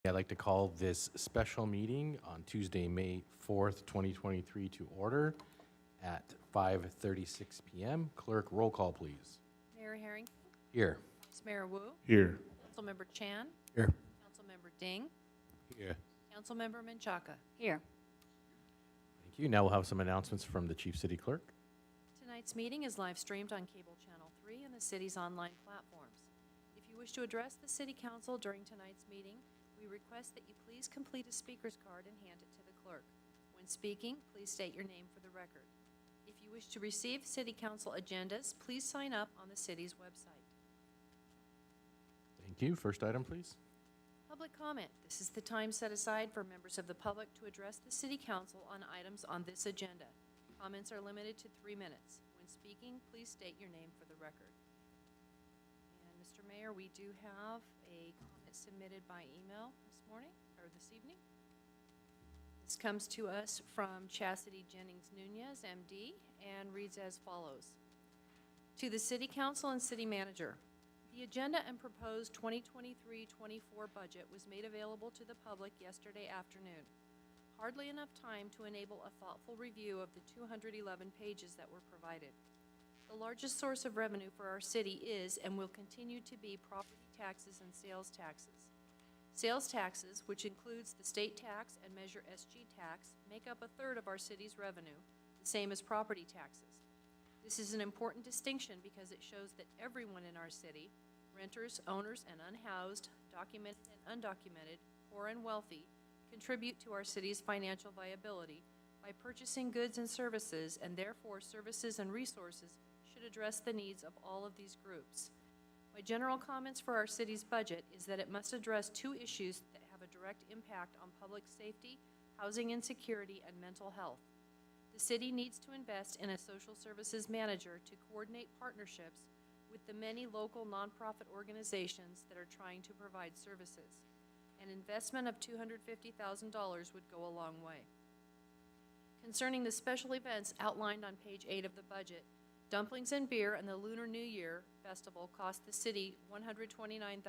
I'd like to call this special meeting on Tuesday, May 4th, 2023 to order at 5:36 p.m. Clerk, roll call, please. Mayor Harrington, Here. Vice Mayor Wu, Here. Councilmember Chan, Here. Councilmember Ding, Here. Councilmember Menchaca. Here. Thank you. Now we'll have some announcements from the Chief City Clerk. Tonight's meeting is live streamed on Cable Channel 3 and the city's online platforms. If you wish to address the City Council during tonight's meeting, we request that you please complete a speaker's card and hand it to the clerk. When speaking, please state your name for the record. If you wish to receive City Council agendas, please sign up on the city's website. Thank you. First item, please. Public comment. This is the time set aside for members of the public to address the City Council on items on this agenda. Comments are limited to 3 minutes. When speaking, please state your name for the record. And Mr. Mayor, we do have a comment submitted by email this morning, or this evening. This comes to us from Chastity Jennings Nunez, MD, and reads as follows. To the City Council and City Manager, the agenda and proposed 2023-24 budget was made available to the public yesterday afternoon. Hardly enough time to enable a thoughtful review of the 211 pages that were provided. The largest source of revenue for our city is and will continue to be property taxes and sales taxes. Sales taxes, which includes the state tax and Measure SG tax, make up a third of our city's revenue, the same as property taxes. This is an important distinction because it shows that everyone in our city, renters, owners, and unhoused, documented and undocumented, poor and wealthy, contribute to our city's financial viability by purchasing goods and services, and therefore services and resources should address the needs of all of these groups. My general comments for our city's budget is that it must address two issues that have a direct impact on public safety, housing insecurity, and mental health. The city needs to invest in a social services manager to coordinate partnerships with the many local nonprofit organizations that are trying to provide services. An investment of $250,000 would go a long way. Concerning the special events outlined on page 8 of the budget, Dumplings and Beer and the Lunar New Year Festival cost the city $129,000.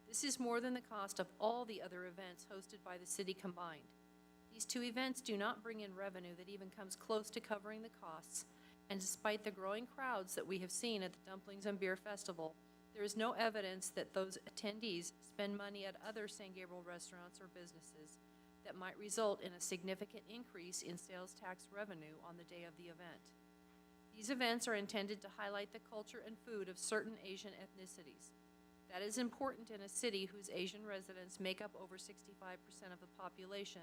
This is more than the cost of all the other events hosted by the city combined. These two events do not bring in revenue that even comes close to covering the costs, and despite the growing crowds that we have seen at the Dumplings and Beer Festival, there is no evidence that those attendees spend money at other San Gabriel restaurants or businesses that might result in a significant increase in sales tax revenue on the day of the event. These events are intended to highlight the culture and food of certain Asian ethnicities. That is important in a city whose Asian residents make up over 65% of the population,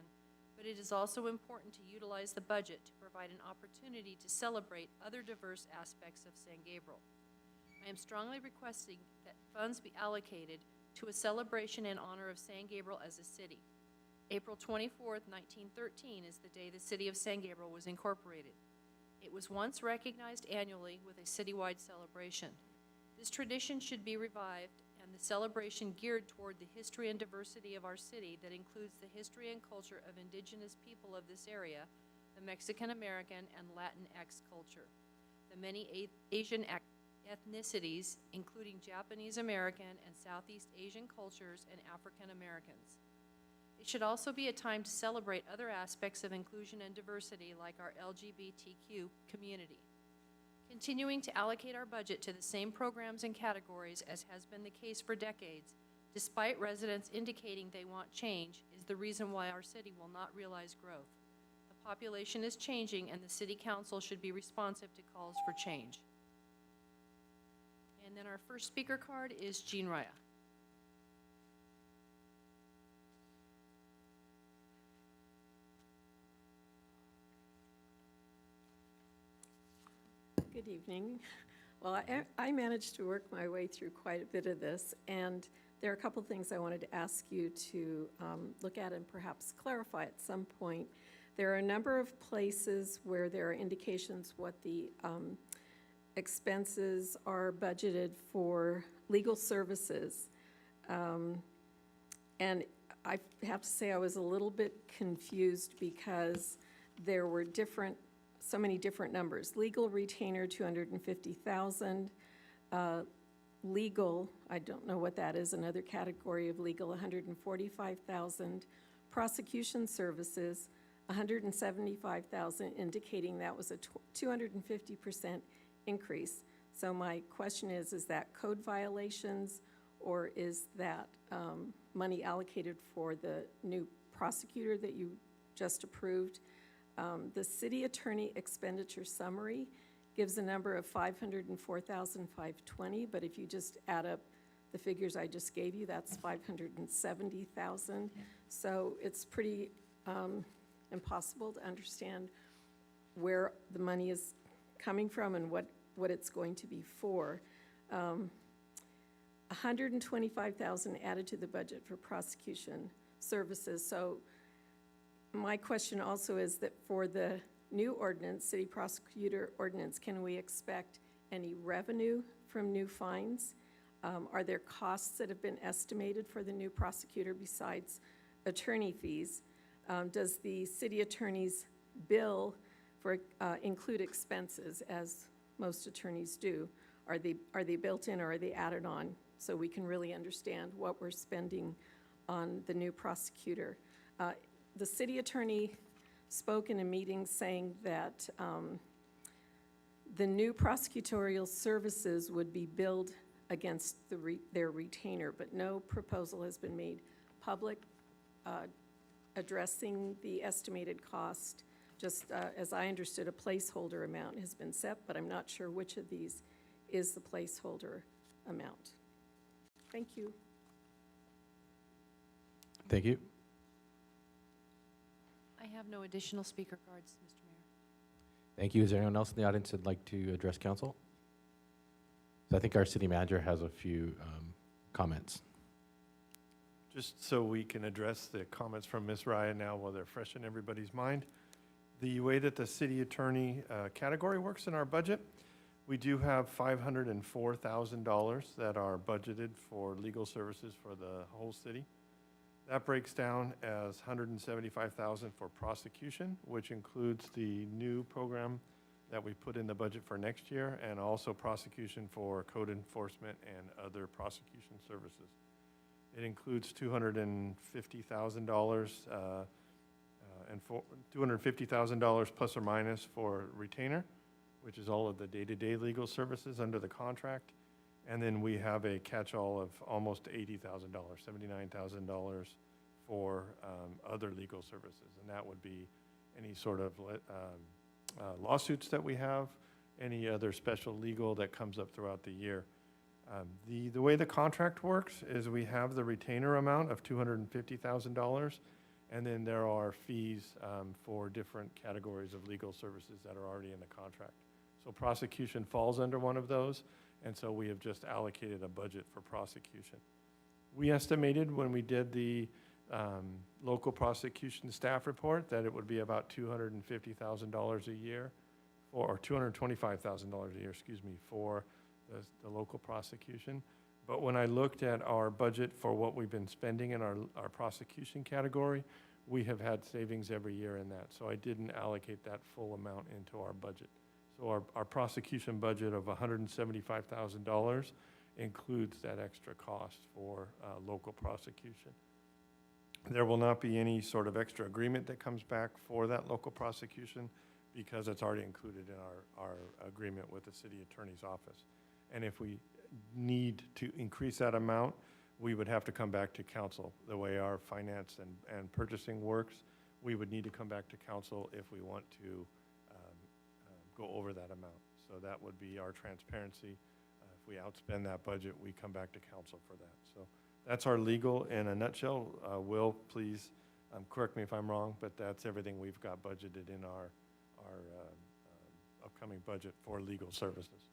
but it is also important to utilize the budget to provide an opportunity to celebrate other diverse aspects of San Gabriel. I am strongly requesting that funds be allocated to a celebration in honor of San Gabriel as a city. April 24th, 1913 is the day the city of San Gabriel was incorporated. It was once recognized annually with a citywide celebration. This tradition should be revived, and the celebration geared toward the history and diversity of our city that includes the history and culture of indigenous people of this area, the Mexican American and Latinx culture, the many Asian ethnicities, including Japanese American and Southeast Asian cultures and African Americans. It should also be a time to celebrate other aspects of inclusion and diversity like our LGBTQ community. Continuing to allocate our budget to the same programs and categories as has been the case for decades, despite residents indicating they want change, is the reason why our city will not realize growth. The population is changing, and the City Council should be responsive to calls for change. And then our first speaker card is Jean Raya. Good evening. Well, I managed to work my way through quite a bit of this, and there are a couple things I wanted to ask you to look at and perhaps clarify at some point. There are a number of places where there are indications what the expenses are budgeted for legal services. And I have to say I was a little bit confused because there were so many different numbers. Legal retainer, $250,000. Legal, I don't know what that is, another category of legal, 145,000. Prosecution services, 175,000, indicating that was a 250% increase. So my question is that code violations, or is that money allocated for the new prosecutor that you just approved? The city attorney expenditure summary gives a number of $504,520, but if you just add up the figures I just gave you, that's $570,000. So it's pretty impossible to understand where the money is coming from and what it's going to be for. 125,000 added to the budget for prosecution services. So my question also is that for the new ordinance, city prosecutor ordinance, can we expect any revenue from new fines? Are there costs that have been estimated for the new prosecutor besides attorney fees? Does the city attorney's bill for include expenses, as most attorneys do? Are they built in, or are they added on, so we can really understand what we're spending on the new prosecutor? The city attorney spoke in a meeting saying that the new prosecutorial services would be billed against their retainer, but no proposal has been made public addressing the estimated cost. Just as I understood, a placeholder amount has been set, but I'm not sure which of these is the placeholder amount. Thank you. Thank you. I have no additional speaker cards, Mr. Mayor. Thank you. Is there anyone else in the audience that'd like to address council? So I think our city manager has a few comments. Just so we can address the comments from Ms. Raya now while they're fresh in everybody's mind. The way that the city attorney category works in our budget, we do have $504,000 that are budgeted for legal services for the whole city. That breaks down as $175,000 for prosecution, which includes the new program that we put in the budget for next year, and also prosecution for code enforcement and other prosecution services. It includes $250,000 and $250,000 plus or minus for retainer, which is all of the day-to-day legal services under the contract. And then we have a catch-all of almost $80,000, $79,000 for other legal services. And that would be any sort of lawsuits that we have, any other special legal that comes up throughout the year. The way the contract works is we have the retainer amount of $250,000, and then there are fees for different categories of legal services that are already in the contract. So prosecution falls under one of those, and so we have just allocated a budget for prosecution. We estimated when we did the local prosecution staff report that it would be about $250,000 a year, or $225,000 a year, excuse me, for the local prosecution. But when I looked at our budget for what we've been spending in our prosecution category, we have had savings every year in that. So I didn't allocate that full amount into our budget. So our prosecution budget of $175,000 includes that extra cost for local prosecution. There will not be any sort of extra agreement that comes back for that local prosecution because it's already included in our agreement with the city attorney's office. And if we need to increase that amount, we would have to come back to council. The way our finance and purchasing works, we would need to come back to council if we want to go over that amount. So that would be our transparency. If we outspend that budget, we come back to council for that. So that's our legal in a nutshell. Will, please correct me if I'm wrong, but that's everything we've got budgeted in our upcoming budget for legal services.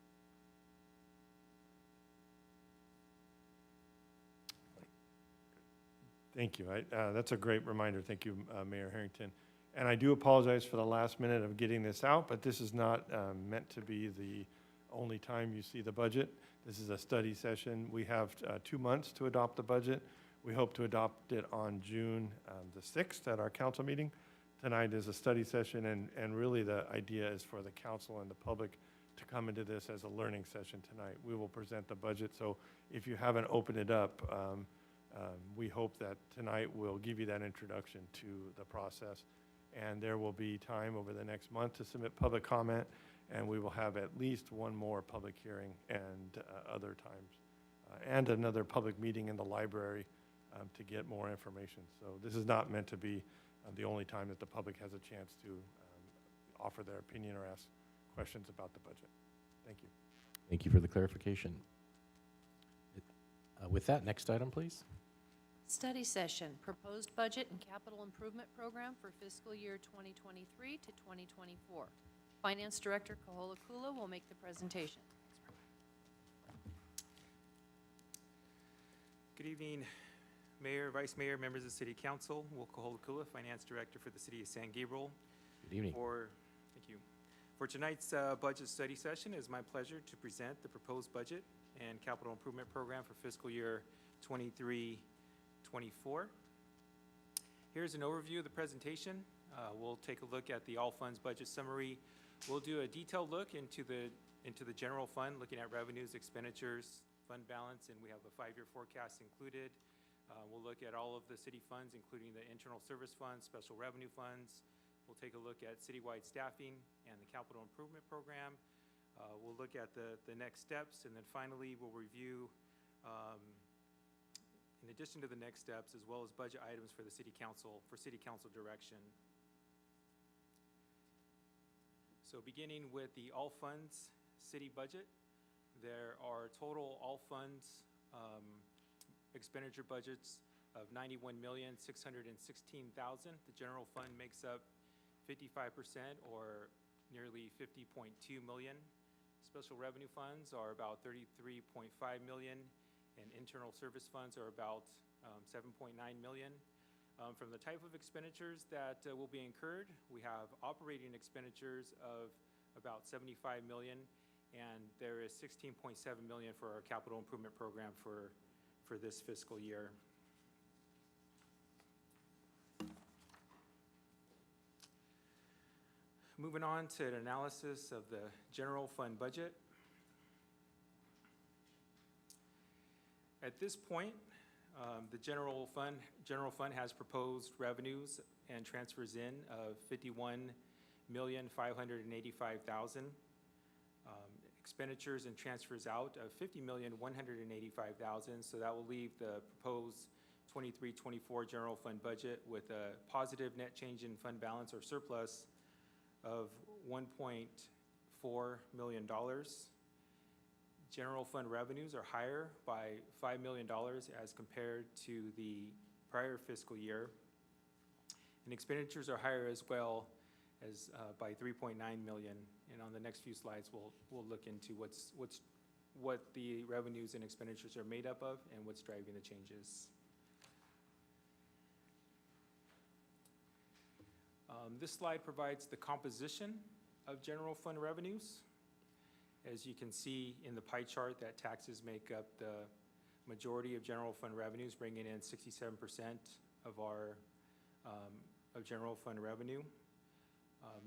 Thank you. That's a great reminder. Thank you, Mayor Harrington. And I do apologize for the last minute of getting this out, but this is not meant to be the only time you see the budget. This is a study session. We have 2 months to adopt the budget. We hope to adopt it on June the 6th at our council meeting. Tonight is a study session, and really the idea is for the council and the public to come into this as a learning session tonight. We will present the budget, so if you haven't opened it up, we hope that tonight will give you that introduction to the process. And there will be time over the next month to submit public comment, and we will have at least one more public hearing and other times, and another public meeting in the library to get more information. So this is not meant to be the only time that the public has a chance to offer their opinion or ask questions about the budget. Thank you. Thank you for the clarification. With that, next item, please. Study session, proposed budget and capital improvement program for fiscal year 2023 to 2024. Finance Director Kahola Kula will make the presentation. Good evening, Mayor, Vice Mayor, members of the City Council. Will Kahola Kula, Finance Director for the City of San Gabriel. Good evening. Thank you. For tonight's budget study session, it is my pleasure to present the proposed budget and capital improvement program for fiscal year 23-24. Here's an overview of the presentation. We'll take a look at the all funds budget summary. We'll do a detailed look into the general fund, looking at revenues, expenditures, fund balance, and we have a 5-year forecast included. We'll look at all of the city funds, including the internal service funds, special revenue funds. We'll take a look at citywide staffing and the capital improvement program. We'll look at the next steps, and then finally we'll review, in addition to the next steps, as well as budget items for the City Council, for City Council direction. So beginning with the all funds city budget, there are total all funds expenditure budgets of $91,616,000. The general fund makes up 55%, or nearly $50.2 million. Special revenue funds are about $33.5 million, and internal service funds are about $7.9 million. From the type of expenditures that will be incurred, we have operating expenditures of about $75 million, and there is $16.7 million for our capital improvement program for this fiscal year. Moving on to an analysis of the general fund budget. At this point, the general fund has proposed revenues and transfers in of $51,585,000. Expenditures and transfers out of $50,185,000. So that will leave the proposed 23-24 general fund budget with a positive net change in fund balance or surplus of $1.4 million. General fund revenues are higher by $5 million as compared to the prior fiscal year. And expenditures are higher as well as by $3.9 million. And on the next few slides, we'll look into what the revenues and expenditures are made up of and what's driving the changes. This slide provides the composition of general fund revenues. As you can see in the pie chart, that taxes make up the majority of general fund revenues, bringing in 67% of our of general fund revenue.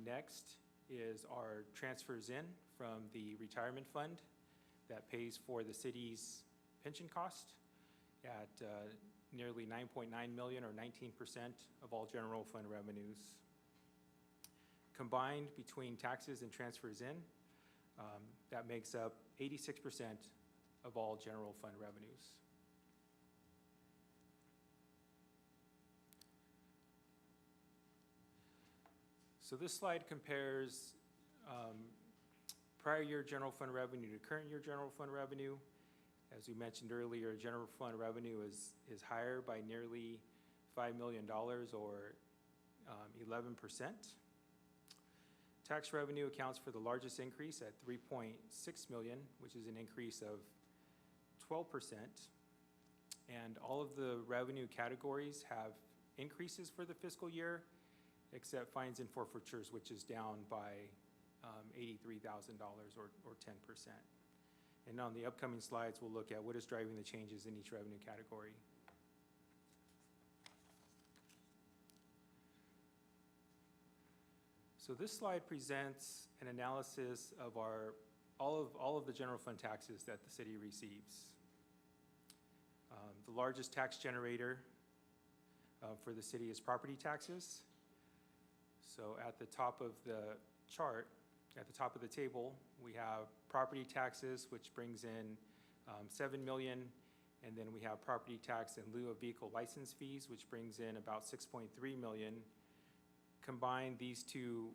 Next is our transfers in from the retirement fund that pays for the city's pension cost at nearly $9.9 million, or 19% of all general fund revenues. Combined between taxes and transfers in, that makes up 86% of all general fund revenues. So this slide compares prior year general fund revenue to current year general fund revenue. As we mentioned earlier, general fund revenue is higher by nearly $5 million, or 11%. Tax revenue accounts for the largest increase at $3.6 million, which is an increase of 12%. And all of the revenue categories have increases for the fiscal year, except fines and forfeitures, which is down by $83,000, or 10%. And on the upcoming slides, we'll look at what is driving the changes in each revenue category. So this slide presents an analysis of our all of the general fund taxes that the city receives. The largest tax generator for the city is property taxes. So at the top of the chart, at the top of the table, we have property taxes, which brings in 7 million, and then we have property tax in lieu of vehicle license fees, which brings in about 6.3 million. Combined, these two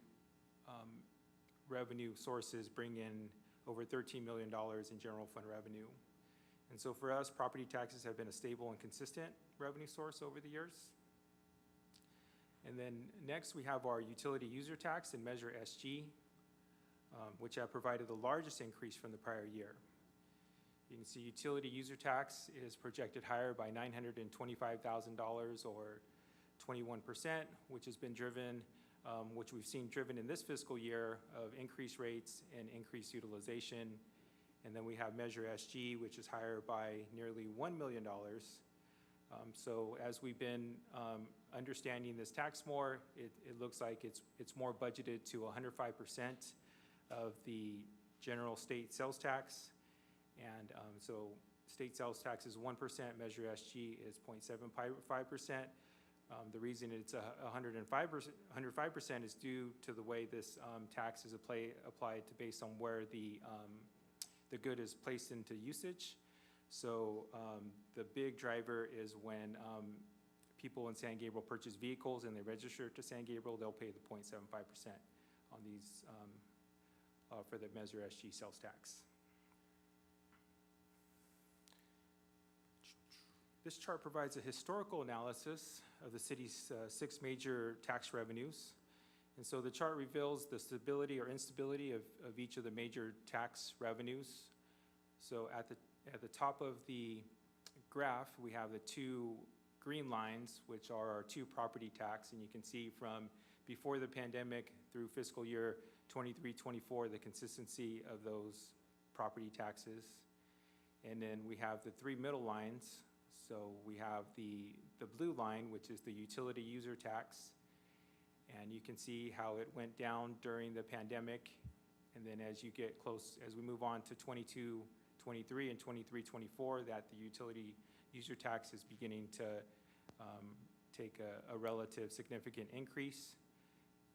revenue sources bring in over $13 million in general fund revenue. And so for us, property taxes have been a stable and consistent revenue source over the years. And then next, we have our utility user tax and Measure SG, which have provided the largest increase from the prior year. You can see utility user tax is projected higher by $925,000 or 21%, which has been driven, which we've seen driven in this fiscal year of increased rates and increased utilization. And then we have Measure SG, which is higher by nearly $1 million. So as we've been understanding this tax more, it looks like it's more budgeted to 105% of the general state sales tax. And so state sales tax is 1%, Measure SG is 0.75%. The reason it's 105% is due to the way this tax is applied to based on where the good is placed into usage. So the big driver is when people in San Gabriel purchase vehicles and they register to San Gabriel, they'll pay the 0.75% on these for the Measure SG sales tax. This chart provides a historical analysis of the city's 6 major tax revenues. And so the chart reveals the stability or instability of each of the major tax revenues. So at the top of the graph, we have the 2 green lines, which are our 2 property tax. And you can see from before the pandemic through fiscal year 23-24, the consistency of those property taxes. And then we have the 3 middle lines. So we have the blue line, which is the utility user tax. And you can see how it went down during the pandemic. And then as you get close, as we move on to 22-23 and 23-24, that the utility user tax is beginning to take a relative significant increase.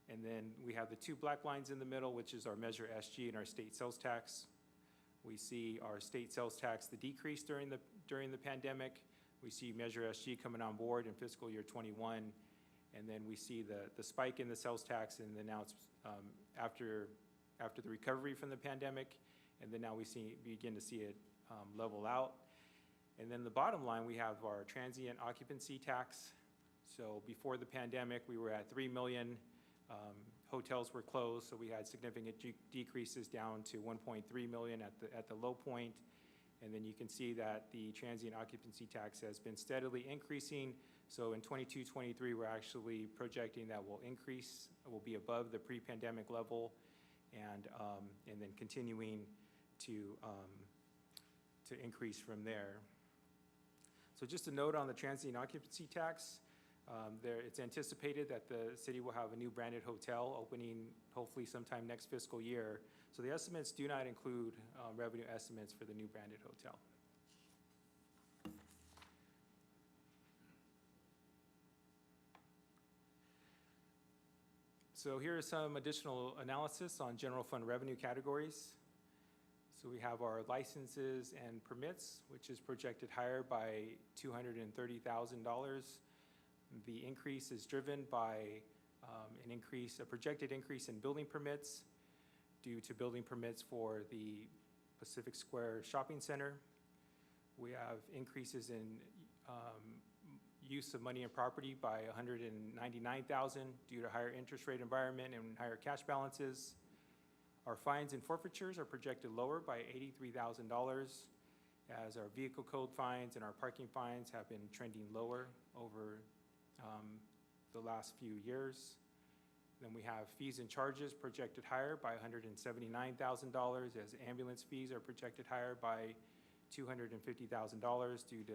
And then we have the 2 black lines in the middle, which is our Measure SG and our state sales tax. We see our state sales tax, the decrease during the pandemic. We see Measure SG coming on board in fiscal year 21, and then we see the spike in the sales tax, and then now it's after the recovery from the pandemic, and then now we begin to see it level out. And then the bottom line, we have our transient occupancy tax. So before the pandemic, we were at 3 million. Hotels were closed, so we had significant decreases down to 1.3 million at the low point. And then you can see that the transient occupancy tax has been steadily increasing. So in 22-23, we're actually projecting that will increase, will be above the pre-pandemic level, and then continuing to increase from there. So just a note on the transient occupancy tax. It's anticipated that the city will have a new branded hotel opening hopefully sometime next fiscal year. So the estimates do not include revenue estimates for the new branded hotel. So here is some additional analysis on general fund revenue categories. So we have our licenses and permits, which is projected higher by $230,000. The increase is driven by a projected increase in building permits due to building permits for the Pacific Square Shopping Center. We have increases in use of money and property by $199,000 due to higher interest rate environment and higher cash balances. Our fines and forfeitures are projected lower by $83,000 as our vehicle code fines and our parking fines have been trending lower over the last few years. Then we have fees and charges projected higher by $179,000 as ambulance fees are projected higher by $250,000 due to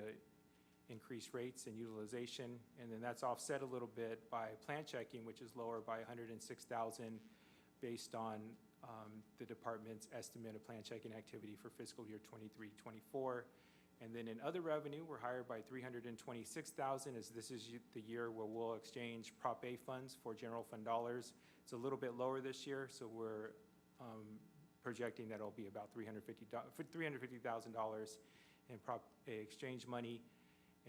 increased rates and utilization. And then that's offset a little bit by plan checking, which is lower by $106,000 based on the department's estimate of plan checking activity for fiscal year 23-24. And then in other revenue, we're higher by $326,000, as this is the year where we'll exchange Prop A funds for general fund dollars. It's a little bit lower this year, so we're projecting that it'll be about $350,000 in Prop A exchange money.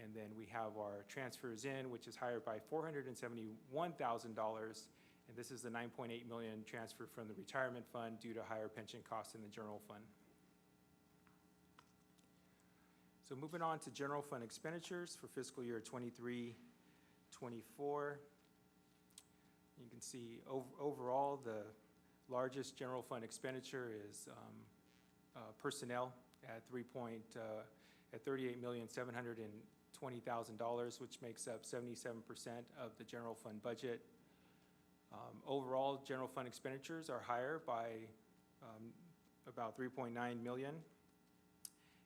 And then we have our transfers in, which is higher by $471,000. And this is the $9.8 million transfer from the retirement fund due to higher pension costs in the general fund. So moving on to general fund expenditures for fiscal year 23-24. You can see overall, the largest general fund expenditure is personnel at $38,720,000, which makes up 77% of the general fund budget. Overall, general fund expenditures are higher by about $3.9 million.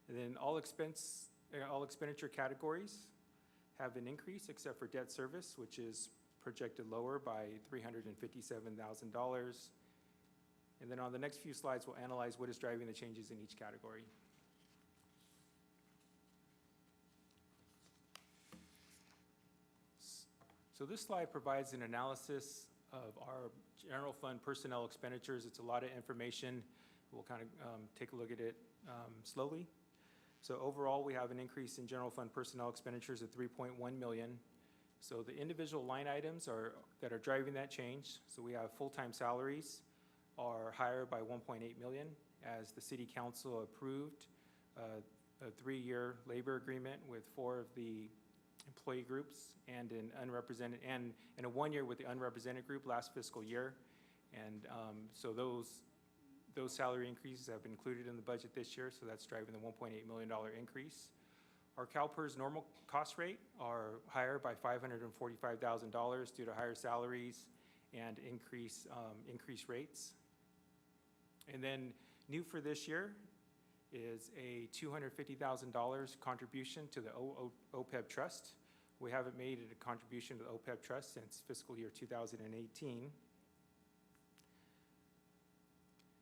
And then all expenditure categories have an increase except for debt service, which is projected lower by $357,000. And then on the next few slides, we'll analyze what is driving the changes in each category. So this slide provides an analysis of our general fund personnel expenditures. It's a lot of information. We'll kind of take a look at it slowly. So overall, we have an increase in general fund personnel expenditures of $3.1 million. So the individual line items that are driving that change. So we have full-time salaries are higher by $1.8 million as the city council approved a 3-year labor agreement with 4 of the employee groups and a 1-year with the unrepresented group last fiscal year. And so those salary increases have been included in the budget this year, so that's driving the $1.8 million increase. Our CalPERS normal cost rate are higher by $545,000 due to higher salaries and increased rates. And then new for this year is a $250,000 contribution to the OPEB trust. We haven't made a contribution to the OPEB trust since fiscal year 2018.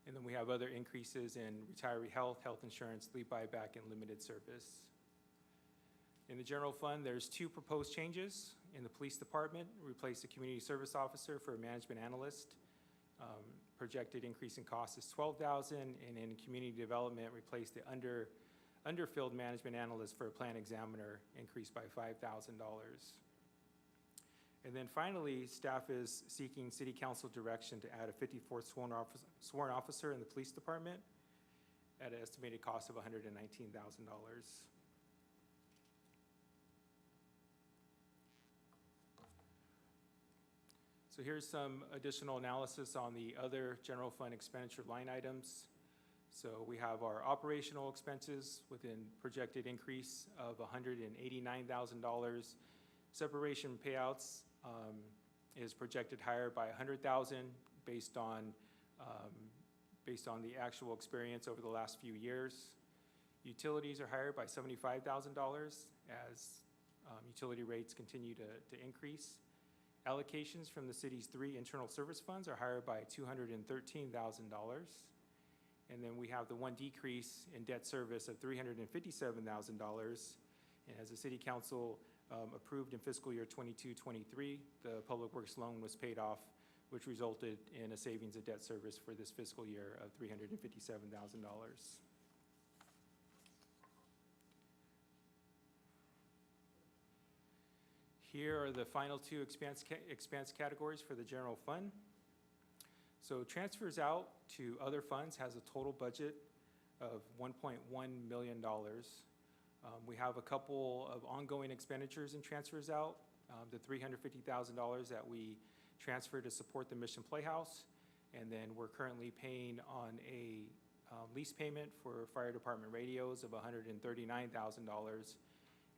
And then we have other increases in retiree health insurance, leave buyback, and limited service. In the general fund, there's 2 proposed changes. In the police department, replace the community service officer for a management analyst. Projected increase in cost is $12,000, and in community development, replace the underfilled management analyst for a plan examiner, increased by $5,000. And then finally, staff is seeking city council direction to add a 54th sworn officer in the police department at an estimated cost of $119,000. So here's some additional analysis on the other general fund expenditure line items. So we have our operational expenses within projected increase of $189,000. Separation payouts is projected higher by $100,000 based on the actual experience over the last few years. Utilities are higher by $75,000 as utility rates continue to increase. Allocations from the city's 3 internal service funds are higher by $213,000. And then we have the 1 decrease in debt service of $357,000. And as the city council approved in fiscal year 22-23, the public works loan was paid off, which resulted in a savings of debt service for this fiscal year of $357,000. Here are the final 2 expense categories for the general fund. So transfers out to other funds has a total budget of $1.1 million. We have a couple of ongoing expenditures and transfers out. The $350,000 that we transferred to support the Mission Playhouse, and then we're currently paying on a lease payment for fire department radios of $139,000.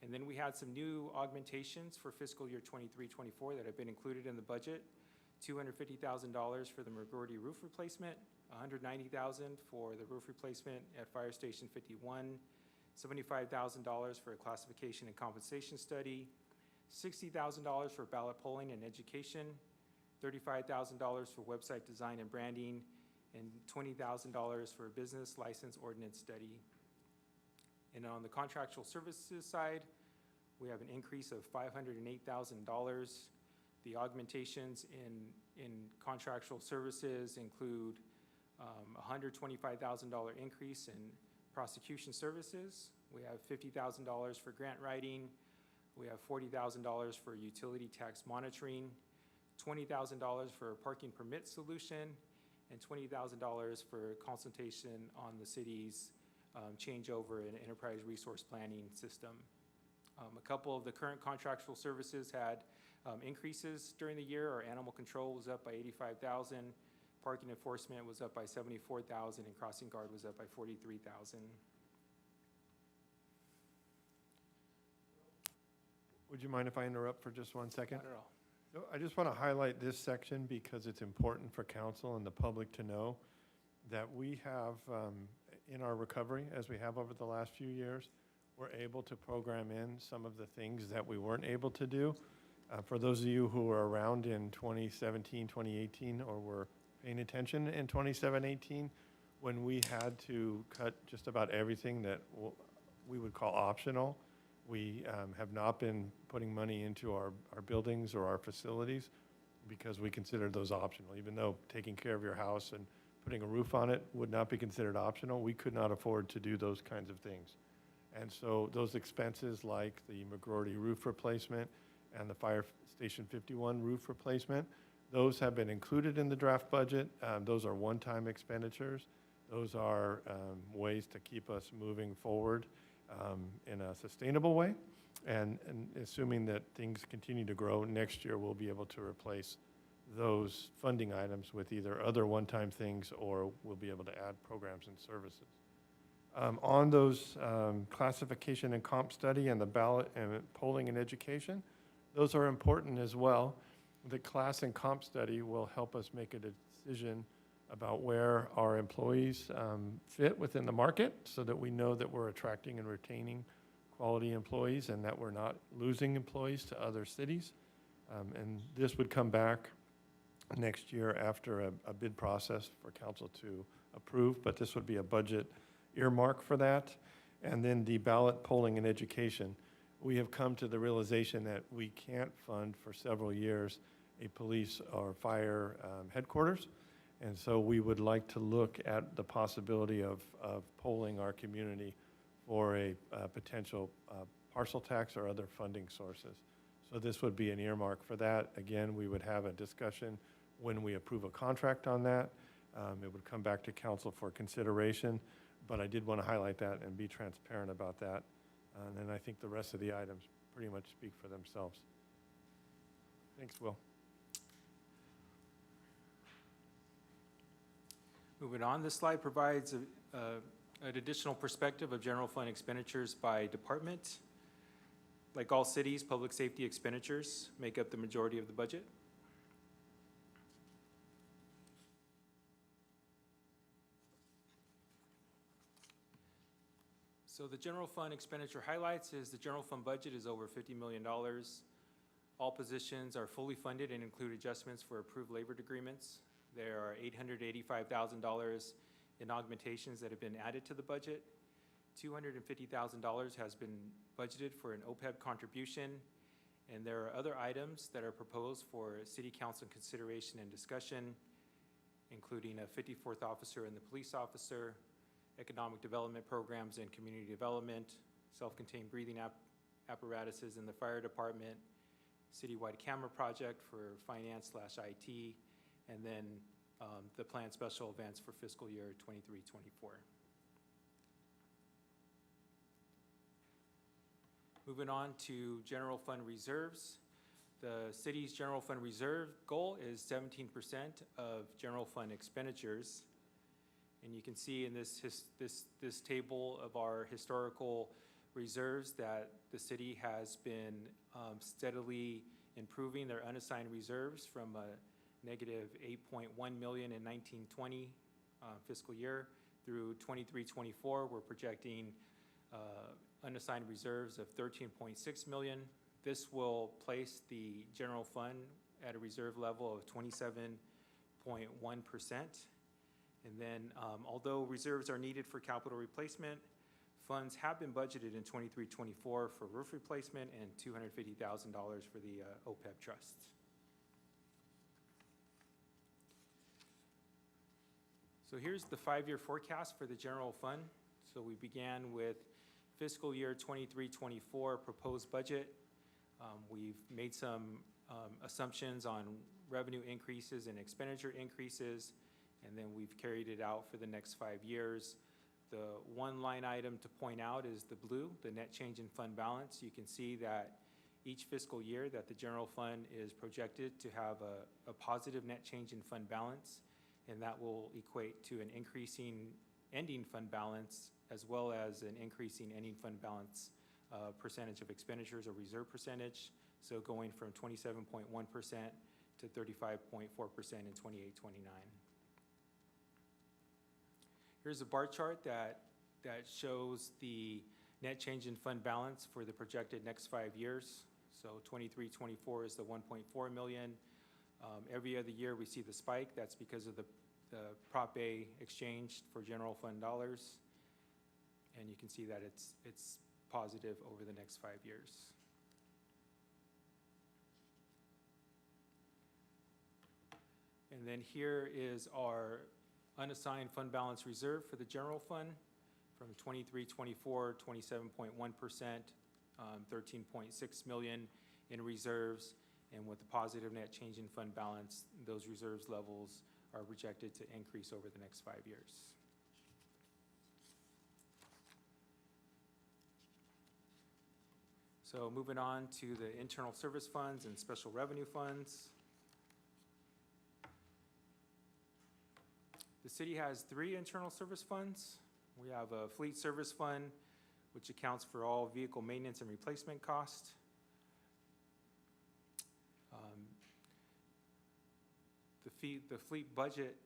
And then we had some new augmentations for fiscal year 23-24 that have been included in the budget. $250,000 for the McGordy roof replacement, $190,000 for the roof replacement at Fire Station 51, $75,000 for a classification and compensation study, $60,000 for ballot polling and education, $35,000 for website design and branding, and $20,000 for a business license ordinance study. And on the contractual services side, we have an increase of $508,000. The augmentations in contractual services include $125,000 increase in prosecution services. We have $50,000 for grant writing. We have $40,000 for utility tax monitoring, $20,000 for a parking permit solution, and $20,000 for consultation on the city's changeover in enterprise resource planning system. A couple of the current contractual services had increases during the year. Our animal control was up by $85,000, parking enforcement was up by $74,000, and crossing guard was up by $43,000. Would you mind if I interrupt for just 1 second? Not at all. So I just want to highlight this section because it's important for council and the public to know that we have, in our recovery, as we have over the last few years, we're able to program in some of the things that we weren't able to do. For those of you who were around in 2017, 2018, or were paying attention in 2017, when we had to cut just about everything that we would call optional, we have not been putting money into our buildings or our facilities because we consider those optional. Even though taking care of your house and putting a roof on it would not be considered optional, we could not afford to do those kinds of things. And so those expenses like the McGroarty roof replacement and the Fire Station 51 roof replacement, those have been included in the draft budget. Those are one-time expenditures. Those are ways to keep us moving forward in a sustainable way. And assuming that things continue to grow, next year we'll be able to replace those funding items with either other one-time things or we'll be able to add programs and services. On those classification and comp study and the ballot and polling and education, those are important as well. The class and comp study will help us make a decision about where our employees fit within the market so that we know that we're attracting and retaining quality employees and that we're not losing employees to other cities. And this would come back next year after a bid process for council to approve, but this would be a budget earmark for that. And then the ballot polling and education. We have come to the realization that we can't fund for several years a police or fire headquarters. And so we would like to look at the possibility of polling our community for a potential parcel tax or other funding sources. So this would be an earmark for that. Again, we would have a discussion when we approve a contract on that. It would come back to council for consideration, but I did want to highlight that and be transparent about that. And I think the rest of the items pretty much speak for themselves. Thanks, Will. Moving on, this slide provides an additional perspective of general fund expenditures by department. Like all cities, public safety expenditures make up the majority of the budget. So the general fund expenditure highlights is the general fund budget is over $50 million. All positions are fully funded and include adjustments for approved labor agreements. There are $885,000 in augmentations that have been added to the budget. $250,000 has been budgeted for an OPEB contribution, and there are other items that are proposed for city council consideration and discussion, including a 54th officer and the police officer, economic development programs and community development, self-contained breathing apparatuses in the fire department, citywide camera project for finance/IT, and then the planned special events for fiscal year 23-24. Moving on to general fund reserves. The city's general fund reserve goal is 17% of general fund expenditures. And you can see in this table of our historical reserves that the city has been steadily improving their unassigned reserves from a negative 8.1 million in 1920 fiscal year through 23-24. We're projecting unassigned reserves of 13.6 million. This will place the general fund at a reserve level of 27.1%. And then, although reserves are needed for capital replacement, funds have been budgeted in 23-24 for roof replacement and $250,000 for the OPEB trust. So here's the 5-year forecast for the general fund. So we began with fiscal year 23-24 proposed budget. We've made some assumptions on revenue increases and expenditure increases, and then we've carried it out for the next 5 years. The one line item to point out is the blue, the net change in fund balance. You can see that each fiscal year that the general fund is projected to have a positive net change in fund balance, and that will equate to an increasing ending fund balance as well as an increasing ending fund balance percentage of expenditures or reserve percentage. So going from 27.1% to 35.4% in 28-29. Here's a bar chart that shows the net change in fund balance for the projected next 5 years. So 23-24 is the 1.4 million. Every other year we see the spike. That's because of the Prop A exchanged for general fund dollars. And you can see that it's positive over the next 5 years. And then here is our unassigned fund balance reserve for the general fund from 23-24, 27.1%, 13.6 million in reserves. And with the positive net change in fund balance, those reserves levels are projected to increase over the next 5 years. So moving on to the internal service funds and special revenue funds. The city has 3 internal service funds. We have a fleet service fund, which accounts for all vehicle maintenance and replacement cost. The fleet budget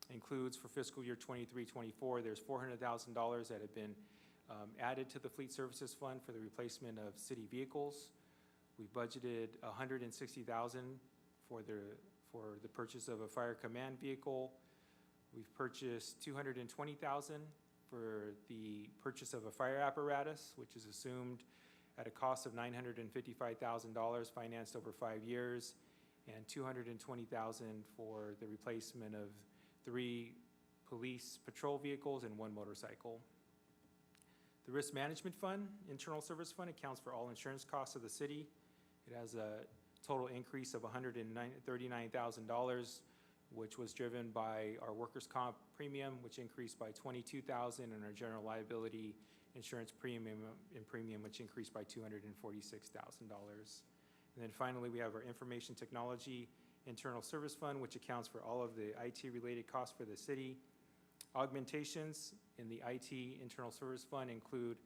includes for fiscal year 23-24, there's $400,000 that have been added to the fleet services fund for the replacement of city vehicles. We budgeted $160,000 for the purchase of a fire command vehicle. We've purchased $220,000 for the purchase of a fire apparatus, which is assumed at a cost of $955,000 financed over 5 years, and $220,000 for the replacement of 3 police patrol vehicles and 1 motorcycle. The risk management fund, internal service fund, accounts for all insurance costs of the city. It has a total increase of $139,000, which was driven by our workers' comp premium, which increased by $22,000, and our general liability insurance premium, which increased by $246,000. And then finally, we have our information technology internal service fund, which accounts for all of the IT-related costs for the city. Augmentations in the IT internal service fund include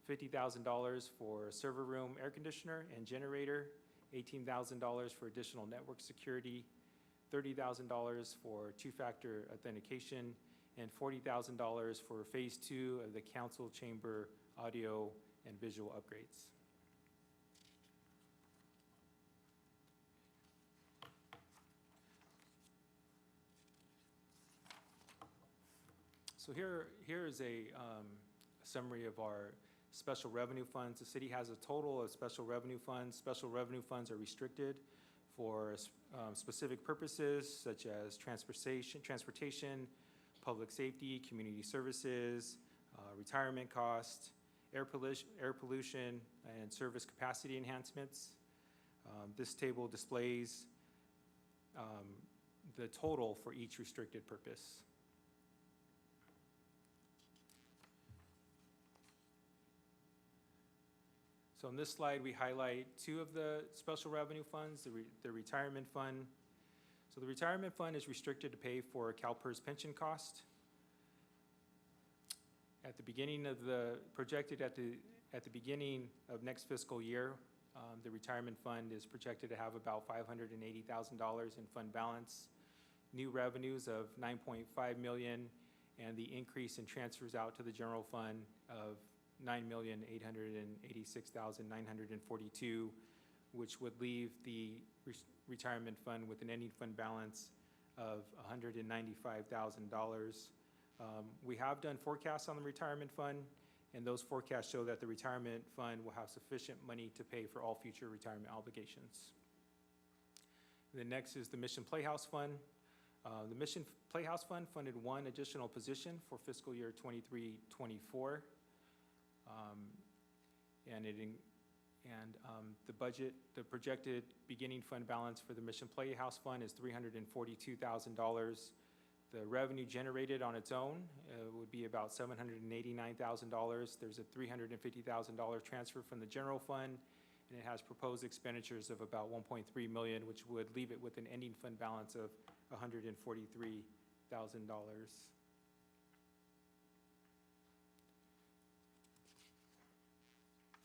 $50,000 for server room air conditioner and generator, $18,000 for additional network security, $30,000 for 2-factor authentication, and $40,000 for phase 2 of the council chamber audio and visual upgrades. So here is a summary of our special revenue funds. The city has a total of special revenue funds. Special revenue funds are restricted for specific purposes such as transportation, public safety, community services, retirement cost, air pollution, and service capacity enhancements. This table displays the total for each restricted purpose. So on this slide, we highlight 2 of the special revenue funds, the retirement fund. So the retirement fund is restricted to pay for CalPERS pension cost. At the beginning of at the beginning of next fiscal year, the retirement fund is projected to have about $580,000 in fund balance, new revenues of $9.5 million, and the increase in transfers out to the general fund of $9,886,942, which would leave the retirement fund with an ending fund balance of $195,000. We have done forecasts on the retirement fund, and those forecasts show that the retirement fund will have sufficient money to pay for all future retirement obligations. The next is the Mission Playhouse Fund. The Mission Playhouse Fund funded one additional position for fiscal year 23-24. The projected beginning fund balance for the Mission Playhouse Fund is $342,000. The revenue generated on its own would be about $789,000. There's a $350,000 transfer from the general fund, and it has proposed expenditures of about $1.3 million, which would leave it with an ending fund balance of $143,000.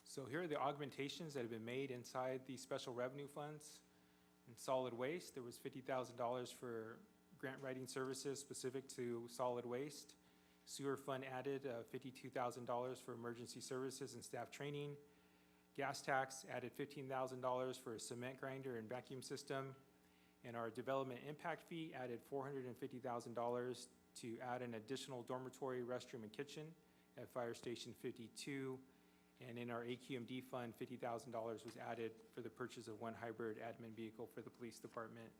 So here are the augmentations that have been made inside these special revenue funds. In solid waste, there was $50,000 for grant writing services specific to solid waste. Sewer fund added $52,000 for emergency services and staff training. Gas tax added $15,000 for a cement grinder and vacuum system. And our development impact fee added $450,000 to add an additional dormitory, restroom, and kitchen at Fire Station 52. And in our AQMD fund, $50,000 was added for the purchase of one hybrid admin vehicle for the police department.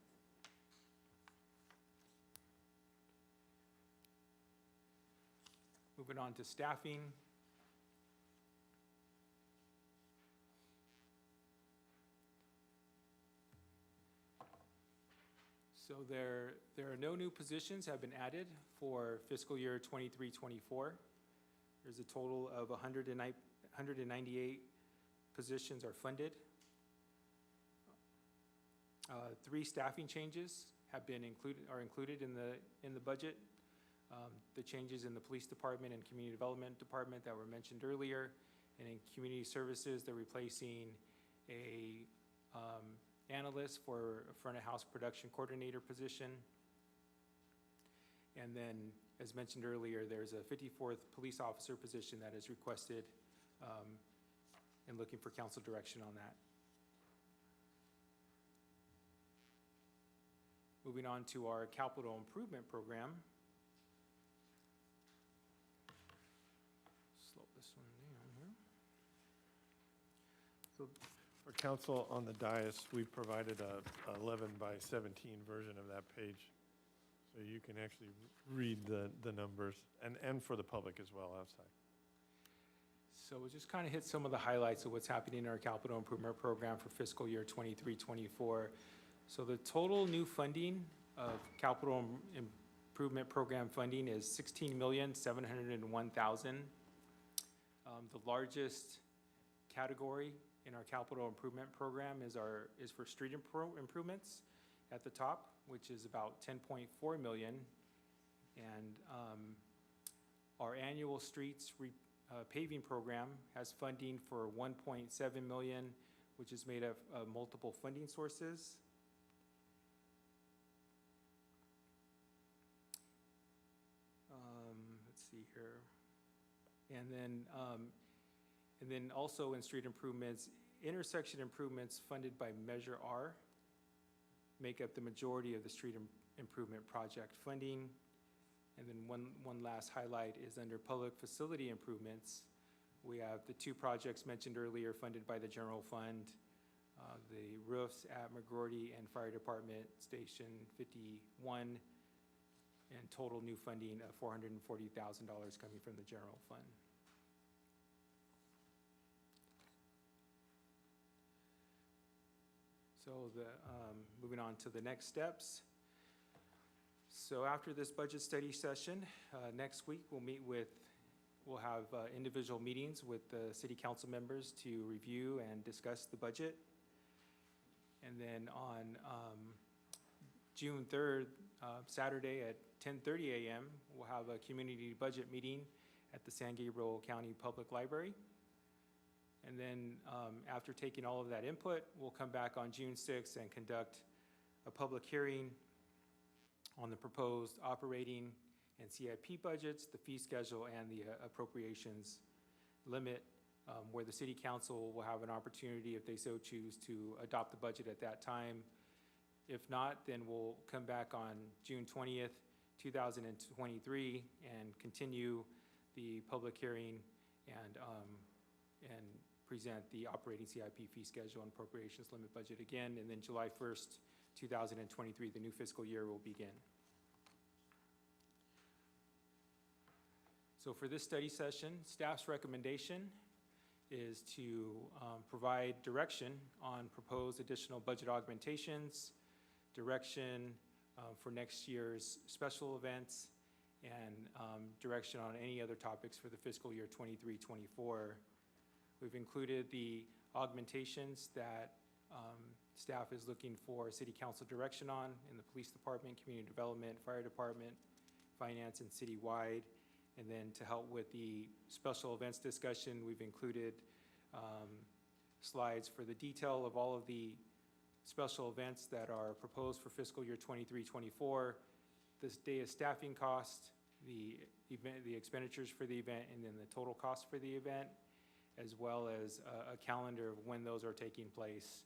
Moving on to staffing. So there are no new positions have been added for fiscal year 23-24. There's a total of 198 positions are funded. 3 staffing changes are included in the budget. The changes in the police department and community development department that were mentioned earlier, and in community services, they're replacing a analyst for a front of house production coordinator position. And then, as mentioned earlier, there's a 54th police officer position that is requested, and looking for council direction on that. Moving on to our capital improvement program. Slow this one down here. So for council on the dais, we've provided a 11 by 17 version of that page. So you can actually read the numbers, and for the public as well outside. So we'll just kind of hit some of the highlights of what's happening in our capital improvement program for fiscal year 23-24. So the total new funding of capital improvement program funding is $16,701,000. The largest category in our capital improvement program is for street improvements at the top, which is about $10.4 million. And our annual streets paving program has funding for $1.7 million, which is made of multiple funding sources. Let's see here. And then also in street improvements, intersection improvements funded by Measure R make up the majority of the street improvement project funding. And then one last highlight is under public facility improvements. We have the 2 projects mentioned earlier funded by the general fund, the roofs at McGroarty and Fire Department Station 51, and total new funding of $440,000 coming from the general fund. So moving on to the next steps. So after this budget study session, next week we'll have individual meetings with the city council members to review and discuss the budget. And then on June 3rd, Saturday at 10:30 a.m., we'll have a community budget meeting at the San Gabriel County Public Library. And then after taking all of that input, we'll come back on June 6th and conduct a public hearing on the proposed operating and CIP budgets, the fee schedule, and the appropriations limit, where the city council will have an opportunity, if they so choose, to adopt the budget at that time. If not, then we'll come back on June 20th, 2023, and continue the public hearing and present the operating CIP fee schedule and appropriations limit budget again, and then July 1st, 2023, the new fiscal year will begin. So for this study session, staff's recommendation is to provide direction on proposed additional budget augmentations, direction for next year's special events, and direction on any other topics for the fiscal year 23-24. We've included the augmentations that staff is looking for city council direction on in the police department, community development, fire department, finance, and citywide. And then to help with the special events discussion, we've included slides for the detail of all of the special events that are proposed for fiscal year 23-24, this day of staffing cost, the expenditures for the event, and then the total cost for the event, as well as a calendar of when those are taking place.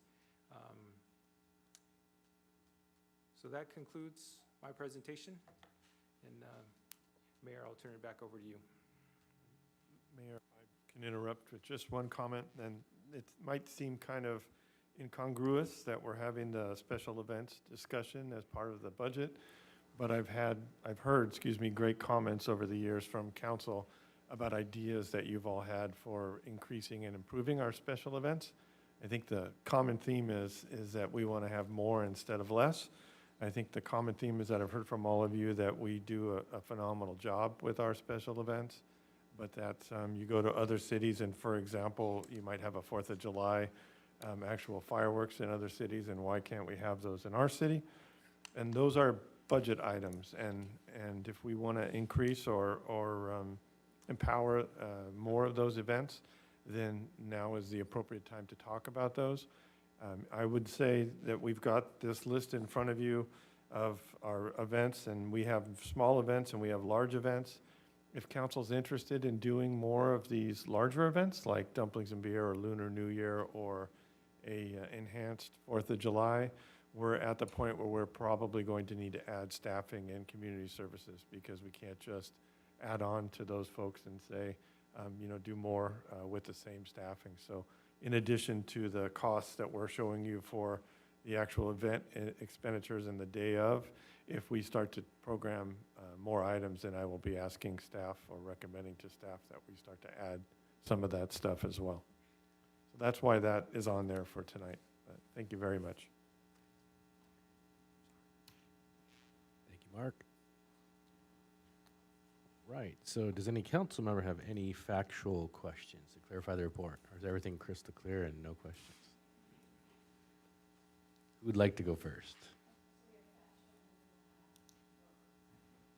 So that concludes my presentation. And Mayor, I'll turn it back over to you. Mayor, I can interrupt with just one comment, and it might seem kind of incongruous that we're having the special events discussion as part of the budget, but I've heard, great comments over the years from council about ideas that you've all had for increasing and improving our special events. I think the common theme is that we want to have more instead of less. I think the common theme is that I've heard from all of you that we do a phenomenal job with our special events, but that you go to other cities and, for example, you might have a 4th of July actual fireworks in other cities, and why can't we have those in our city? And those are budget items, and if we want to increase or empower more of those events, then now is the appropriate time to talk about those. I would say that we've got this list in front of you of our events, and we have small events and we have large events. If council's interested in doing more of these larger events, like Dumplings and Beer or Lunar New Year or a enhanced 4th of July, we're at the point where we're probably going to need to add staffing and community services, because we can't just add on to those folks and say, do more with the same staffing. So in addition to the costs that we're showing you for the actual event expenditures and the day of, if we start to program more items, then I will be asking staff or recommending to staff that we start to add some of that stuff as well. So that's why that is on there for tonight. Thank you very much. Thank you, Mark. Right, so does any council member have any factual questions to clarify the report? Or is everything crystal clear and no questions? Who would like to go first?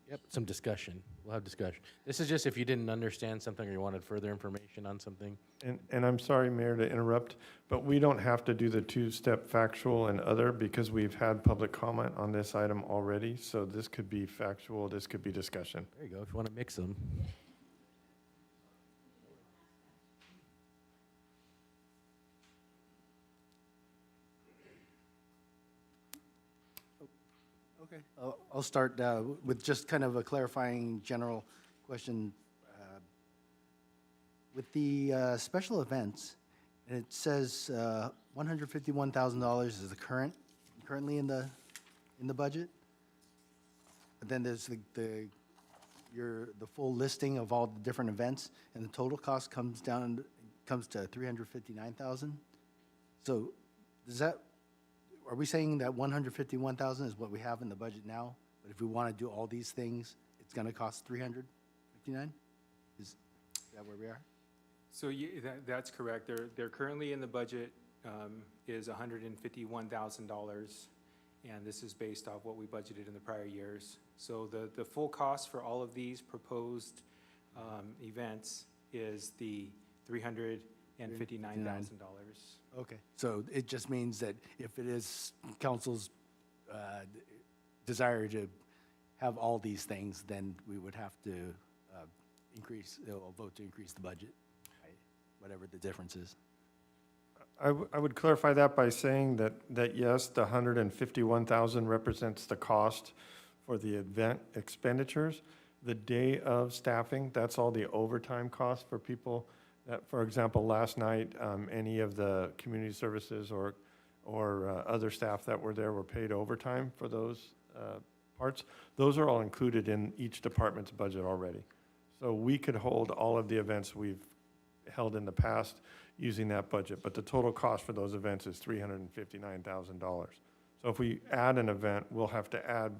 Yep, some discussion. We'll have discussion. This is just if you didn't understand something or you wanted further information on something. And I'm sorry, Mayor, to interrupt, but we don't have to do the two-step factual and other, because we've had public comment on this item already. So this could be factual, this could be discussion. There you go, if you want to mix them. Okay. I'll start with just kind of a clarifying general question. With the special events, and it says $151,000 is the currently in the budget. But then there's the full listing of all the different events, and the total cost comes to $359,000. So does that? Are we saying that $151,000 is what we have in the budget now? But if we want to do all these things, it's going to cost $359,000? Is that where we are? So that's correct. They're currently in the budget is $151,000, and this is based off what we budgeted in the prior years. So the full cost for all of these proposed events is the $359,000. Okay, so it just means that if it is council's desire to have all these things, then we would have to vote to increase the budget, right? Whatever the difference is. I would clarify that by saying that yes, the 151,000 represents the cost for the event expenditures. The day of staffing, that's all the overtime costs for people that, for example, last night, any of the community services or other staff that were there were paid overtime for those parts. Those are all included in each department's budget already. So we could hold all of the events we've held in the past using that budget, but the total cost for those events is $359,000. So if we add an event, we'll have to add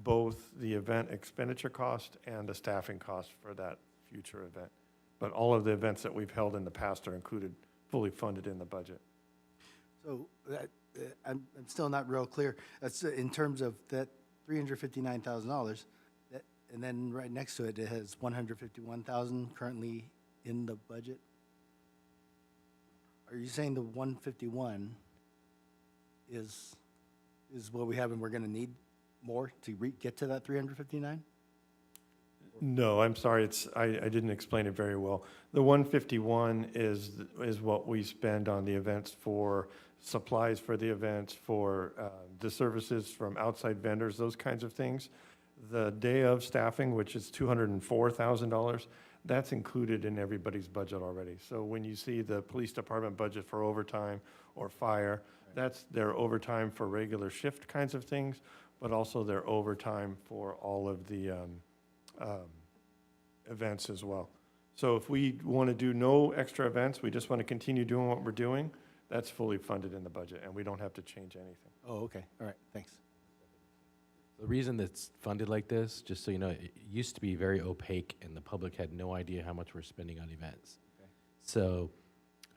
both the event expenditure cost and the staffing cost for that future event. But all of the events that we've held in the past are included, fully funded in the budget. So that, I'm still not real clear. That's in terms of that $359,000, and then right next to it, it has $151,000 currently in the budget. Are you saying the 151 is what we have and we're going to need more to get to that 359? No, I'm sorry, I didn't explain it very well. The 151 is what we spend on the events for supplies for the events, for the services from outside vendors, those kinds of things. The day of staffing, which is $204,000, that's included in everybody's budget already. So when you see the police department budget for overtime or fire, that's their overtime for regular shift kinds of things, but also their overtime for all of the events as well. So if we want to do no extra events, we just want to continue doing what we're doing, that's fully funded in the budget, and we don't have to change anything. Oh, okay. All right. Thanks. The reason that's funded like this, just so you know, it used to be very opaque and the public had no idea how much we're spending on events. Okay. So,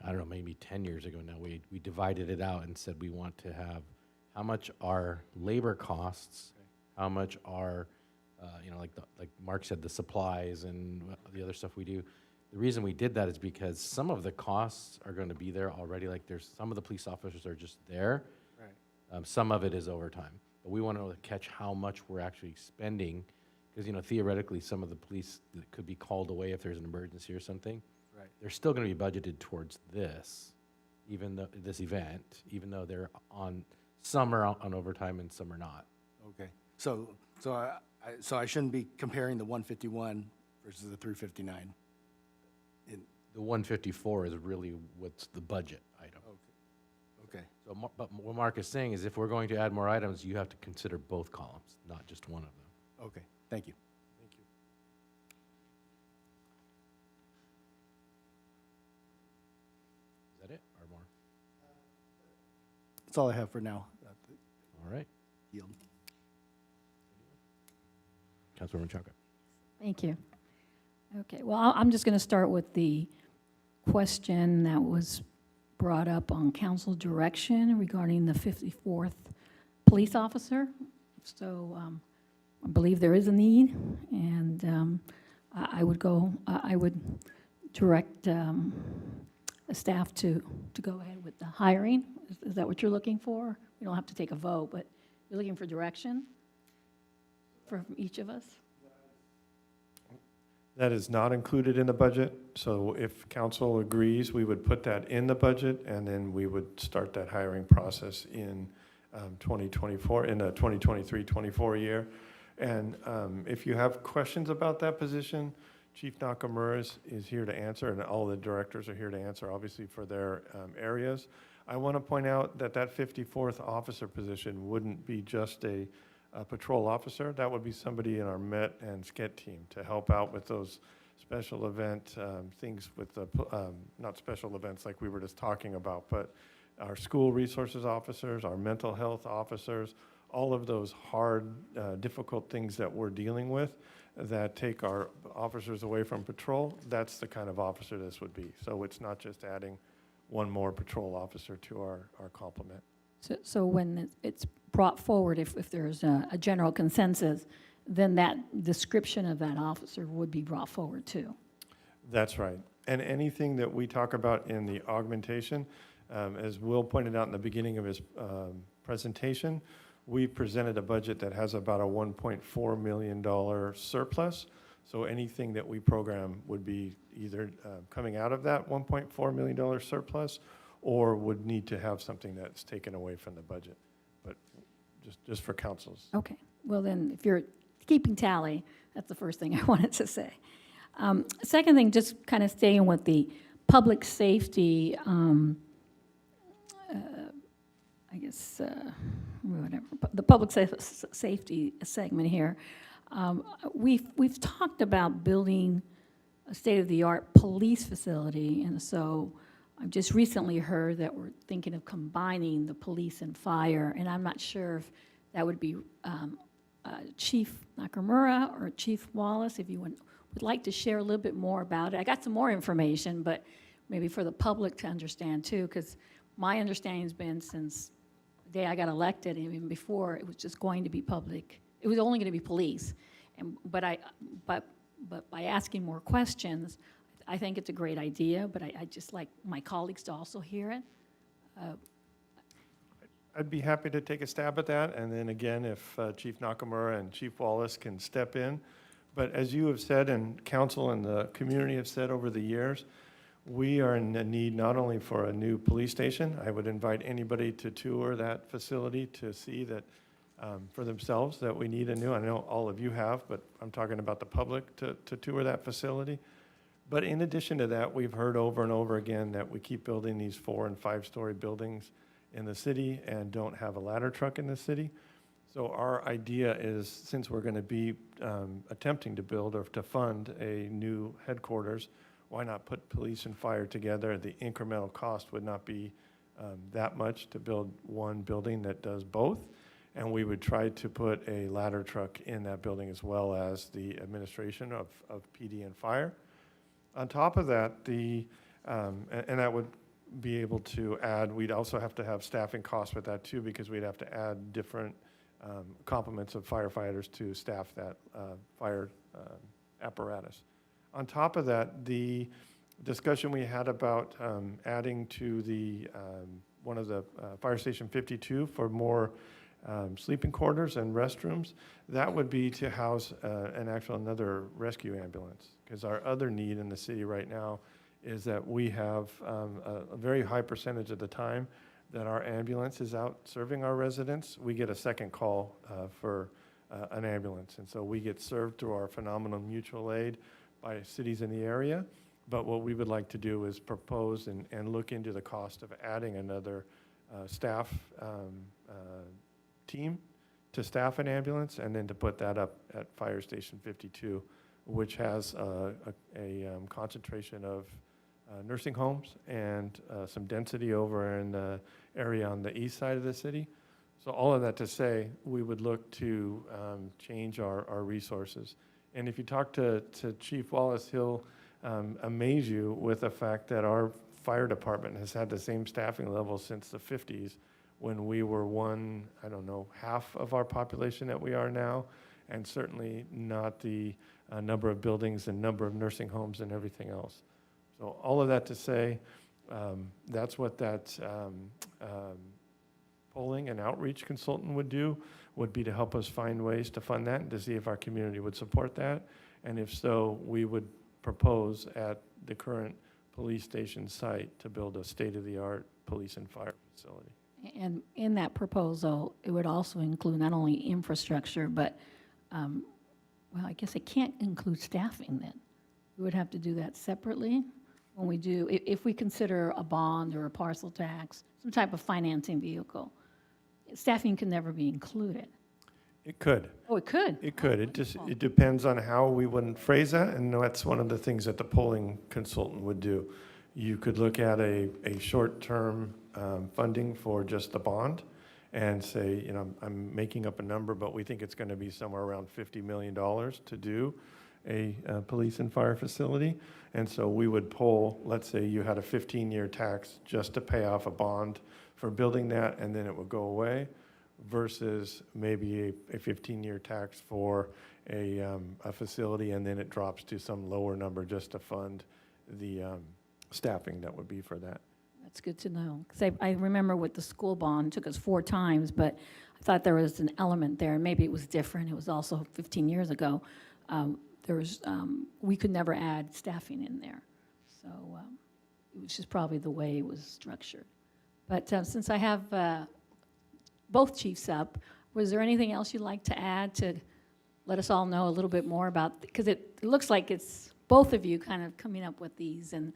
I don't know, maybe 10 years ago now, we divided it out and said we want to have how much are labor costs, how much are, like Mark said, the supplies and the other stuff we do. The reason we did that is because some of the costs are going to be there already. Like there's some of the police officers are just there. Right. Some of it is overtime. But we want to catch how much we're actually spending, because, theoretically, some of the police that could be called away if there's an emergency or something. Right. They're still going to be budgeted towards this, this event, even though they're on, some are on overtime and some are not. Okay. So I shouldn't be comparing the 151 versus the 359. The 154 is really what's the budget item. Okay. So, but what Mark is saying is if we're going to add more items, you have to consider both columns, not just one of them. Okay. Thank you. Thank you. Is that it or more? That's all I have for now. All right. Yield. Councilwoman Chaka. Thank you. Okay, well, I'm just going to start with the question that was brought up on council direction regarding the 54th police officer. So I believe there is a need, and I would direct staff to go ahead with the hiring. Is that what you're looking for? We don't have to take a vote, but you're looking for direction from each of us? That is not included in the budget, so if council agrees, we would put that in the budget, and then we would start that hiring process in 2024, in the 2023-24 year. And if you have questions about that position, Chief Nakamura is here to answer, and all the directors are here to answer, obviously, for their areas. I want to point out that that 54th officer position wouldn't be just a patrol officer. That would be somebody in our MET and SCET team to help out with those special event things with the, not special events like we were just talking about, but our school resources officers, our mental health officers, all of those hard, difficult things that we're dealing with that take our officers away from patrol. That's the kind of officer this would be. So it's not just adding one more patrol officer to our complement. So when it's brought forward, if there's a general consensus, then that description of that officer would be brought forward too. That's right. And anything that we talk about in the augmentation, as Will pointed out in the beginning of his presentation, we presented a budget that has about a $1.4 million surplus. So anything that we program would be either coming out of that $1.4 million surplus, or would need to have something that's taken away from the budget. But just for councils. Okay, well then, if you're keeping tally, that's the first thing I wanted to say. Second thing, just kind of staying with the public safety, I guess, whatever, the public safety segment here. We've talked about building a state-of-the-art police facility, and so I've just recently heard that we're thinking of combining the police and fire, and I'm not sure if that would be Chief Nakamura or Chief Wallace, if you would like to share a little bit more about it. I got some more information, but maybe for the public to understand too, because my understanding has been since the day I got elected, even before, it was just going to be public. It was only going to be police, but by asking more questions, I think it's a great idea, but I just like my colleagues to also hear it. I'd be happy to take a stab at that, and then again, if Chief Nakamura and Chief Wallace can step in. But as you have said, and council and the community have said over the years, we are in a need not only for a new police station. I would invite anybody to tour that facility to see that for themselves that we need a new, I know all of you have, but I'm talking about the public to tour that facility. But in addition to that, we've heard over and over again that we keep building these 4- and 5-story buildings in the city and don't have a ladder truck in the city. So our idea is, since we're going to be attempting to build or to fund a new headquarters, why not put police and fire together? The incremental cost would not be that much to build one building that does both. And we would try to put a ladder truck in that building as well as the administration of PD and fire. On top of that, and that would be able to add, we'd also have to have staffing costs with that too, because we'd have to add different complements of firefighters to staff that fire apparatus. On top of that, the discussion we had about adding to the one of the Fire Station 52 for more sleeping quarters and restrooms, that would be to house another rescue ambulance. Because our other need in the city right now is that we have a very high percentage of the time that our ambulance is out serving our residents, we get a second call for an ambulance. And so we get served through our phenomenal mutual aid by cities in the area. But what we would like to do is propose and look into the cost of adding another staff team to staff an ambulance, and then to put that up at Fire Station 52, which has a concentration of nursing homes and some density over in the area on the east side of the city. So all of that to say, we would look to change our resources. And if you talk to Chief Wallace, he'll amaze you with the fact that our fire department has had the same staffing level since the 50s, when we were half of our population that we are now, and certainly not the number of buildings and number of nursing homes and everything else. So all of that to say, that's what that polling and outreach consultant would do, would be to help us find ways to fund that and to see if our community would support that. And if so, we would propose at the current police station site to build a state-of-the-art police and fire facility. And in that proposal, it would also include not only infrastructure, but, well, I guess it can't include staffing then. We would have to do that separately when we do, if we consider a bond or a parcel tax, some type of financing vehicle. Staffing can never be included. It could. Oh, it could? It could. It depends on how we would phrase that, and that's one of the things that the polling consultant would do. You could look at a short-term funding for just the bond and say, I'm making up a number, but we think it's going to be somewhere around $50 million to do a police and fire facility. And so we would poll, let's say you had a 15-year tax just to pay off a bond for building that, and then it would go away, versus maybe a 15-year tax for a facility, and then it drops to some lower number just to fund the staffing that would be for that. That's good to know. Because I remember with the school bond, it took us 4 times, but I thought there was an element there, and maybe it was different. It was also 15 years ago. We could never add staffing in there. So which is probably the way it was structured. But since I have both chiefs up, was there anything else you'd like to add to let us all know a little bit more about, because it looks like it's both of you kind of coming up with these and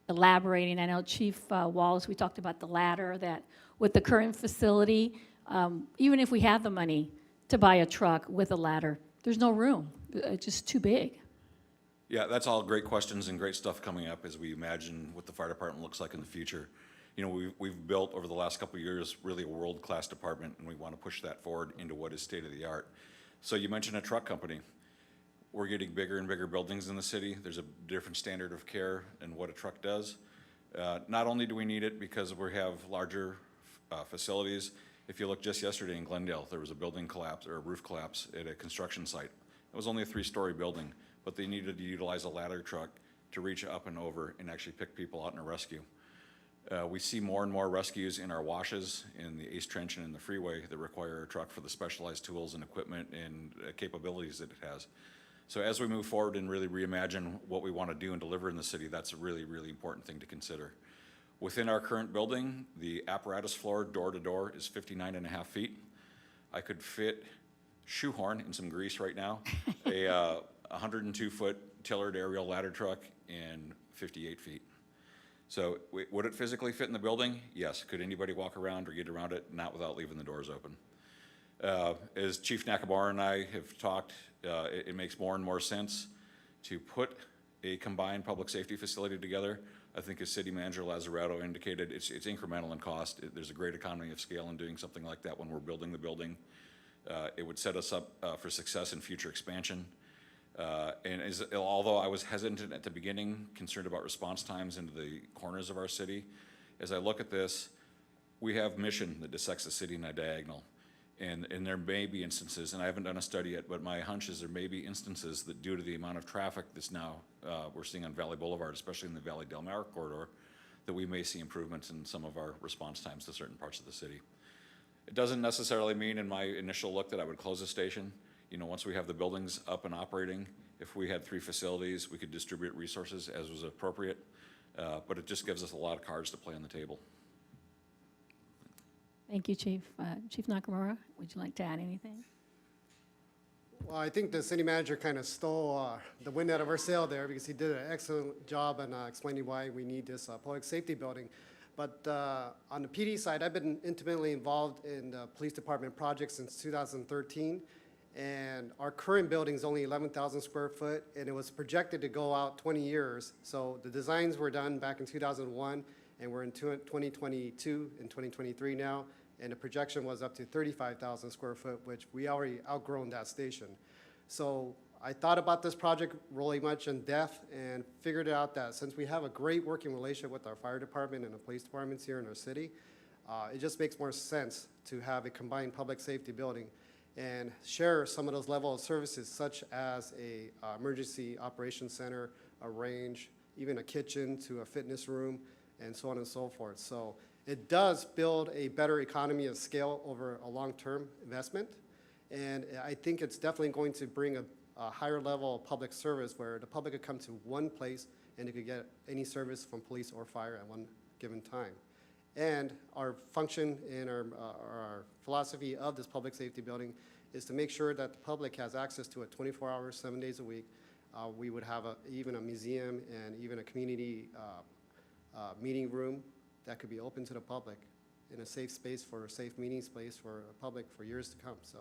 elaborating. I know Chief Wallace, we talked about the ladder, that with the current facility, even if we have the money to buy a truck with a ladder, there's no room. It's just too big. Yeah, that's all great questions and great stuff coming up as we imagine what the fire department looks like in the future. You know, we've built over the last couple of years really a world-class department, and we want to push that forward into what is state-of-the-art. So you mentioned a truck company. We're getting bigger and bigger buildings in the city. There's a different standard of care in what a truck does. Not only do we need it because we have larger facilities. If you look just yesterday in Glendale, there was a building collapse or a roof collapse at a construction site. It was only a 3-story building, but they needed to utilize a ladder truck to reach up and over and actually pick people out in a rescue. We see more and more rescues in our washes, in the Ace Trench and in the freeway that require a truck for the specialized tools and equipment and capabilities that it has. So as we move forward and really reimagine what we want to do and deliver in the city, that's a really, really important thing to consider. Within our current building, the apparatus floor, door to door, is 59.5 feet. I could fit, shoehorn in some grease right now, a 102-foot tillered aerial ladder truck in 58 feet. So would it physically fit in the building? Yes. Could anybody walk around or get around it? Not without leaving the doors open. As Chief Nakamura and I have talked, it makes more and more sense to put a combined public safety facility together. I think as City Manager Lazzarato indicated, it's incremental in cost. There's a great economy of scale in doing something like that when we're building the building. It would set us up for success in future expansion. Although I was hesitant at the beginning, concerned about response times into the corners of our city, as I look at this, we have Mission that dissects the city in a diagonal. And there may be instances, and I haven't done a study yet, but my hunch is there may be instances that due to the amount of traffic that's now we're seeing on Valley Boulevard, especially in the Valley Del Mar corridor, that we may see improvements in some of our response times to certain parts of the city. It doesn't necessarily mean in my initial look that I would close a station. You know, once we have the buildings up and operating, if we had 3 facilities, we could distribute resources as was appropriate, but it just gives us a lot of cards to play on the table. Thank you, Chief. Chief Nakamura, would you like to add anything? Well, I think the city manager kind of stole the wind out of our sail there because he did an excellent job in explaining why we need this public safety building. But on the PD side, I've been intimately involved in the police department projects since 2013. And our current building is only 11,000 square foot, and it was projected to go out 20 years. So the designs were done back in 2001, and we're in 2022 and 2023 now, and the projection was up to 35,000 square foot, which we already outgrown that station. So I thought about this project really much in depth and figured out that since we have a great working relationship with our fire department and the police departments here in our city, it just makes more sense to have a combined public safety building and share some of those level of services such as a emergency operations center, a range, even a kitchen to a fitness room, and so on and so forth. So it does build a better economy of scale over a long-term investment, and I think it's definitely going to bring a higher level of public service where the public could come to one place and they could get any service from police or fire at one given time. And our function and our philosophy of this public safety building is to make sure that the public has access to it 24 hours, 7 days a week. We would have even a museum and even a community meeting room that could be open to the public in a safe space for a safe meeting space for the public for years to come. So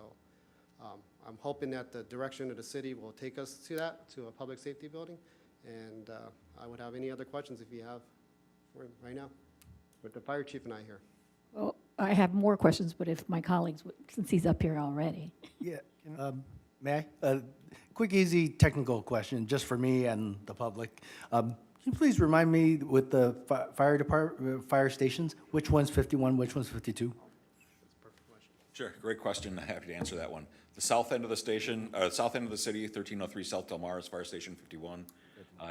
I'm hoping that the direction of the city will take us to that, to a public safety building. And I would have any other questions if you have for him right now. With the fire chief and I here. Well, I have more questions, but if my colleagues, since he's up here already. Yeah, may I? Quick, easy technical question, just for me and the public. Can you please remind me with the fire department, fire stations, which one's 51, which one's 52? Sure, great question. I'm happy to answer that one. The south end of the station, south end of the city, 1303 South Del Mar is Fire Station 51.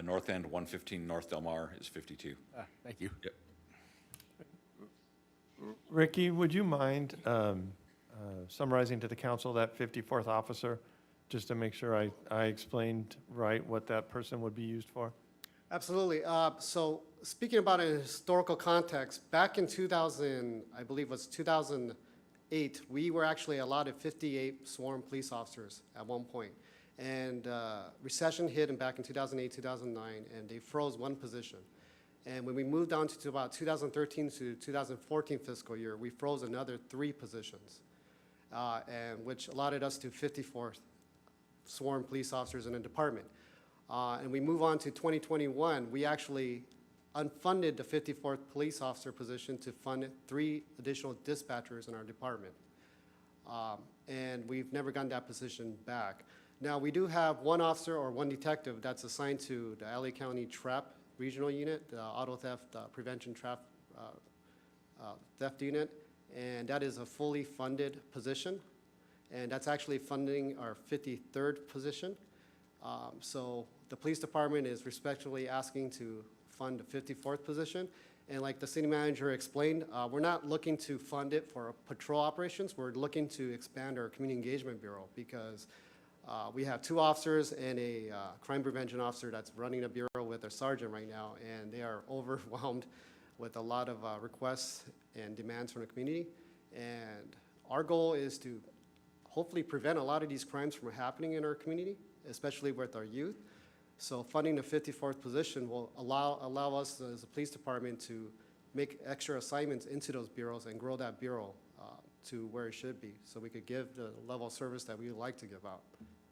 North end, 115 North Del Mar is 52. Thank you. Yep. Ricky, would you mind summarizing to the council that 54th officer, just to make sure I explained right what that person would be used for? Absolutely. So speaking about a historical context, back in 2000, I believe it was 2008, we were actually allotted 58 sworn police officers at one point. And recession hit back in 2008, 2009, and they froze one position. And when we moved on to about 2013 to 2014 fiscal year, we froze another 3 positions, and which allotted us to 54 sworn police officers in a department. And we move on to 2021, we actually unfunded the 54th police officer position to fund 3 additional dispatchers in our department. And we've never gotten that position back. Now, we do have 1 officer or 1 detective that's assigned to the LA County TRAP Regional Unit, the Auto Theft Prevention Theft Unit, and that is a fully funded position. And that's actually funding our 53rd position. So the police department is respectfully asking to fund the 54th position. And like the city manager explained, we're not looking to fund it for patrol operations. We're looking to expand our community engagement bureau because we have 2 officers and a crime prevention officer that's running a bureau with a sergeant right now, and they are overwhelmed with a lot of requests and demands from the community. And our goal is to hopefully prevent a lot of these crimes from happening in our community, especially with our youth. So funding the 54th position will allow us as a police department to make extra assignments into those bureaus and grow that bureau to where it should be, so we could give the level of service that we would like to give out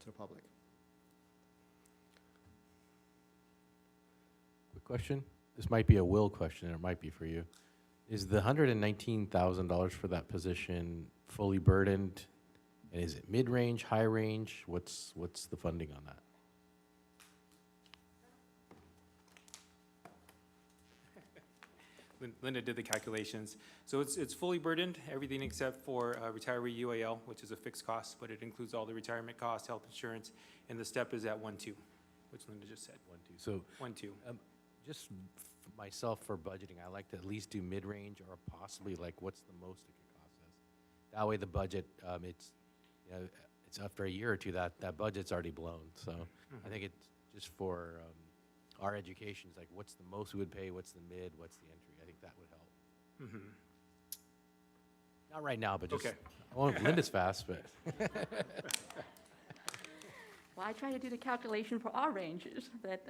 to the public. Quick question. This might be a Will question, and it might be for you. Is the $119,000 for that position fully burdened? And is it mid-range, high range? What's the funding on that? Linda did the calculations. So it's fully burdened, everything except for retiree UAL, which is a fixed cost, but it includes all the retirement costs, health insurance, and the step is at 1.2, which Linda just said. 1, 2. So 1.2. just myself for budgeting, I like to at least do mid-range or possibly like what's the most it could cost us. That way the budget, it's after a year or two that budget's already blown. So I think it's just for our education, it's like what's the most we would pay, what's the mid, what's the entry. I think that would help. Mm-hmm. Not right now, but just, Okay. well, Linda's fast, but. Well, I try to do the calculation for our ranges, that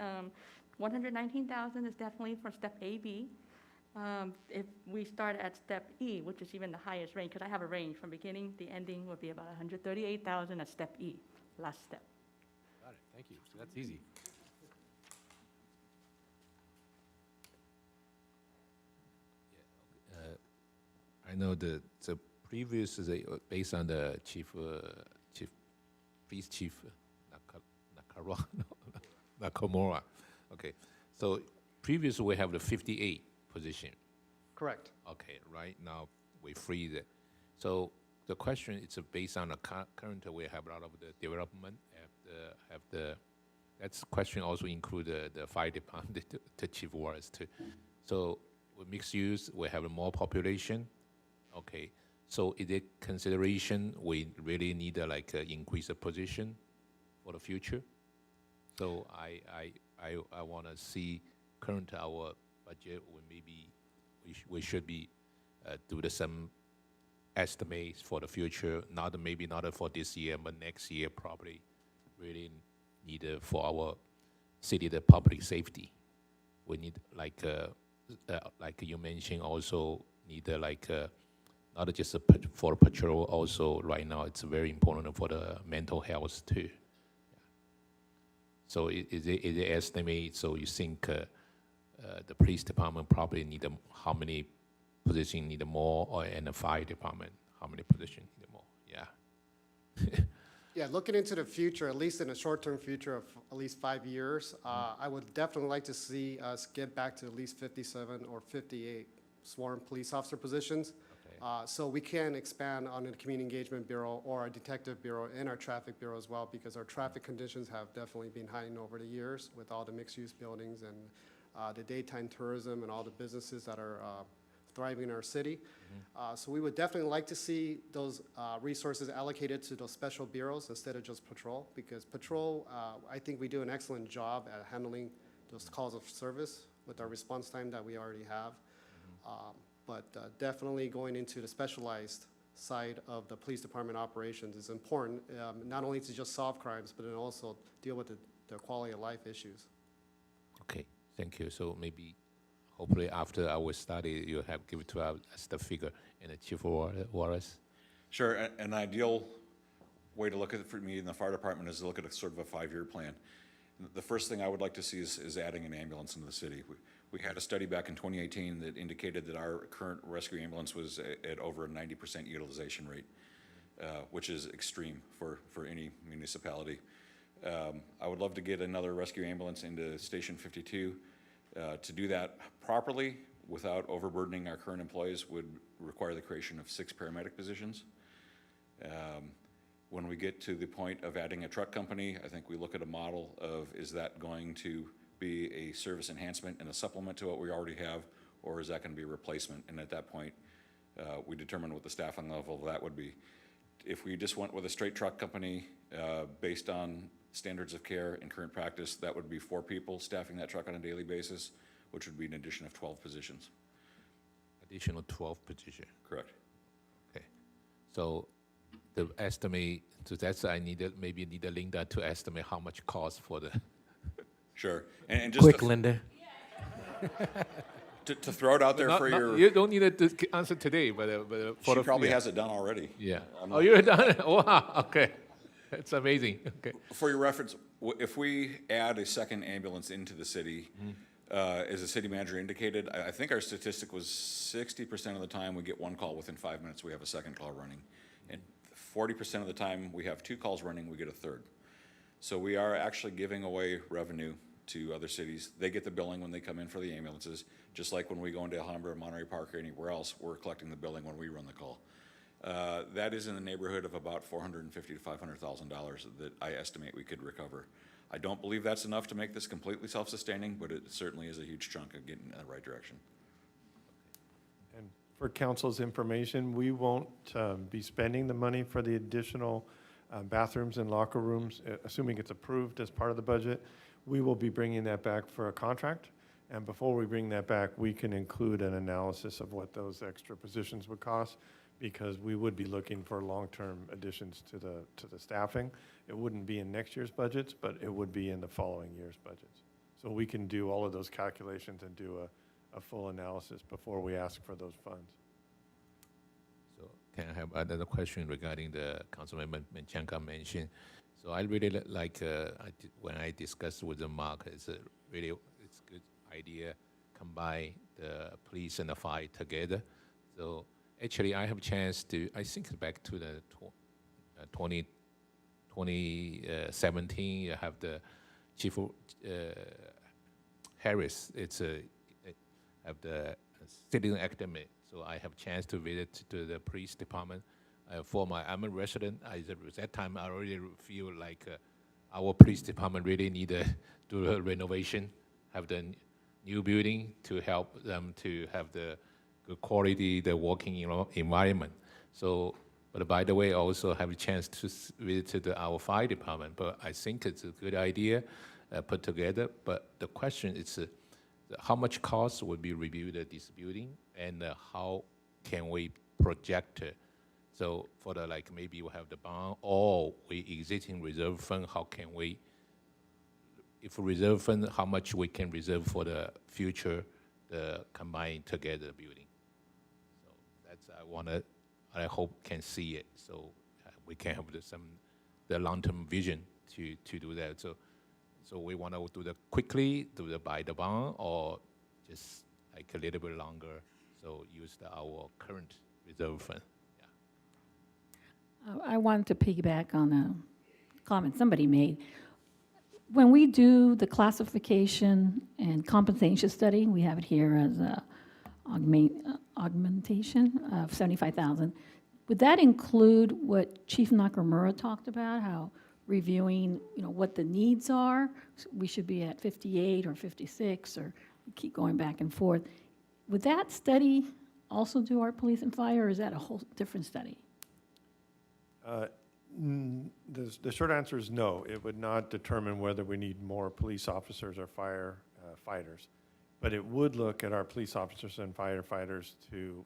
119,000 is definitely for step A, B. If we start at step E, which is even the highest range, because I have a range from beginning to ending would be about 138,000 at step E, last step. Got it, thank you. So that's easy. I know the previous is based on the police chief Nakamura. Okay, so previous we have the 58 position. Correct. Okay, right now we freeze it. So the question is based on the current we have a lot of the development. That's question also include the fire department, the chief was too. So with mixed use, we have more population. Okay, so is it consideration we really need to increase the position for the future? So I want to see current our budget. We should be do the some estimates for the future. Maybe not for this year, but next year probably really need for our city the public safety. We need like you mentioned also need not just for patrol. Also right now it's very important for the mental health too. So is it estimate? So you think the police department probably need how many positions need more, and the fire department how many positions need more? Yeah. Yeah, looking into the future, at least in the short-term future of at least 5 years, I would definitely like to see us get back to at least 57 or 58 sworn police officer positions. Okay. So we can expand on the Community Engagement Bureau or our Detective Bureau and our Traffic Bureau as well, because our traffic conditions have definitely been heightened over the years with all the mixed-use buildings and the daytime tourism and all the businesses that are thriving in our city. So we would definitely like to see those resources allocated to those special bureaus instead of just patrol, because patrol, I think we do an excellent job at handling those calls of service with our response time that we already have. But definitely going into the specialized side of the police department operations is important, not only to just solve crimes, but then also deal with the quality of life issues. Okay, thank you. So maybe, hopefully after our study, you have given to us the figure and the Chief Wallace. Sure, an ideal way to look at it for me in the fire department is to look at a sort of a 5-year plan. The first thing I would like to see is adding an ambulance into the city. We had a study back in 2018 that indicated that our current rescue ambulance was at over a 90% utilization rate, which is extreme for any municipality. I would love to get another rescue ambulance into Station 52. To do that properly without overburdening our current employees would require the creation of 6 paramedic positions. When we get to the point of adding a truck company, I think we look at a model of, is that going to be a service enhancement and a supplement to what we already have, or is that going to be a replacement? And at that point, we determine what the staffing level of that would be. If we just went with a straight truck company based on standards of care and current practice, that would be 4 people staffing that truck on a daily basis, which would be an addition of 12 positions. Additional 12 position. Correct. Okay. So the estimate, so that's maybe need Linda to estimate how much cost for the. Sure. And just Quick, Linda. to throw it out there for your. You don't need to answer today, but for She probably has it done already. Yeah. Oh, you're done? Wow, okay. That's amazing. Okay. For your reference, if we add a second ambulance into the city, as the city manager indicated, I think our statistic was 60% of the time we get 1 call within 5 minutes, we have a second call running. And 40% of the time we have 2 calls running, we get a third. So we are actually giving away revenue to other cities. They get the billing when they come in for the ambulances, just like when we go into Alhambra, Monterey Park, or anywhere else, we're collecting the billing when we run the call. That is in the neighborhood of about $450,000 to $500,000 that I estimate we could recover. I don't believe that's enough to make this completely self-sustaining, but it certainly is a huge chunk of getting in the right direction. And for council's information, we won't be spending the money for the additional bathrooms and locker rooms, assuming it's approved as part of the budget. We will be bringing that back for a contract. And before we bring that back, we can include an analysis of what those extra positions would cost, because we would be looking for long-term additions to the staffing. It wouldn't be in next year's budgets, but it would be in the following year's budgets. So we can do all of those calculations and do a full analysis before we ask for those funds. So can I have another question regarding the Councilman Menchaca mentioned? So I really like, when I discussed with the Mark, it's a good idea, combine the police and the fire together. So actually, I have a chance to, I think back to the 2017, you have the Chief Harris, have the citizen academy. So I have a chance to visit to the police department. I'm a resident. At that time, I already feel like our police department really need to do a renovation, have the new building to help them to have the good quality, the working environment. So, but by the way, I also have a chance to visit our fire department. But I think it's a good idea put together. But the question is, how much cost would be reviewed at this building, and how can we project it? So for the, like, maybe we have the bond or we existing reserve fund, how can we, if reserve fund, how much we can reserve for the future, the combined together building? So that's, I hope can see it. So we can have the long-term vision to do that. So we want to do the quickly, buy the bond, or just like a little bit longer, so use our current reserve fund. I wanted to piggyback on a comment somebody made. When we do the classification and compensation study, we have it here as a augmentation of 75,000. Would that include what Chief Nakamura talked about, how reviewing, what the needs are? We should be at 58 or 56, or we keep going back and forth. Would that study also do our police and fire, or is that a whole different study? The short answer is no. It would not determine whether we need more police officers or fire fighters. But it would look at our police officers and firefighters to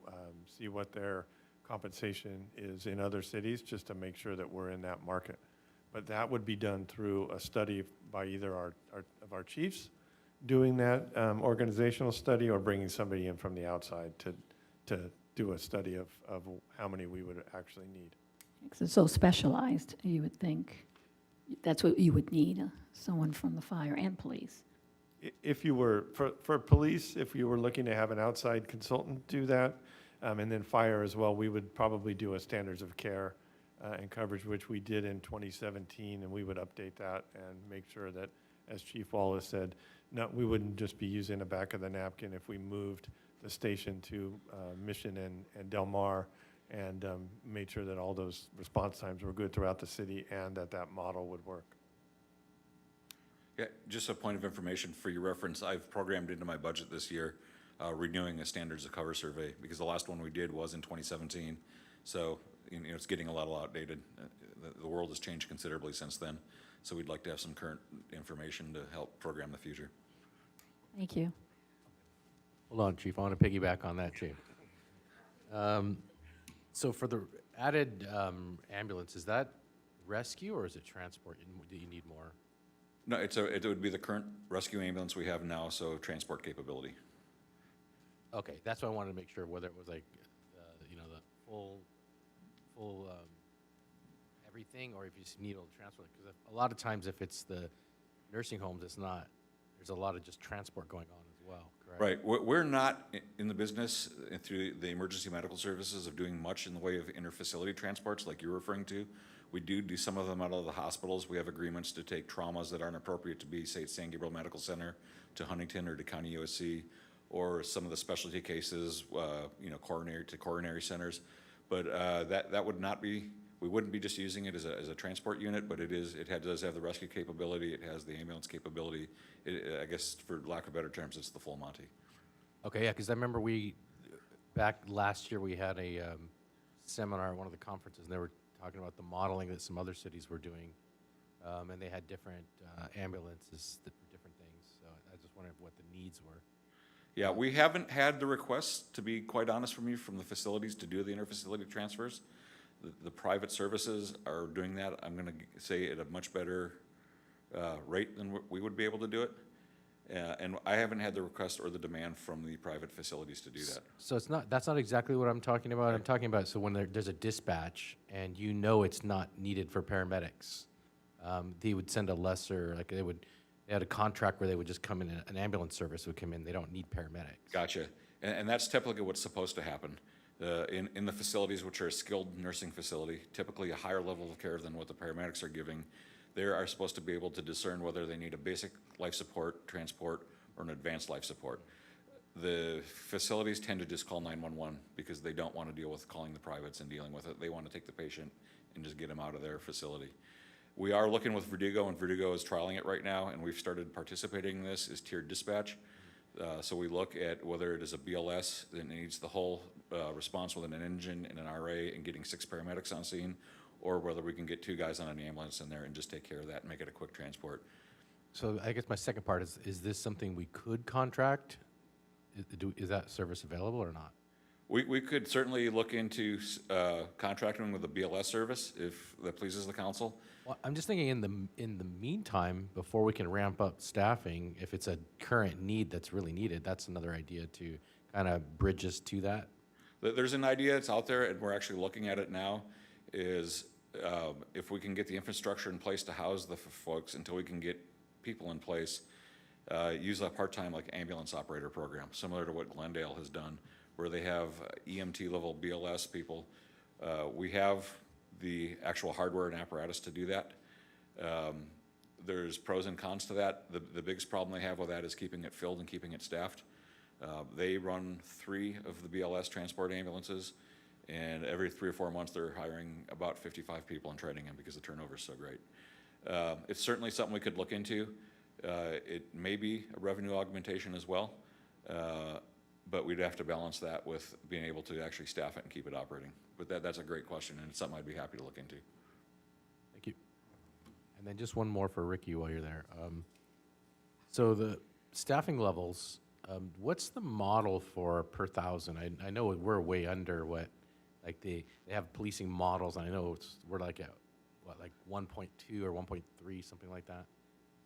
see what their compensation is in other cities, just to make sure that we're in that market. But that would be done through a study by either our chiefs doing that organizational study, or bringing somebody in from the outside to do a study of how many we would actually need. It's so specialized, you would think. That's what you would need, someone from the fire and police. If you were, for police, if you were looking to have an outside consultant do that, and then fire as well, we would probably do a standards of care and coverage, which we did in 2017, and we would update that and make sure that, as Chief Wallace said, no, we wouldn't just be using the back of the napkin if we moved the station to Mission and Del Mar, and made sure that all those response times were good throughout the city, and that model would work. Yeah, just a point of information for your reference, I've programmed into my budget this year renewing a standards of cover survey, because the last one we did was in 2017. So, you know, it's getting a lot outdated. The world has changed considerably since then. So we'd like to have some current information to help program the future. Thank you. Hold on, Chief, I want to piggyback on that, too. So for the added ambulance, is that rescue or is it transport? Do you need more? No, it would be the current rescue ambulance we have now, so transport capability. Okay, that's what I wanted to make sure, whether it was like, you know, the full everything, or if you just need a transport. Because a lot of times, if it's the nursing homes, it's not. There's a lot of just transport going on as well, correct? Right. We're not in the business through the emergency medical services of doing much in the way of interfacility transports like you're referring to. We do some of them out of the hospitals. We have agreements to take traumas that aren't appropriate to be, say, at San Gabriel Medical Center to Huntington or to County USC, or some of the specialty cases, you know, coronary centers. But that would not be, we wouldn't be just using it as a transport unit, but does have the rescue capability, it has the ambulance capability. I guess, for lack of better terms, it's the full Monty. Okay, yeah, because I remember back last year, we had a seminar at one of the conferences, and they were talking about the modeling that some other cities were doing, and they had different ambulances for different things. So I just wondered what the needs were. Yeah, we haven't had the requests, to be quite honest from you, from the facilities to do the interfacility transfers. The private services are doing that, I'm going to say, at a much better rate than we would be able to do it. And I haven't had the request or the demand from the private facilities to do that. So that's not exactly what I'm talking about. I'm talking about, so when there's a dispatch and you know it's not needed for paramedics, they would send a lesser, like they had a contract where they would just come in, an ambulance service would come in, they don't need paramedics. Gotcha. And that's typically what's supposed to happen. In the facilities, which are a skilled nursing facility, typically a higher level of care than what the paramedics are giving, they are supposed to be able to discern whether they need a basic life support, transport, or an advanced life support. The facilities tend to just call 911 because they don't want to deal with calling the privates and dealing with it. They want to take the patient and just get them out of their facility. We are looking with Verdugo, and Verdugo is trialing it right now, and we've started participating in this, is tiered dispatch. So we look at whether it is a BLS that needs the whole response with an engine and an RA and getting 6 paramedics on scene, or whether we can get 2 guys on an ambulance in there and just take care of that and make it a quick transport. So I guess my second part is this something we could contract? Is that service available or not? We could certainly look into contracting with a BLS service if that pleases the council. Well, I'm just thinking in the meantime, before we can ramp up staffing, if it's a current need that's really needed, that's another idea to kind of bridge us to that. There's an idea, it's out there, and we're actually looking at it now, is if we can get the infrastructure in place to house the folks until we can get people in place, use a part-time like ambulance operator program, similar to what Glendale has done, where they have EMT level BLS people. We have the actual hardware and apparatus to do that. There's pros and cons to that. The biggest problem they have with that is keeping it filled and keeping it staffed. They run 3 of the BLS transport ambulances, and every 3 or 4 months they're hiring about 55 people and training them because the turnover is so great. It's certainly something we could look into. It may be a revenue augmentation as well, but we'd have to balance that with being able to actually staff it and keep it operating. But that's a great question, and it's something I'd be happy to look into. Thank you. And then just one more for Ricky while you're there. So staffing levels, what's the model for per thousand? I know we're way under what, like they have policing models, and I know we're like at, what, like 1.2 or 1.3, something like that?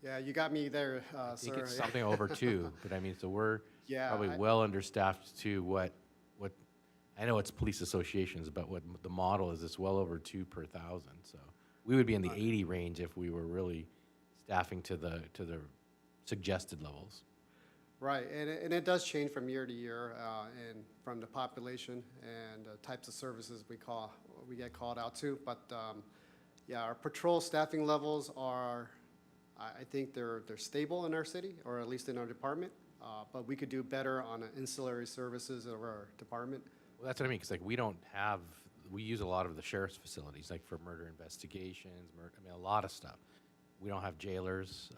Yeah, you got me there, I think sir. it's something over 2, but I mean, so we're Yeah, probably I- well understaffed to what, I know it's police associations, but what the model is, it's well over 2 per thousand, so we would be in the 80 range if we were really staffing to the suggested levels. Right, and it does change from year to year, and from the population and the types of services we get called out to. But yeah, our patrol staffing levels are, I think they're stable in our city, or at least in our department. But we could do better on the ancillary services of our department. Well, that's what I mean, because like we use a lot of the sheriff's facilities, like for murder investigations, I mean, a lot of stuff. We don't have jailers,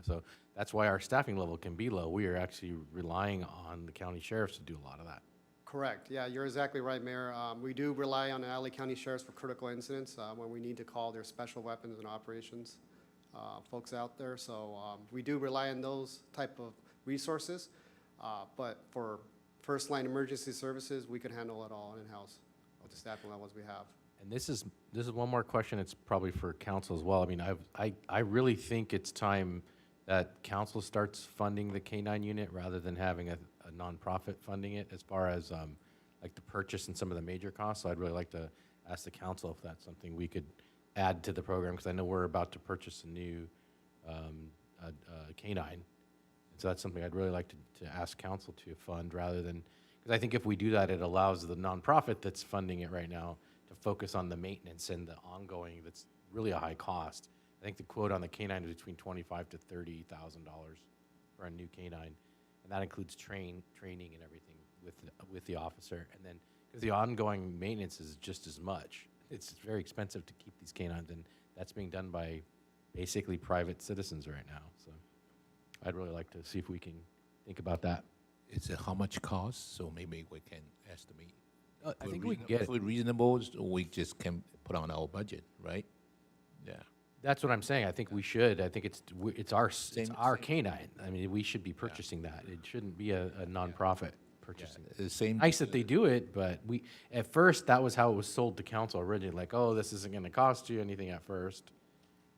so that's why our staffing level can be low. We are actually relying on the county sheriffs to do a lot of that. Correct, yeah, you're exactly right, Mayor. We do rely on the LA County Sheriffs for critical incidents, when we need to call their special weapons and operations folks out there. So we do rely on those type of resources, but for first-line emergency services, we could handle it all in-house with the staffing levels we have. And this is one more question. It's probably for council as well. I mean, I really think it's time that council starts funding the K-9 unit rather than having a nonprofit funding it, as far as like the purchase and some of the major costs. So I'd really like to ask the council if that's something we could add to the program, because I know we're about to purchase a new K-9. And so that's something I'd really like to ask council to fund, rather than, because I think if we do that, it allows the nonprofit that's funding it right now to focus on the maintenance and the ongoing, that's really a high cost. I think the quote on the K-9 is between $25,000 to $30,000 for a new K-9, and that includes training and everything with the officer. And then, because the ongoing maintenance is just as much. It's very expensive to keep these K-9s, and that's being done by basically private citizens right now. So I'd really like to see if we can think about that. It's how much cost, so maybe we can estimate. I think we can get it. If reasonable, so we just can put on our budget, right? Yeah. That's what I'm saying. I think we should. I think it's our Same- K-9. I mean, we should be purchasing that. It shouldn't be a nonprofit purchasing it. The same. Nice that they do it, but at first, that was how it was sold to council originally, like, oh, this isn't gonna cost you anything at first.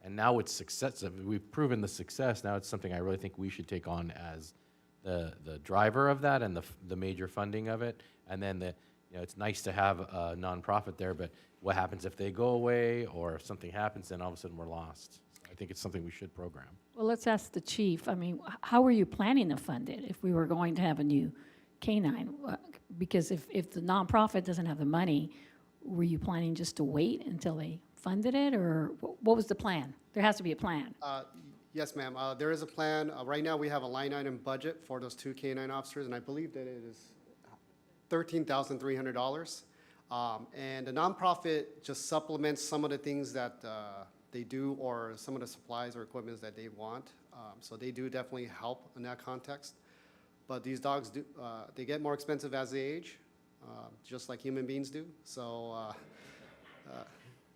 And now it's success. We've proven the success. Now it's something I really think we should take on as the driver of that and the major funding of it. And then it's nice to have a nonprofit there, but what happens if they go away, or if something happens, then all of a sudden we're lost. I think it's something we should program. Well, let's ask the chief. I mean, how were you planning to fund it if we were going to have a new K-9? Because if the nonprofit doesn't have the money, were you planning just to wait until they funded it, or what was the plan? There has to be a plan. Yes, ma'am. There is a plan. Right now, we have a line item budget for those two K-9 officers, and I believe that it is $13,300. And the nonprofit just supplements some of the things that they do, or some of the supplies or equipment that they want. So they do definitely help in that context. But these dogs do, they get more expensive as they age, just like human beings do. So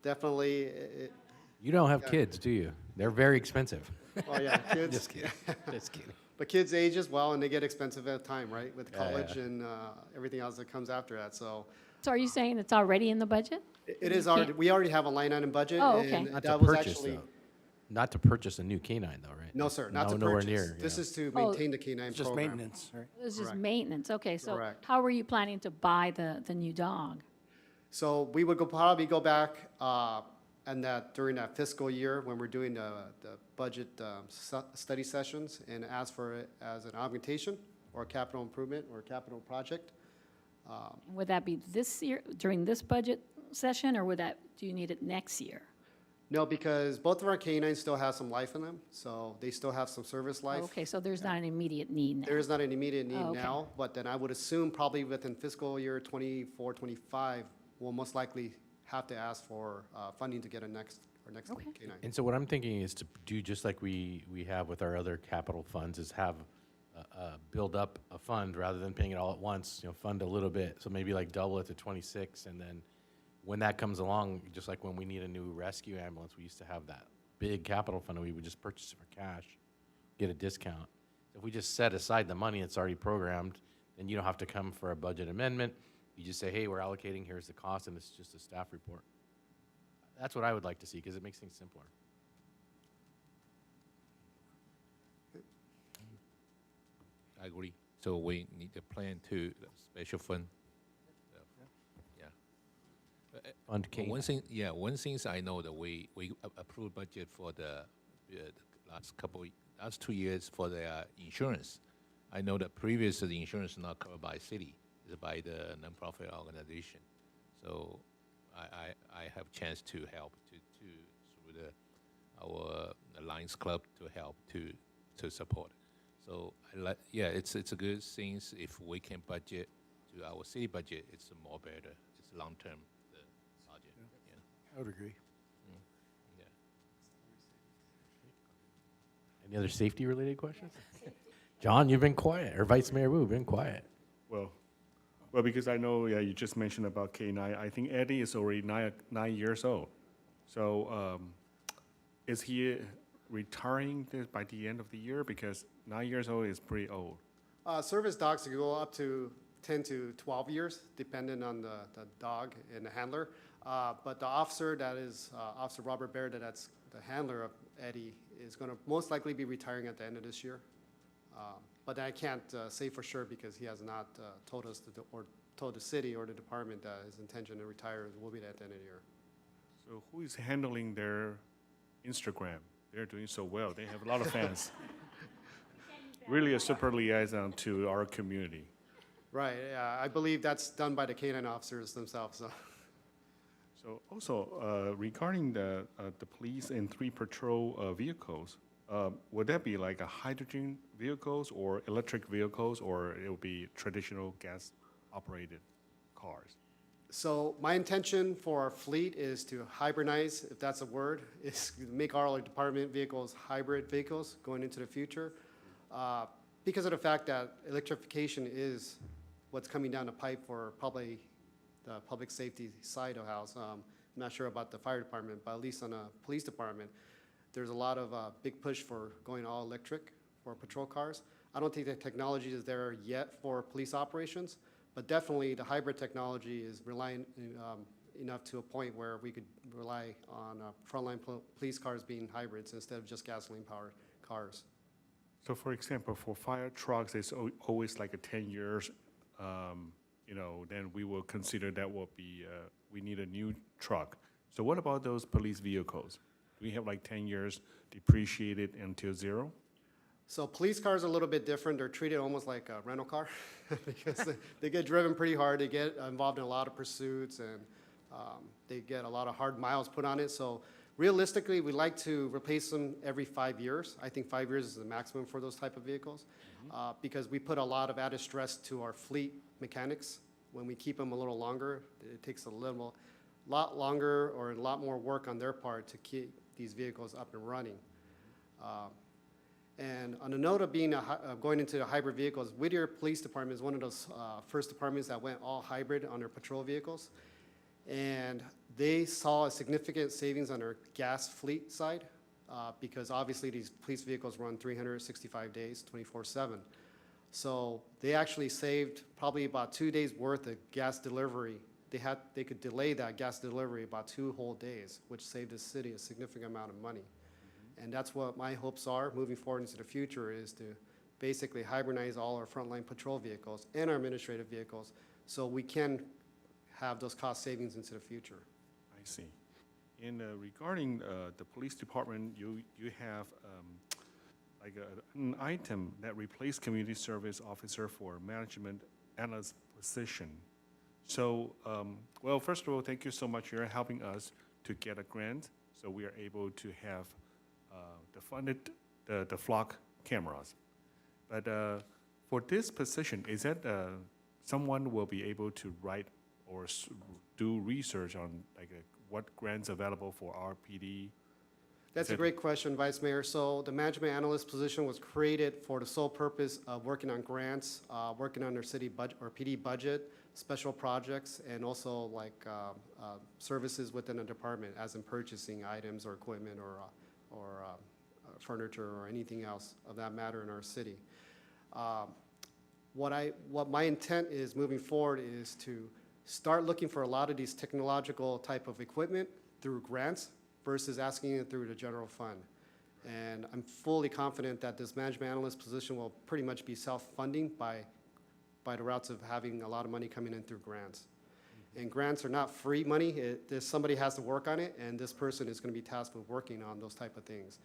definitely, You don't have kids, do you? They're very expensive. oh yeah, kids. Just kidding. Just kidding. But kids age as well, and they get expensive at time, right? With Yeah, college yeah. and everything else that comes after that. So So are you saying it's already in the budget? it is You can't- already, we already have a line item budget. Oh, okay. and Not to that was purchase, actually, though. Not to purchase a new K-9, though, right? no, sir, not No, to nowhere purchase. near, This yeah. is to Oh. maintain the K-9 It's just program. maintenance, right? It's just Correct. maintenance, okay, so Correct. how were you planning to buy the new dog? So we would probably go back and during that fiscal year, when we're doing the budget study sessions, and ask for it as an augmentation or a capital improvement or a capital project. Would that be this year, during this budget session, or do you need it next year? No, because both of our K-9s still have some life in them, so they still have some service life. Okay, so there's not an immediate need now. There is not an immediate need Oh, okay. now, but then I would assume probably within fiscal year 24, 25, we'll most likely have to ask for funding to get our next Okay. K-9. And so what I'm thinking is to do just like we have with our other capital funds, is have build up a fund rather than paying it all at once, fund a little bit. So maybe like double it to 26, and then when that comes along, just like when we need a new rescue ambulance, we used to have that big capital fund, and we would just purchase it for cash, get a discount. If we just set aside the money that's already programmed, then you don't have to come for a budget amendment. You just say, hey, we're allocating, here's the cost, and it's just a staff report. That's what I would like to see, because it makes things simpler. I agree. So we need a plan to special fund. Yeah. Fund K. One thing, one thing I know that we approved budget for the last 2 years for the insurance. I know that previously the insurance is not covered by city, it's by the nonprofit organization. So I have chance to help through our Lions Club to help to support. So it's a good thing if we can budget to our city budget. It's more better. It's long term budget. Yeah. I would agree. Yeah. Any other safety-related questions? John, you've been quiet, or Vice Mayor Wu, been quiet. Well, because I know, you just mentioned about K9. I think Eddie is already 9 years old. So is he retiring by the end of the year? Because 9 years old is pretty old. Service dogs can go up to 10 to 12 years, depending on the dog and the handler. But the officer that is, Officer Robert Baird, that's the handler of Eddie, is going to most likely be retiring at the end of this year. But I can't say for sure because he has not told us or told the city or the department that his intention to retire will be at the end of the year. So who is handling their Instagram? They're doing so well. They have a lot of fans. Really a super liaison to our community. Right, yeah, I believe that's done by the canine officers themselves, so. So also, regarding the police and 3 patrol vehicles, would that be like a hydrogen vehicles or electric vehicles, or it will be traditional gas-operated cars? So my intention for our fleet is to hybridize, if that's a word, is to make all our department vehicles hybrid vehicles going into the future. Because of the fact that electrification is what's coming down the pipe for probably the public safety side of the house. I'm not sure about the fire department, but at least on a police department, there's a lot of big push for going all electric for patrol cars. I don't think the technology is there yet for police operations, but definitely the hybrid technology is relying enough to a point where we could rely on frontline police cars being hybrids instead of just gasoline-powered cars. So for example, for fire trucks, it's always like a 10 years, then we will consider that will be, we need a new truck. So what about those police vehicles? Do we have like 10 years depreciated until 0? So police cars are a little bit different. They're treated almost like a rental car because they get driven pretty hard. They get involved in a lot of pursuits, and they get a lot of hard miles put on it. So realistically, we like to replace them every 5 years. I think 5 years is the maximum for those type of vehicles because we put a lot of added stress to our fleet mechanics. When we keep them a little longer, it takes a lot longer or a lot more work on their part to keep these vehicles up and running. And on the note of being going into the hybrid vehicles, Whittier Police Department is one of those first departments that went all hybrid on their patrol vehicles. And they saw a significant savings on their gas fleet side because obviously these police vehicles run 365 days, 24/7. So they actually saved probably about 2 days worth of gas delivery. They could delay that gas delivery about 2 whole days, which saved the city a significant amount of money. And that's what my hopes are moving forward into the future, is to basically hybridize all our frontline patrol vehicles and our administrative vehicles so we can have those cost savings into the future. I see. And regarding the police department, you have like an item that replaced community service officer for management analyst position. So, well, first of all, thank you so much. You're helping us to get a grant, so we are able to have the flock cameras. But for this position, is that someone will be able to write or do research on like what grants available for RPD? That's a great question, Vice Mayor. So the management analyst position was created for the sole purpose of working on grants, working on their city budget or PD budget, special projects, and also like services within a department, as in purchasing items or equipment or furniture or anything else of that matter in our city. What my intent is moving forward is to start looking for a lot of these technological type of equipment through grants versus asking it through the general fund. And I'm fully confident that this management analyst position will pretty much be self-funding by the routes of having a lot of money coming in through grants. And grants are not free money. Somebody has to work on it, and this person is going to be tasked with working on those type of things.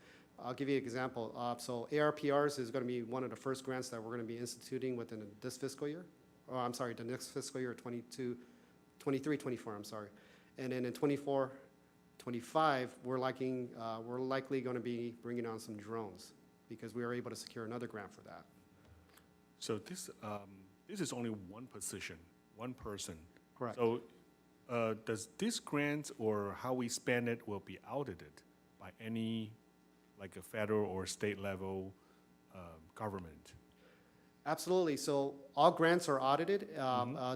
I'll give you an example. So ARPRs is going to be one of the first grants that we're going to be instituting within this fiscal year. Oh, I'm sorry, the next fiscal year, 23, 24, I'm sorry. And then in 24, 25, we're likely going to be bringing on some drones because we were able to secure another grant for that. So this is only one position, one person. Correct. So does this grant or how we spend it will be audited by any, like a federal or state level government? Absolutely. So all grants are audited,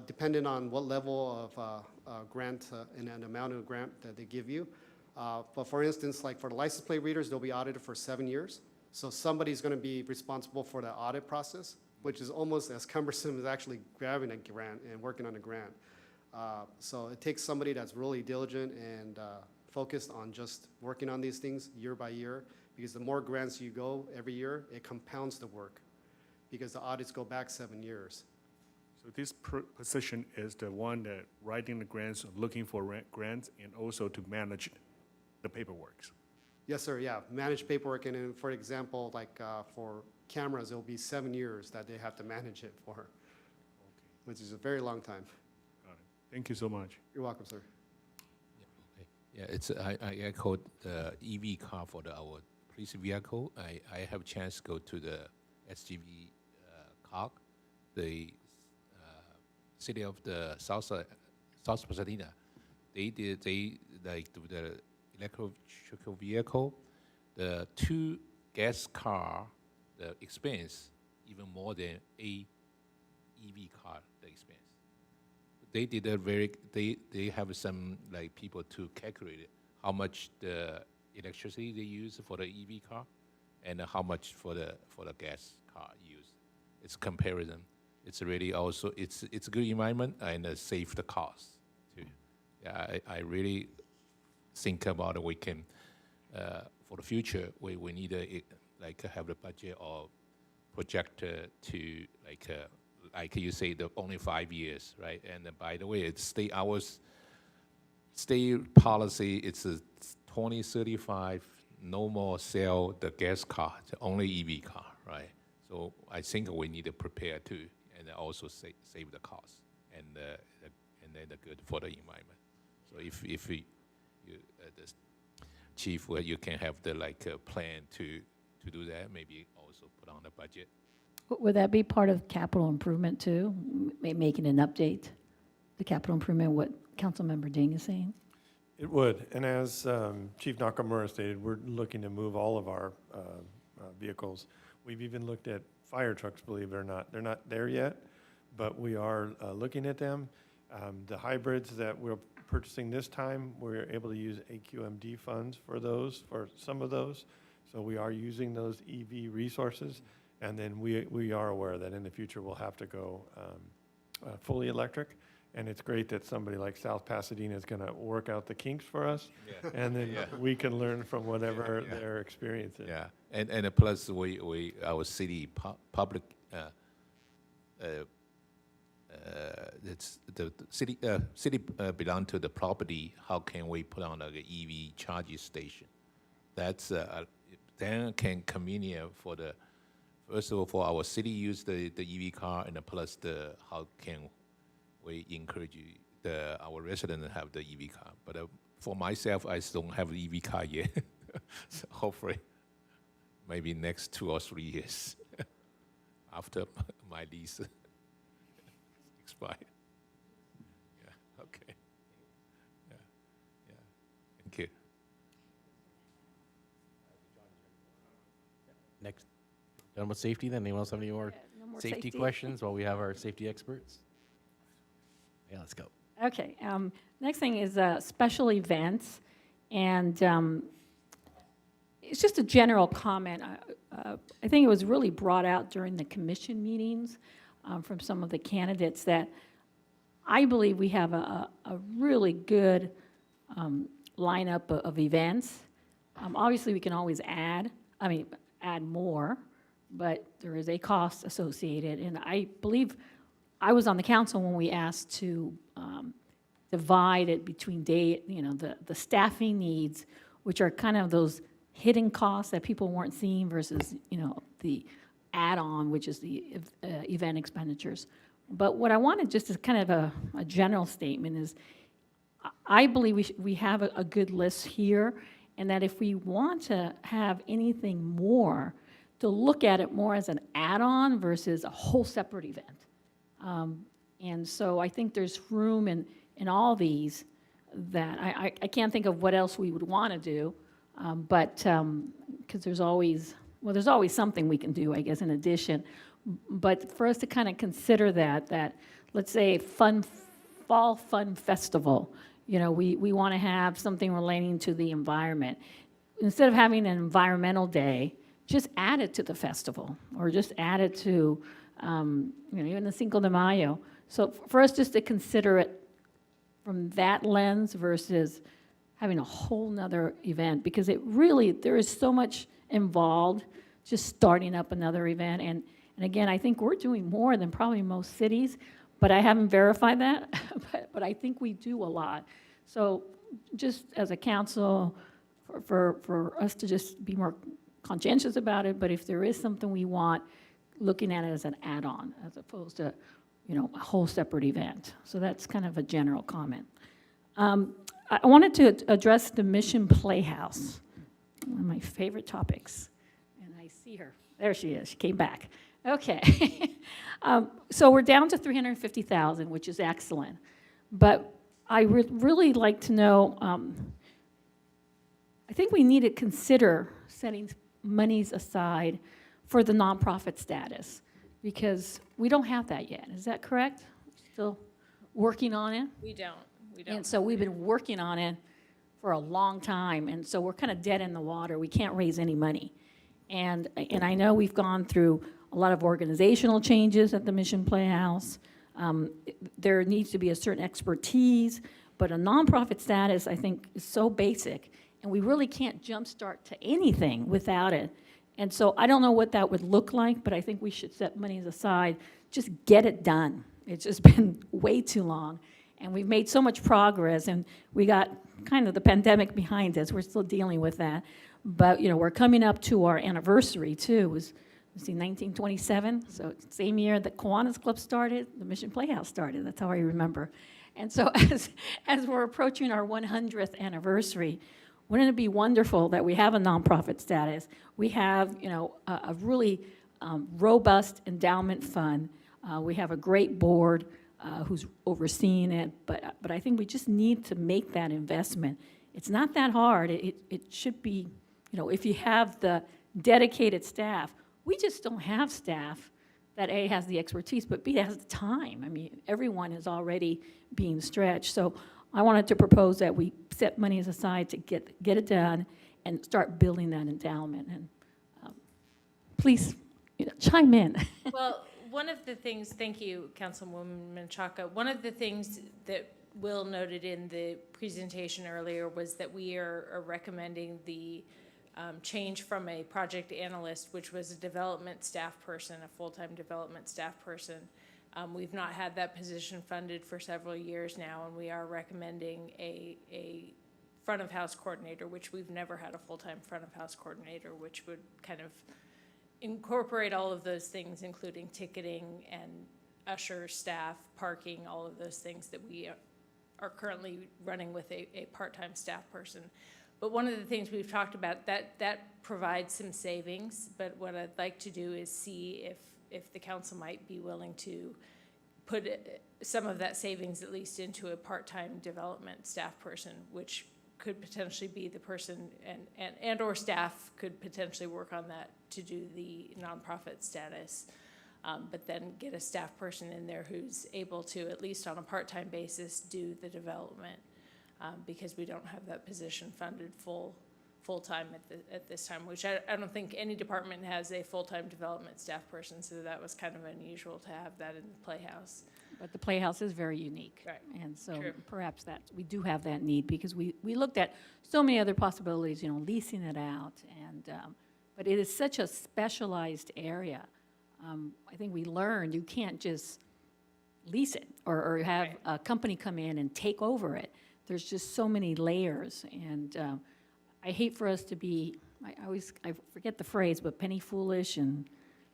depending on what level of grant and the amount of grant that they give you. But for instance, like for the license plate readers, they'll be audited for 7 years. So somebody's going to be responsible for the audit process, which is almost as cumbersome as actually grabbing a grant and working on a grant. So it takes somebody that's really diligent and focused on just working on these things year by year, because the more grants you go every year, it compounds the work, because the audits go back 7 years. So this position is the one that writing the grants, looking for grants, and also to manage the paperwork. Yes, sir, yeah, manage paperwork, and then, for example, like for cameras, it'll be 7 years that they have to manage it for, which is a very long time. Got it. Thank you so much. You're welcome, sir. Yeah, it's, I echoed the EV car for our police vehicle. I have a chance to go to the SGV COG, the city of the South Pasadena. They do the electrical vehicle, the 2 gas car, the expense even more than a EV car, the expense. They did a they have some like people to calculate it, how much the electricity they use for the EV car and how much for the gas car use. It's comparison. It's really also, it's a good environment and save the cost too. Yeah, I really think about it. We can, for the future, we need to have the budget or projector to like you say, the only 5 years, right? And by the way, it's state policy. It's a 2035, no more sell the gas car, it's only EV car, right? So I think we need to prepare too, and also save the cost and then the good for the environment. So if the chief, where you can have the plan to do that, maybe also put on the budget. Would that be part of capital improvement too, making an update, the capital improvement, what Councilmember Ding is saying? It would, and as Chief Nakamura stated, we're looking to move all of our vehicles. We've even looked at fire trucks, believe it or not. They're not there yet, but we are looking at them. The hybrids that we're purchasing this time, we're able to use AQMD funds for those, for some of those. So we are using those EV resources. And then we are aware that in the future we'll have to go fully electric. And it's great that somebody like South Pasadena is going to work out the kinks for us. Yeah. And then we can learn from whatever their experience is. Yeah, and plus our city public, it's the city belong to the property. How can we put on like an EV charging station? That's then can convenient for the. First of all, for our city use the EV car, and plus how can we encourage our residents to have the EV car. But for myself, I still don't have an EV car yet. So hopefully, maybe next 2 or 3 years after my lease expire. Yeah, okay. Yeah. Thank you. Next. Done with safety then? Anyone else have any more No more safety questions while we have our safety experts? Yeah, let's go. Okay, next thing is special events. And it's just a general comment. I think it was really brought out during the commission meetings from some of the candidates that I believe we have a really good lineup of events. Obviously, we can always add more, but there is a cost associated. And I believe I was on the council when we asked to divide it between the staffing needs, which are kind of those hidden costs that people weren't seeing versus, the add-on, which is the event expenditures. But what I wanted just as kind of a general statement is I believe we have a good list here, and that if we want to have anything more, to look at it more as an add-on versus a whole separate event. And so I think there's room in all these that I can't think of what else we would want to do, but because there's always something we can do, I guess, in addition. But for us to kind of consider that let's say fall fun festival, we want to have something relating to the environment. Instead of having an environmental day, just add it to the festival, or just add it to, even the Cinco de Mayo. So for us just to consider it from that lens versus having a whole nother event, because there is so much involved just starting up another event. And again, I think we're doing more than probably most cities, but I haven't verified that, but I think we do a lot. So just as a council, for us to just be more conscientious about it, but if there is something we want, looking at it as an add-on as opposed to, a whole separate event. So that's kind of a general comment. I wanted to address the Mission Playhouse, one of my favorite topics. And I see her. There she is. She came back. Okay. So we're down to $350,000, which is excellent. But I would really like to know, I think we need to consider setting monies aside for the nonprofit status, because we don't have that yet. Is that correct? Still working on it? We don't. And so we've been working on it for a long time, and so we're kind of dead in the water. We can't raise any money. And I know we've gone through a lot of organizational changes at the Mission Playhouse. There needs to be a certain expertise, but a nonprofit status, I think, is so basic, and we really can't jumpstart to anything without it. And so I don't know what that would look like, but I think we should set monies aside, just get it done. It's just been way too long. And we've made so much progress, and we got kind of the pandemic behind us. We're still dealing with that. But, we're coming up to our anniversary, too. It was, 1927, so same year that Kiwanis Club started, the Mission Playhouse started. That's how I remember. And so as we're approaching our 100th anniversary, wouldn't it be wonderful that we have a nonprofit status? We have, a really robust endowment fund. We have a great board who's overseeing it, but I think we just need to make that investment. It's not that hard. It should be, if you have the dedicated staff. We just don't have staff that A, has the expertise, but B, has the time. I mean, everyone is already being stretched. So I wanted to propose that we set monies aside to get it done and start building that endowment. And please, chime in. Well, one of the things, thank you, Councilwoman Menchaca. One of the things that Will noted in the presentation earlier was that we are recommending the change from a project analyst, which was a development staff person, a full-time development staff person. We've not had that position funded for several years now, and we are recommending a front-of-house coordinator, which we've never had a full-time front-of-house coordinator, which would kind of incorporate all of those things, including ticketing and usher staff, parking, all of those things that we are currently running with a part-time staff person. But one of the things we've talked about, that provides some savings, but what I'd like to do is see if the council might be willing to put some of that savings at least into a part-time development staff person, which could potentially be the person, and or staff could potentially work on that to do the nonprofit status. But then get a staff person in there who's able to, at least on a part-time basis, do the development. Because we don't have that position funded full full-time at this time, which I don't think any department has a full-time development staff person, so that was kind of unusual to have that in the Playhouse. But the Playhouse is very unique. Right. And so True. perhaps that, we do have that need, because we looked at so many other possibilities, leasing it out, and, but it is such a specialized area. I think we learned you can't just lease it or have Right. a company come in and take over it. There's just so many layers, and I hate for us to be, I forget the phrase, but penny foolish and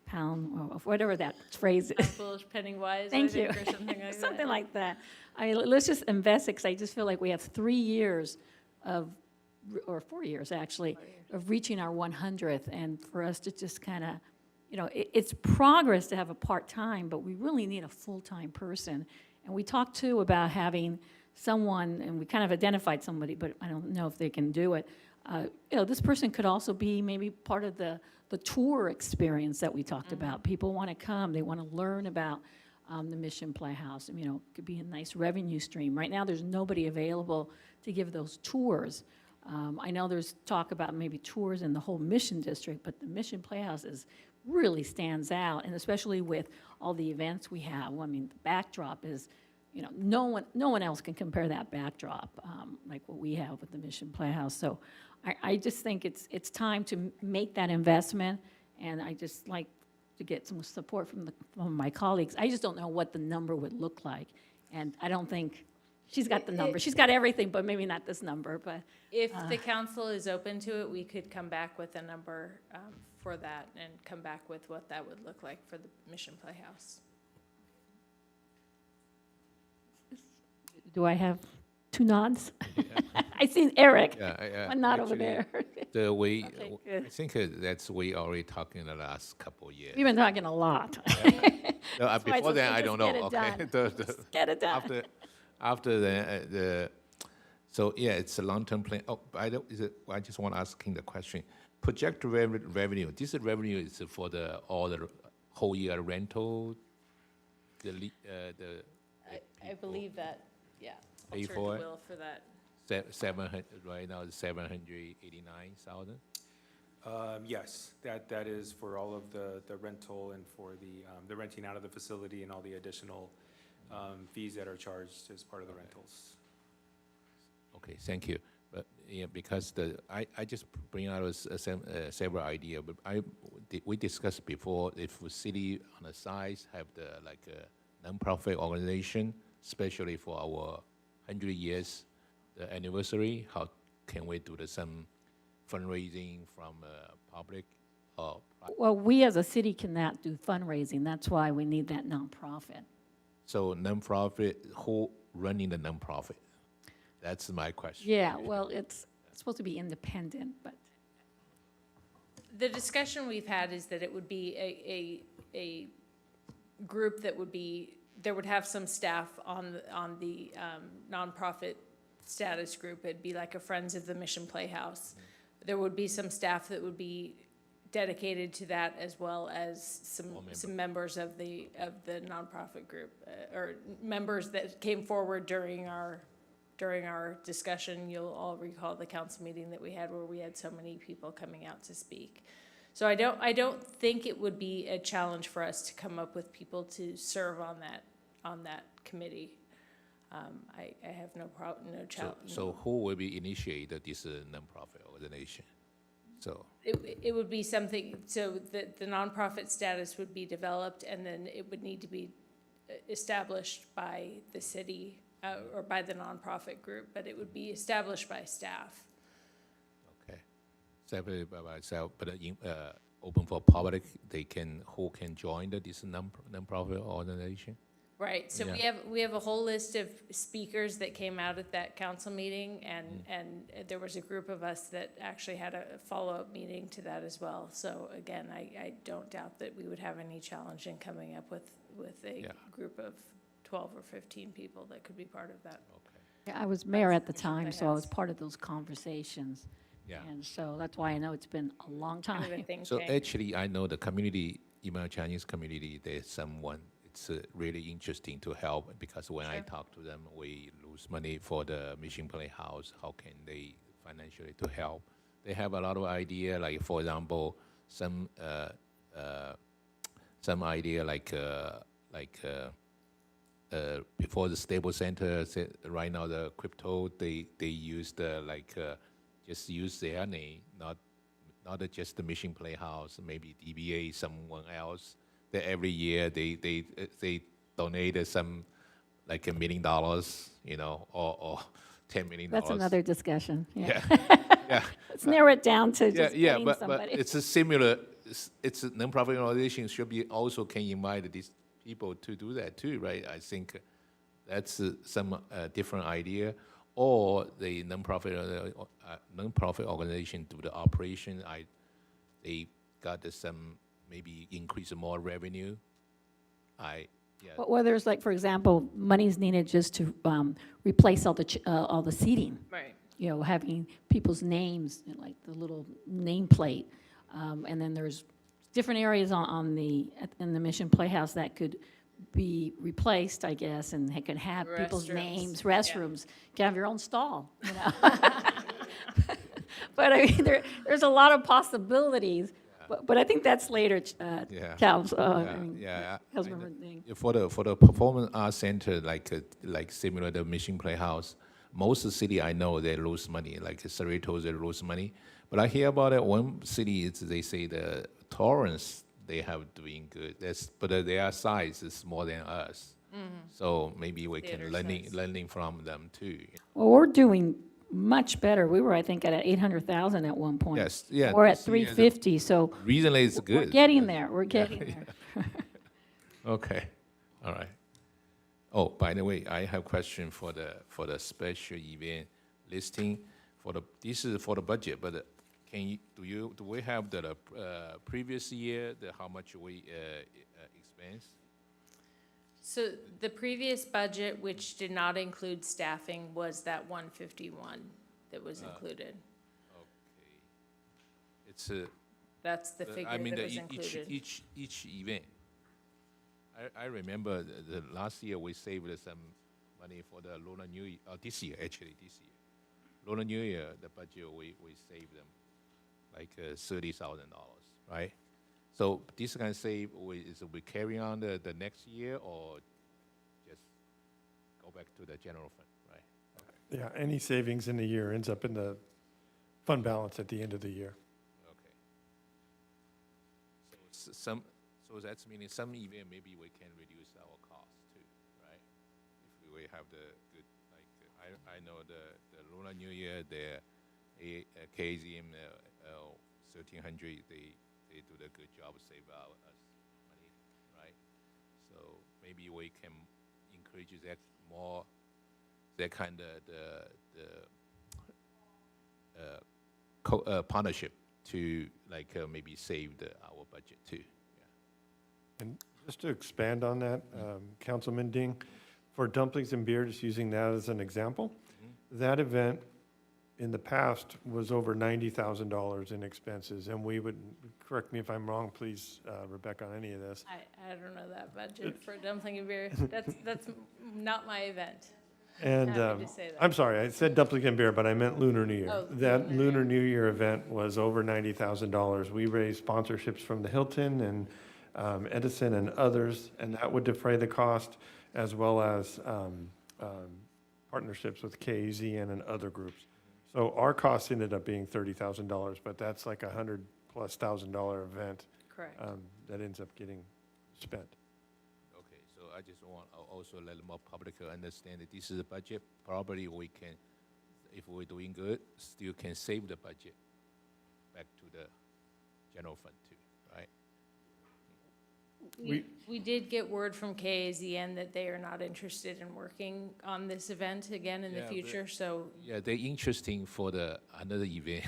pound, or whatever that phrase is. Foolish penny wise, I Thank think, you. or something like that. Something like that. Let's just invest it, because I just feel like we have 3 years of, or 4 years actually, of reaching our 100th, and for us to just kind of, it's progress to have a part-time, but we really need a full-time person. And we talked too about having someone, and we kind of identified somebody, but I don't know if they can do it. This person could also be maybe part of the tour experience that we talked about. People want to come, they want to learn about the Mission Playhouse. It could be a nice revenue stream. Right now, there's nobody available to give those tours. I know there's talk about maybe tours in the whole Mission District, but the Mission Playhouse really stands out, and especially with all the events we have. The backdrop is, no one else can compare that backdrop like what we have with the Mission Playhouse. So I just think it's time to make that investment, and I just like to get some support from my colleagues. I just don't know what the number would look like, and I don't think she's got the number. She's got everything, but maybe not this number. But If the council is open to it, we could come back with a number for that and come back with what that would look like for the Mission Playhouse. do I have 2 nods? I seen Eric. Yeah, One nod over actually, there. We, Okay, I good. think that's we already talking the last couple of years. We've been talking a lot. No, That's why it's before then, okay, I don't just know. get it Okay, done. Just get it done. after the so yeah, it's a long-term plan. Oh, I just want to asking the question. Projected revenue. This revenue is for all the whole year rental. I believe that, yeah. I'll Pay turn for to it? Will for that. 700 right now. It's 789,000. Yes, that is for all of the rental and for the renting out of the facility and all the additional fees that are charged as part of the rentals. Okay, thank you. But yeah, because I just bring out several ideas, but we discussed before if the city on the side have a nonprofit organization, especially for our 100 years the anniversary, how can we do some fundraising from public or private? Well, we as a city cannot do fundraising. That's why we need that nonprofit. So nonprofit, who running the nonprofit? That's my question. Yeah, well, it's supposed to be independent, but The discussion we've had is that it would be a group that there would have some staff on the nonprofit status group. It'd be like a Friends of the Mission Playhouse. There would be some staff that would be dedicated to that, as well as some members of the nonprofit group, or members that came forward during our discussion. You'll all recall the council meeting that we had where we had so many people coming out to speak. So I don't think it would be a challenge for us to come up with people to serve on that committee. I have no challenge. So who will be initiate this nonprofit organization? So It would be something, so the nonprofit status would be developed, and then it would need to be established by the city or by the nonprofit group, but it would be established by staff. okay, separate by myself, but open for public. Who can join this nonprofit organization? Right, so Yeah. we have a whole list of speakers that came out at that council meeting, and there was a group of us that actually had a follow-up meeting to that as well. So again, I don't doubt that we would have any challenge in coming up with a Yeah. group of 12 or 15 people that could be part of that. Okay, yeah, I was mayor at the Mission time, so I was Playhouse. part of those conversations. yeah. And so that's why I know it's been a long Kind of a time. think So tank. actually, I know the community, even Chinese community, there's someone, it's really interesting to help, because when I Sure. talk to them, we lose money for the Mission Playhouse, how can they financially to help? they have a lot of idea, like for example, some idea before the Stable Center, right now the crypto, they use just use their name, not just the Mission Playhouse, maybe DBA, someone else. That every year they donated some like $1 million, you know, or $10 million. That's another discussion, yeah. Yeah. Let's narrow it down to just Yeah, getting but somebody. it's a similar, it's a nonprofit organization should be also can invite these people to do that too, right? I think that's some different idea. Or the nonprofit organization do the operation. They got some maybe increase more revenue. Well, there's like, for example, money's needed just to replace all the seating. Right. You know, having people's names, like the little nameplate. And then there's different areas in the Mission Playhouse that could be replaced, I guess, and they could have people's Restrooms. names, restrooms. You can have your own stall, you know. But I mean, there's a lot of possibilities. But I think that's later, Cal's, Councilmember thing. For the Performing Arts Center, like similar to Mission Playhouse, most city I know they lose money. Like Cerritos, they lose money. But I hear about it. One city, they say the Torrance, they have doing good. But their size is more than us. So maybe we can learning from them too. Well, we're doing much better. We were, I think, at 800,000 at one point. Yes, yeah. We're at this year, 350, so Recently, it's good. we're getting there. We're getting there. Okay, all right. Oh, by the way, I have question for the special event listing this is for the budget, but do we have the previous year how much we expense? So the previous budget, which did not include staffing, was that 151 that was included. Okay, it's a. That's the figure I mean, that was included. each event. I remember the last year we saved some money for the Lunar New Year. This year, Lunar New Year, the budget we saved them like $30,000, right? So this can save. Is we carry on the next year or just go back to the general fund, right? Yeah, any savings in the year ends up in the fund balance at the end of the year. Okay. So that's meaning some event maybe we can reduce our cost too, right? If we have the good, like I know the Lunar New Year, the KZM 1300, they do the good job save us money, right? So maybe we can encourage that more, that kind of partnership to maybe save our budget too. And just to expand on that, Councilman Ding, for dumplings and beer, just using that as an example, that event in the past was over $90,000 in expenses, and we would, correct me if I'm wrong, please, Rebecca, on any of this. I don't know that budget for dumpling and beer. That's not my event. And Happy to say that. I'm sorry, I said dumpling and beer, but I meant Lunar New Year. Oh, That Lunar New Year event was over $90,000. We raised sponsorships from the Hilton and Edison and others, and that would defray the cost, as well as partnerships with KZN and other groups. So our cost ended up being $30,000, but that's like $100,000+ event Correct. that ends up getting spent. Okay, so I just want to also let the more public understand that this is a budget. Probably we can, if we're doing good, still can save the budget back to the general fund too, right? We did get word from KAZN that they are not interested in working on this event again in the future, so. Yeah, they're interesting for another event.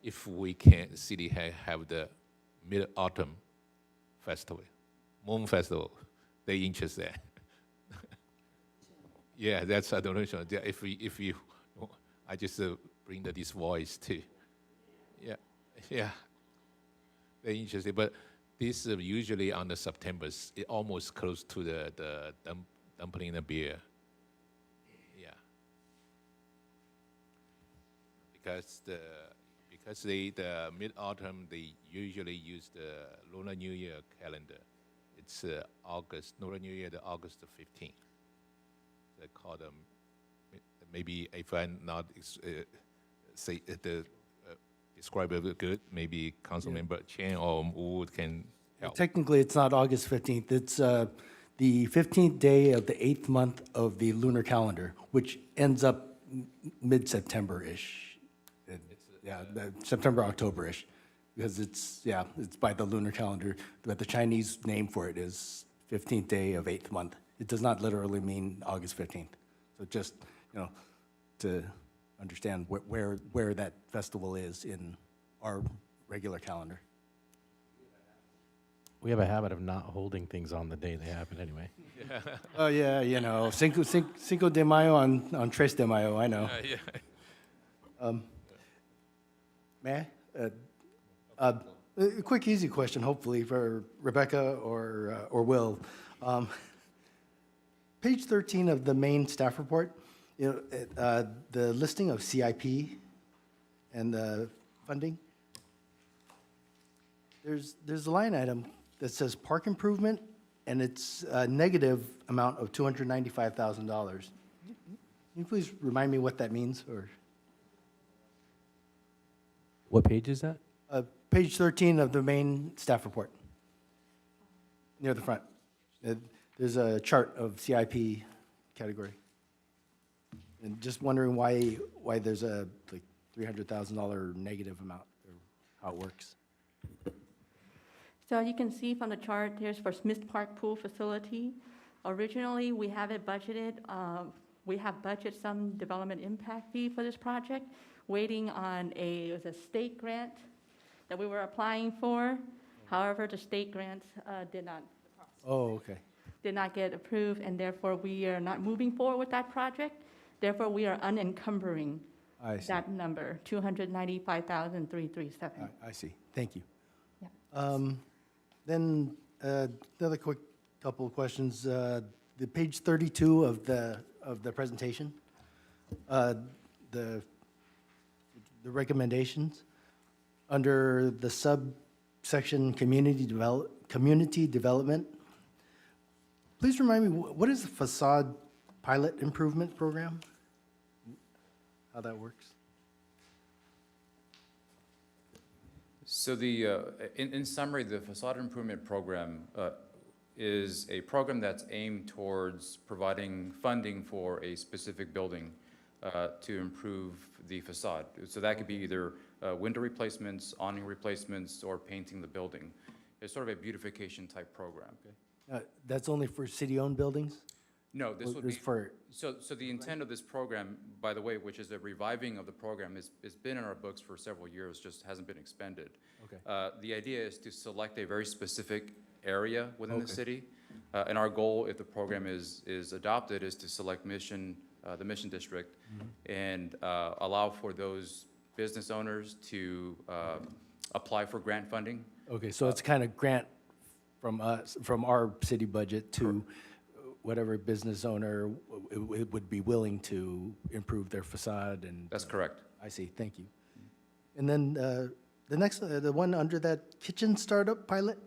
If we can, city have the Mid-Autumn Festival, Moon Festival, they interested. Yeah, that's a donation. If you, I just bring this voice too. Yeah, they're interested, but this usually on the September's, it almost close to the dumpling and beer. Yeah. because the mid-autumn, they usually use the Lunar New Year calendar. It's August, Lunar New Year, the August the 15th. They call them, maybe if I'm not describe it good, maybe Councilmember Chen or Wu can help. Technically, it's not August 15th. It's the 15th day of the 8th month of the lunar calendar, which ends up mid-September-ish. Yeah, September, October-ish, because it's by the lunar calendar, but the Chinese name for it is 15th day of 8th month. It does not literally mean August 15th. So just, to understand where that festival is in our regular calendar. We have a habit of not holding things on the day they happen anyway. Oh, yeah, Cinco de Mayo on Tres de Mayo, I know. May I? A quick, easy question, hopefully, for Rebecca or Will. Page 13 of the main staff report, the listing of CIP and the funding, there's a line item that says park improvement, and it's a negative amount of $295,000. Can you please remind me what that means, or? What page is that? Page 13 of the main staff report, near the front. There's a chart of CIP category. And just wondering why there's a like $300,000 negative amount, or how it works. So you can see from the chart, here's for Smith Park Pool Facility. Originally, we have it budgeted, we have budgeted some development impact fee for this project, waiting on it was a state grant that we were applying for. However, the state grant did not get approved, and therefore we are not moving forward with that project. Therefore, we are unencumbering that number, 295,337. I see. Thank you. Yeah. Then another quick couple of questions. The page 32 of the presentation, the recommendations under the subsection community development. Please remind me, what is the facade pilot improvement program? How that works? So in summary, the facade improvement program is a program that's aimed towards providing funding for a specific building to improve the facade. So that could be either window replacements, awning replacements, or painting the building. It's sort of a beautification type program. That's only for city-owned buildings? No, this would be, for. so the intent of this program, by the way, which is a reviving of the program, is been in our books for several years, just hasn't been expended. Okay. The idea is to select a very specific area within the city. And our goal, if the program is adopted, is to select the Mission District and allow for those business owners to apply for grant funding. Okay, so it's kind of grant from us, from our city budget to whatever business owner would be willing to improve their facade and. That's correct. I see, thank you. And then the next, the one under that kitchen startup pilot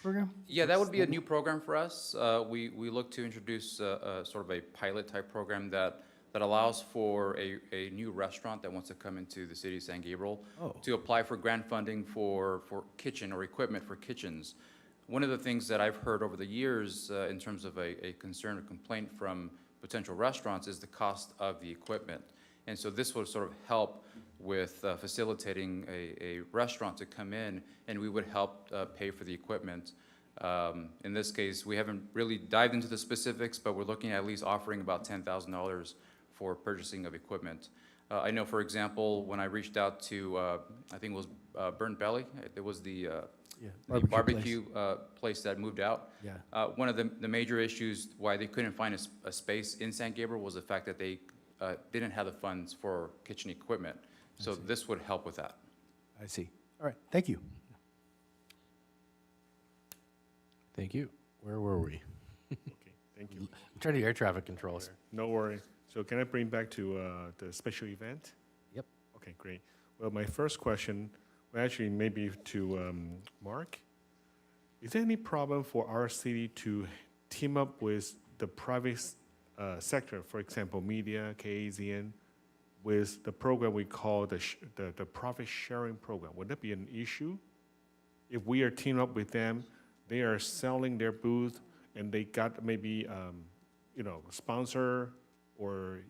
program? Yeah, that would be a new program for us. We look to introduce sort of a pilot type program that allows for a new restaurant that wants to come into the city of San Gabriel to apply for grant funding for kitchen or equipment for kitchens. One of the things that I've heard over the years in terms of a concern or complaint from potential restaurants is the cost of the equipment. And so this would sort of help with facilitating a restaurant to come in, and we would help pay for the equipment. In this case, we haven't really dived into the specifics, but we're looking at least offering about $10,000 for purchasing of equipment. I know, for example, when I reached out to, I think it was Burnt Belly, it was the barbecue place that moved out. Yeah. One of the major issues why they couldn't find a space in San Gabriel was the fact that they didn't have the funds for kitchen equipment. So this would help with that. I see. All right, thank you. Thank you. Where were we? Okay, thank you. I'm trying to do air traffic controls. No worries. So can I bring back to the special event? Yep. Okay, great. Well, my first question, well, actually maybe to Mark. Is there any problem for our city to team up with the private sector, for example, media, KAZN, with the program we call the profit sharing program? Would that be an issue? If we are teamed up with them, they are selling their booth and they got maybe, sponsor or,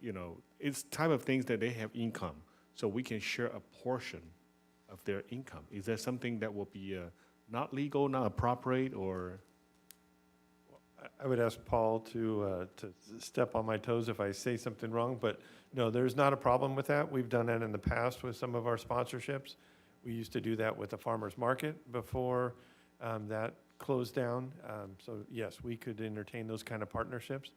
it's type of things that they have income. So we can share a portion of their income. Is that something that will be not legal, not appropriate, or? I would ask Paul to step on my toes if I say something wrong, but no, there's not a problem with that. We've done that in the past with some of our sponsorships. We used to do that with the farmer's market before that closed down. So yes, we could entertain those kind of partnerships.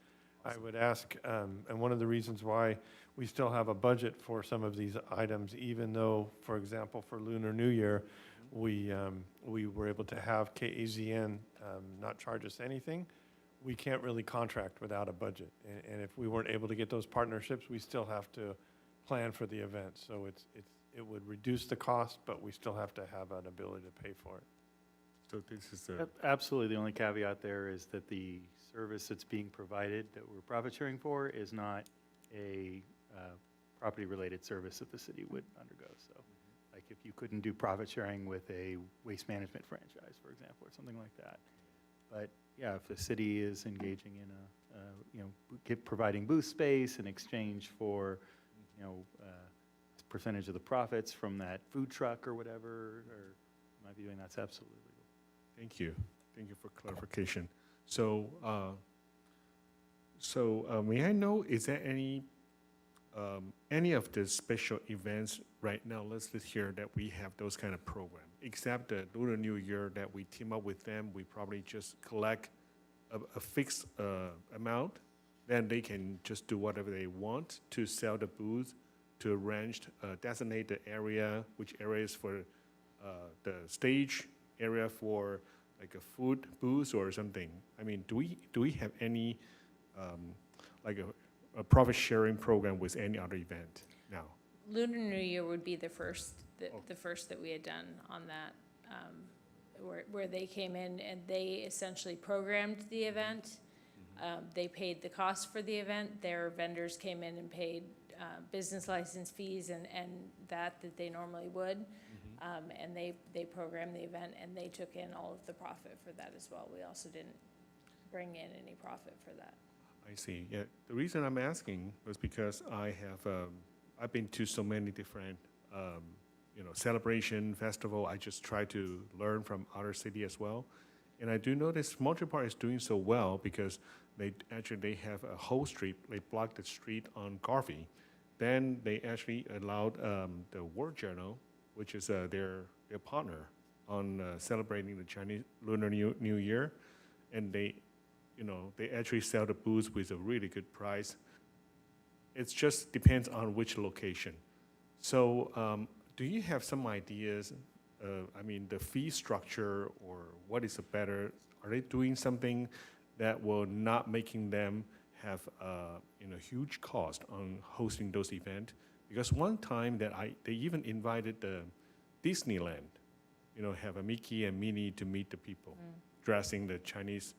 I would ask, and one of the reasons why we still have a budget for some of these items, even though, for example, for Lunar New Year, we were able to have KAZN not charge us anything. We can't really contract without a budget. And if we weren't able to get those partnerships, we still have to plan for the event. So it would reduce the cost, but we still have to have an ability to pay for it. So this is Absolutely. The only caveat there is that the service that's being provided that we're profit sharing for is not a property-related service that the city would undergo. So like if you couldn't do profit sharing with a waste management franchise, for example, or something like that. But yeah, if the city is engaging in providing booth space in exchange for, percentage of the profits from that food truck or whatever, or my viewing, that's absolutely legal. Thank you. Thank you for clarification. So, may I know, is there any of the special events right now listed here that we have those kind of programs? Except the Lunar New Year that we team up with them, we probably just collect a fixed amount, then they can just do whatever they want to sell the booth, to arrange, designate the area, which areas for the stage area for like a food booth or something. I mean, do we have any like a profit sharing program with any other event now? Lunar New Year would be the first that we had done on that, where they came in and they essentially programmed the event. They paid the cost for the event. Their vendors came in and paid business license fees and that they normally would. And they programmed the event and they took in all of the profit for that as well. We also didn't bring in any profit for that. I see. Yeah, the reason I'm asking was because I've been to so many different celebration, festival. I just try to learn from other city as well. And I do notice Montreal Park is doing so well because they have a whole street. They blocked the street on Garvey. Then they actually allowed the World Journal, which is their partner on celebrating the Chinese Lunar New Year, and they actually sell the booths with a really good price. It just depends on which location. So do you have some ideas, the fee structure or what is better? Are they doing something that will not making them have huge cost on hosting those events? Because one time that they even invited the Disneyland, have a Mickey and Minnie to meet the people, dressing the Chinese,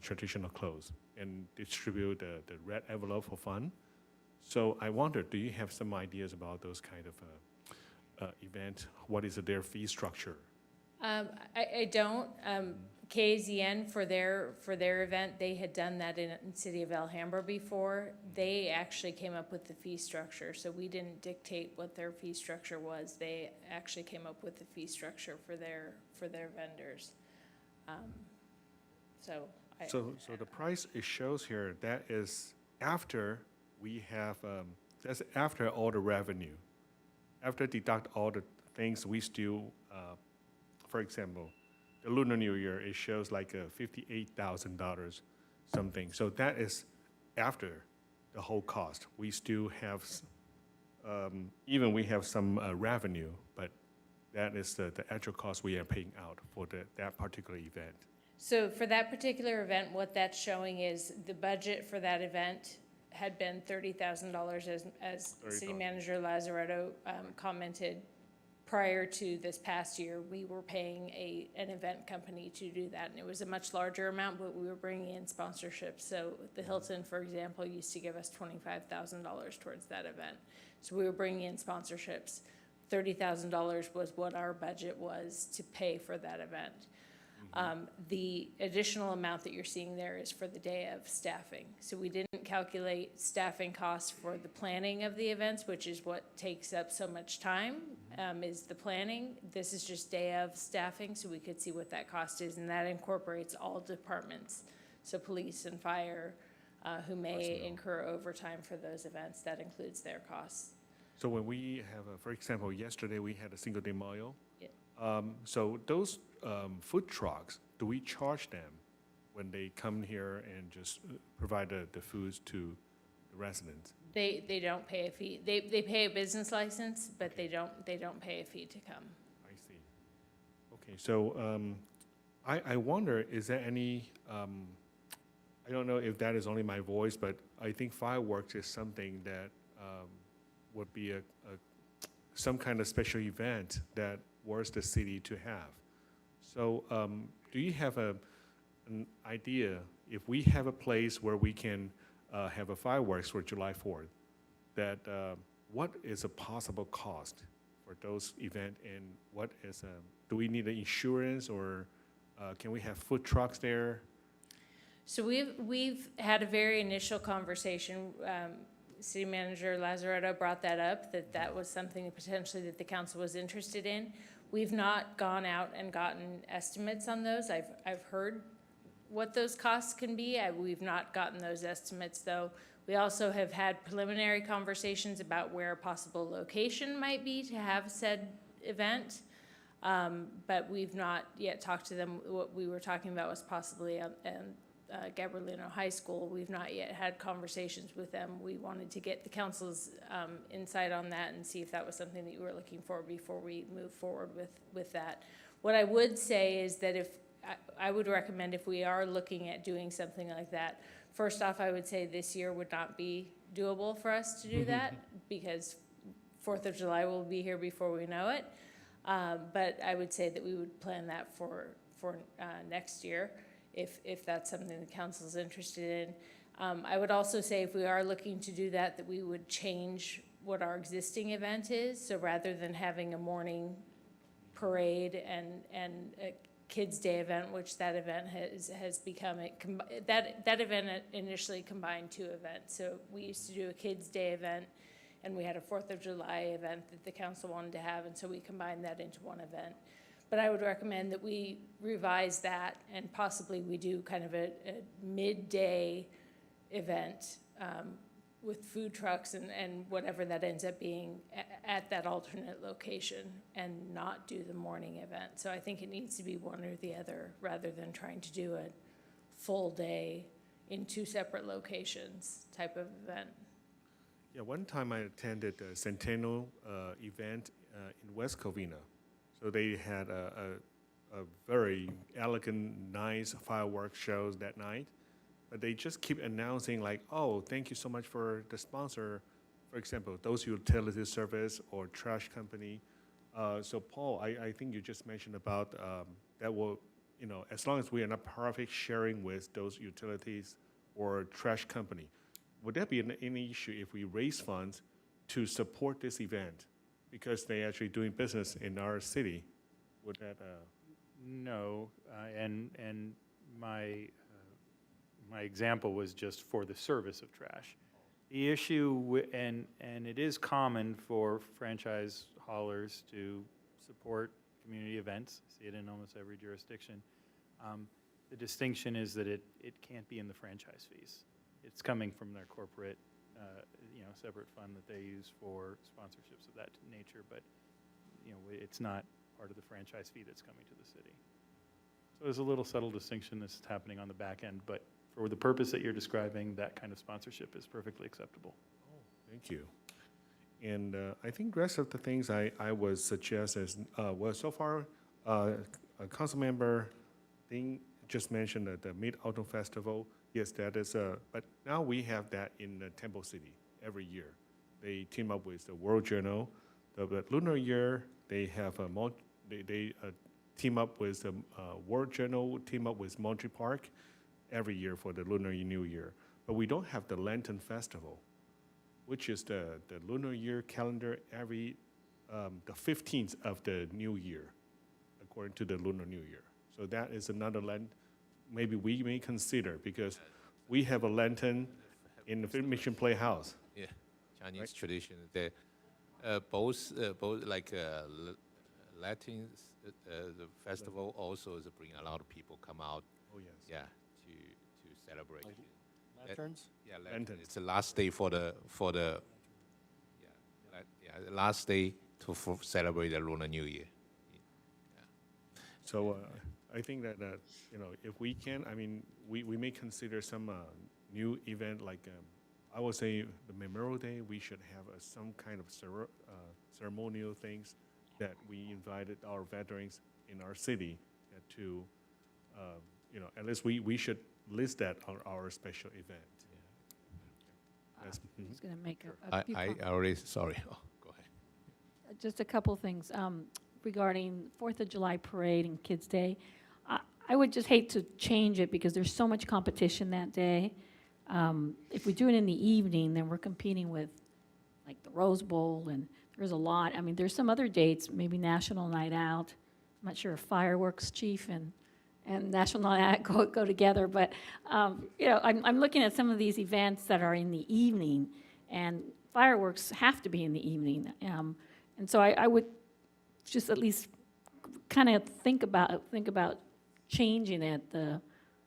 traditional clothes and distribute the red envelope for fun. So I wonder, do you have some ideas about those kind of event? What is their fee structure? I don't. KZN for their event, they had done that in city of Alhambra before. They actually came up with the fee structure, so we didn't dictate what their fee structure was. They actually came up with the fee structure for their vendors. So the price it shows here, that is after we have that's after all the revenue, after deduct all the things we still, for example. The Lunar New Year, it shows like $58,000 something. So that is after the whole cost. We still have, even we have some revenue, but that is the actual cost we are paying out for that particular event. So for that particular event, what that's showing is the budget for that event had been $30,000, as City Manager Lazaretto commented. Prior to this past year, we were paying an event company to do that, and it was a much larger amount, but we were bringing in sponsorships. So the Hilton, for example, used to give us $25,000 towards that event. So we were bringing in sponsorships. $30,000 was what our budget was to pay for that event. The additional amount that you're seeing there is for the day of staffing. So we didn't calculate staffing costs for the planning of the events, which is what takes up so much time, is the planning. This is just day of staffing, so we could see what that cost is, and that incorporates all departments. So police and fire, who may incur overtime for those events, that includes their costs. So when we have, for example, yesterday we had a Cinco de Mayo. Yeah. So those food trucks, do we charge them when they come here and just provide the foods to the residents? They don't pay a fee. They pay a business license, but they don't pay a fee to come. I see. Okay, so I wonder, is there any, I don't know if that is only my voice, but I think fireworks is something that would be some kind of special event that worth the city to have. So do you have an idea, if we have a place where we can have a fireworks for July 4th, that what is a possible cost for those events, and what is, do we need an insurance, or can we have food trucks there? So we've had a very initial conversation. City Manager Lazaretto brought that up, that was something potentially that the council was interested in. We've not gone out and gotten estimates on those. I've heard what those costs can be. We've not gotten those estimates, though. We also have had preliminary conversations about where a possible location might be to have said event, but we've not yet talked to them. What we were talking about was possibly Gabriel High School. We've not yet had conversations with them. We wanted to get the council's insight on that and see if that was something that you were looking for before we move forward with that. What I would say is that I would recommend, if we are looking at doing something like that, first off, I would say this year would not be doable for us to do that, because 4th of July will be here before we know it. But I would say that we would plan that for next year, if that's something the council's interested in. I would also say, if we are looking to do that we would change what our existing event is. So rather than having a morning parade and a Kids Day event, which that event has become, that event initially combined two events. So we used to do a Kids Day event, and we had a 4th of July event that the council wanted to have, and so we combined that into one event. But I would recommend that we revise that, and possibly we do kind of a midday event with food trucks and whatever that ends up being at that alternate location, and not do the morning event. So I think it needs to be one or the other, rather than trying to do a full day in two separate locations type of event. Yeah, one time I attended a Centennial event in West Covina. So they had a very elegant, nice fireworks shows that night. But they just keep announcing like, oh, thank you so much for the sponsor. For example, those utility service or trash company. So Paul, I think you just mentioned about that will, as long as we are not profit sharing with those utilities or trash company, would that be any issue if we raise funds to support this event because they actually doing business in our city? Would that? No, and my example was just for the service of trash. The issue, and it is common for franchise haulers to support community events. I see it in almost every jurisdiction. The distinction is that it can't be in the franchise fees. It's coming from their corporate, separate fund that they use for sponsorships of that nature, but, it's not part of the franchise fee that's coming to the city. So there's a little subtle distinction that's happening on the back end, but for the purpose that you're describing, that kind of sponsorship is perfectly acceptable. Oh, thank you. And I think the rest of the things I would suggest is, well, so far, a council member thing just mentioned that the Mid-Autumn Festival, Yes, that is, but now we have that in Temple City every year. They team up with the World Journal. The lunar year, they have they team up with the World Journal, team up with Monterey Park every year for the Lunar New Year. But we don't have the Lantern Festival, which is the lunar year calendar every, the 15th of the new year, according to the Lunar New Year. So that is another maybe we may consider, because we have a lantern in the Mission Playhouse. Yeah, Chinese Right. tradition. The both like Latin the festival also is bring a lot of people come out. Oh, yes. Yeah, to celebrate. Lanterns? Yeah, Lanterns. it's the last day for the the last day to celebrate the Lunar New Year. So I think that, if we can, I mean, we may consider some new event, like I would say the Memorial Day, we should have some kind of ceremonial things that we invited our veterans in our city to, at least we should list that on our special event. That's- I was going to make a few I comments. already, sorry, oh, go ahead. Just a couple things regarding 4th of July parade and Kids' Day. I would just hate to change it because there's so much competition that day. If we do it in the evening, then we're competing with like the Rose Bowl, and there's a lot. I mean, there's some other dates, maybe National Night Out. I'm not sure if fireworks chief and National Night Out go together, but I'm looking at some of these events that are in the evening, and fireworks have to be in the evening. And so I would just at least kind of think about changing it, the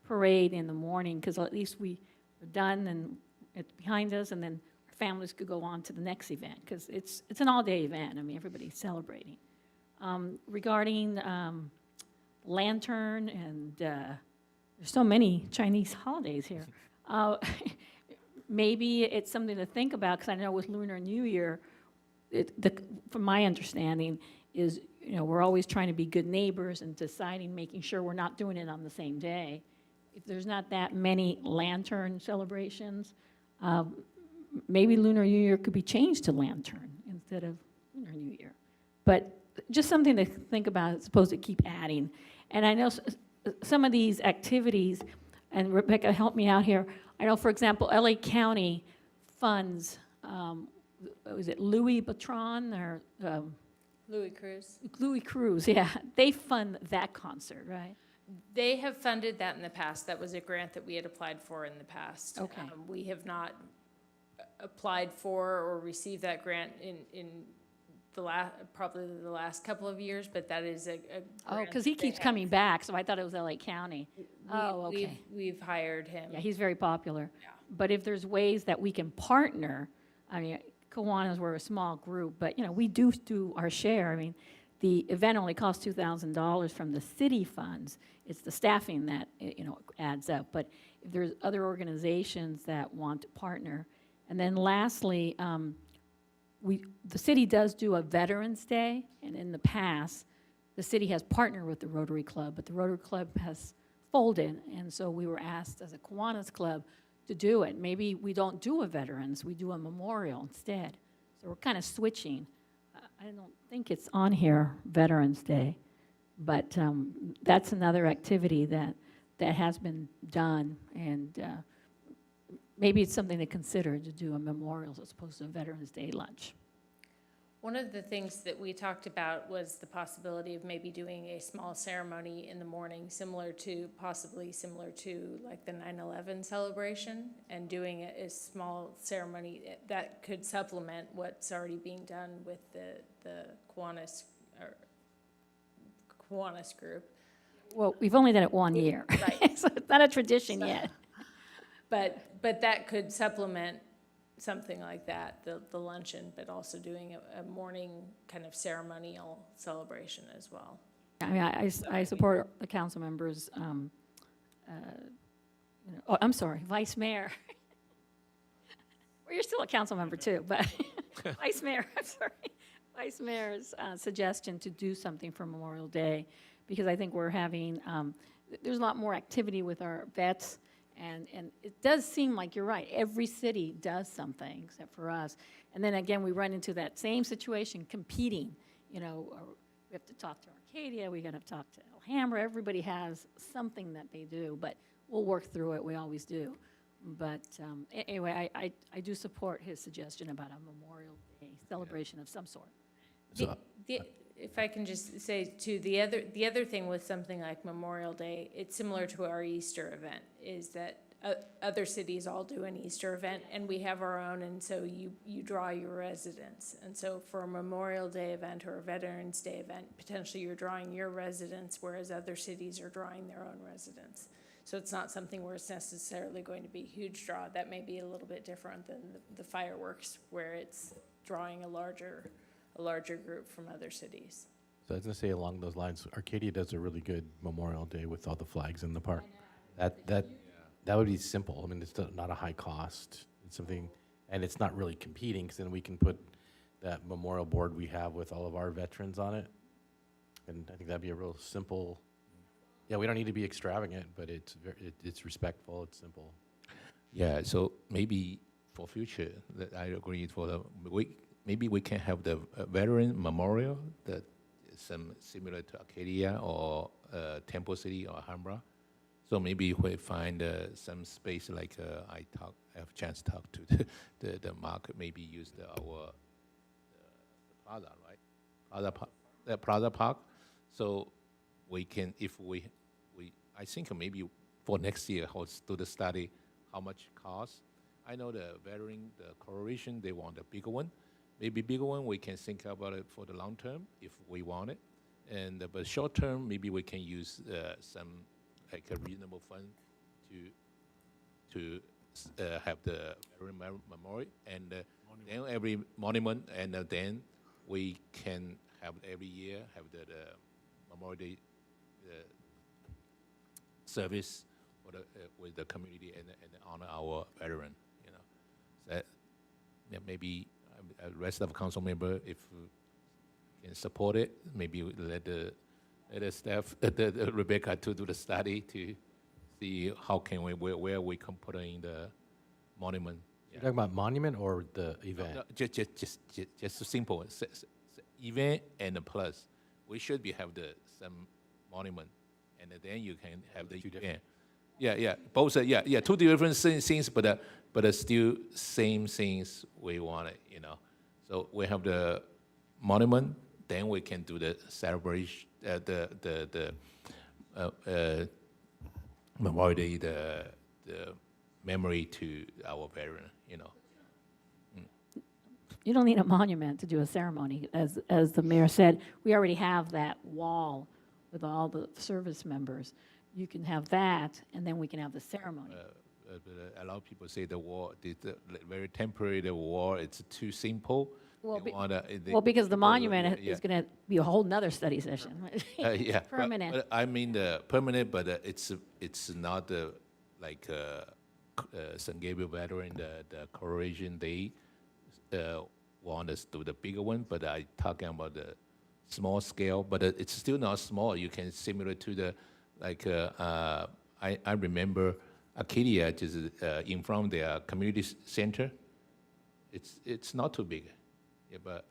parade in the morning, because at least we are done and it's behind us, and then our families could go on to the next event, because it's an all-day event. I mean, everybody's celebrating. Regarding lantern, and there's so many Chinese holidays here. Maybe it's something to think about, because I know with Lunar New Year, from my understanding, is we're always trying to be good neighbors and deciding, making sure we're not doing it on the same day. If there's not that many lantern celebrations, maybe Lunar New Year could be changed to lantern instead of Lunar New Year. But just something to think about as opposed to keep adding. And I know some of these activities, and Rebecca, help me out here. I know, for example, LA County funds, was it Louis Vuitton or Louis Cruz. Louis Cruz? Yeah, they fund that concert, right? They have funded that in the past. That was a grant that we had applied for in the past. Okay. We have not applied for or received that grant in probably the last couple of years, but that is a Oh, grant because he that they keeps have. coming back, so I thought it was LA County. Oh, okay. We've hired him. Yeah, he's very popular. Yeah. But if there's ways that we can partner, I mean, Kiwanis, we're a small group, but, we do our share. I mean, the event only costs $2,000 from the city funds. It's the staffing that, adds up. But if there's other organizations that want to partner. And then lastly, the city does do a Veterans Day, and in the past, the city has partnered with the Rotary Club, but the Rotary Club has folded, and so we were asked as a Kiwanis Club to do it. Maybe we don't do a veterans, we do a memorial instead. So we're kind of switching. I don't think it's on here, Veterans Day, but that's another activity that has been done, and maybe it's something to consider to do a memorial as opposed to a Veterans Day lunch. One of the things that we talked about was the possibility of maybe doing a small ceremony in the morning, possibly similar to like the 9/11 celebration, and doing a small ceremony that could supplement what's already being done with the Kiwanis group. Well, we've only done it one year, Right. so it's not a tradition yet. But that could supplement something like that, the luncheon, but also doing a morning kind of ceremonial celebration as well. I mean, I support the council members, I'm sorry, Vice Mayor. Well, you're still a council member too, but Vice Mayor, I'm sorry. Vice Mayor's suggestion to do something for Memorial Day, because I think we're having, there's a lot more activity with our vets, And it does seem like you're right. Every city does something except for us. And then again, we run into that same situation, competing. You know, we have to talk to Arcadia, we got to talk to Alhambra. Everybody has something that they do, but we'll work through it. We always do. But anyway, I do support his suggestion about a Memorial Day celebration of some sort. If I can just say too, the other thing with something like Memorial Day, it's similar to our Easter event, is that other cities all do an Easter event, and we have our own, and so you draw your residents. And so for a Memorial Day event or a Veterans Day event, potentially you're drawing your residents, whereas other cities are drawing their own residents. So it's not something where it's necessarily going to be a huge draw. That may be a little bit different than the fireworks, where it's drawing a larger group from other cities. So I was gonna say along those lines, Arcadia does a really good Memorial Day with all the flags in the park. That would be simple. I mean, it's not a high cost. It's something, and it's not really competing, because then we can put that memorial board we have with all of our veterans on it. And I think that'd be a real simple, yeah, we don't need to be extravagant, but it's respectful, it's simple. Yeah, so maybe for future, that I agree maybe we can have the veteran memorial that is similar to Arcadia or Temple City or Alhambra. So maybe we find some space like I have a chance to talk to the market, maybe use our Plaza, right? Plaza Park. So we can, if we I think maybe for next year, we'll do the study how much cost. I know the veteran, the corporation, they want a bigger one. Maybe bigger one, we can think about it for the long term if we want it. And but short term, maybe we can use some like a reasonable fund to have the veteran memorial and then every monument, and then we can have every year have the Memorial Day service for with the community and honor our veteran. You know, so maybe the rest of the council member, if can support it, maybe let the staff, the Rebecca, to do the study to see how can we where we can put in the monument. You're talking about monument or the event? No, just a simple event and a plus. We should have some monument, and then you can have the event. Yeah, both. Yeah, two different things, but still same things we want it. You know, so we have the monument, then we can do the celebration, the Memorial Day, the memory to our veteran. You know. You don't need a monument to do a ceremony. As the mayor said, we already have that wall with all the service members. You can have that, and then we can have the ceremony. A lot of people say the wall, the very temporary, the wall, it's too simple. Well, Well, because the monument is going to be a whole nother study session. Yeah, Permanent. But I mean the permanent, but it's not like St. Gabriel veteran, the corporation, they want us to do the bigger one, but I talking about the small scale, but it's still not small. You can similar to the, like, I remember Arcadia, just in front of their community center. It's not too big, yeah, but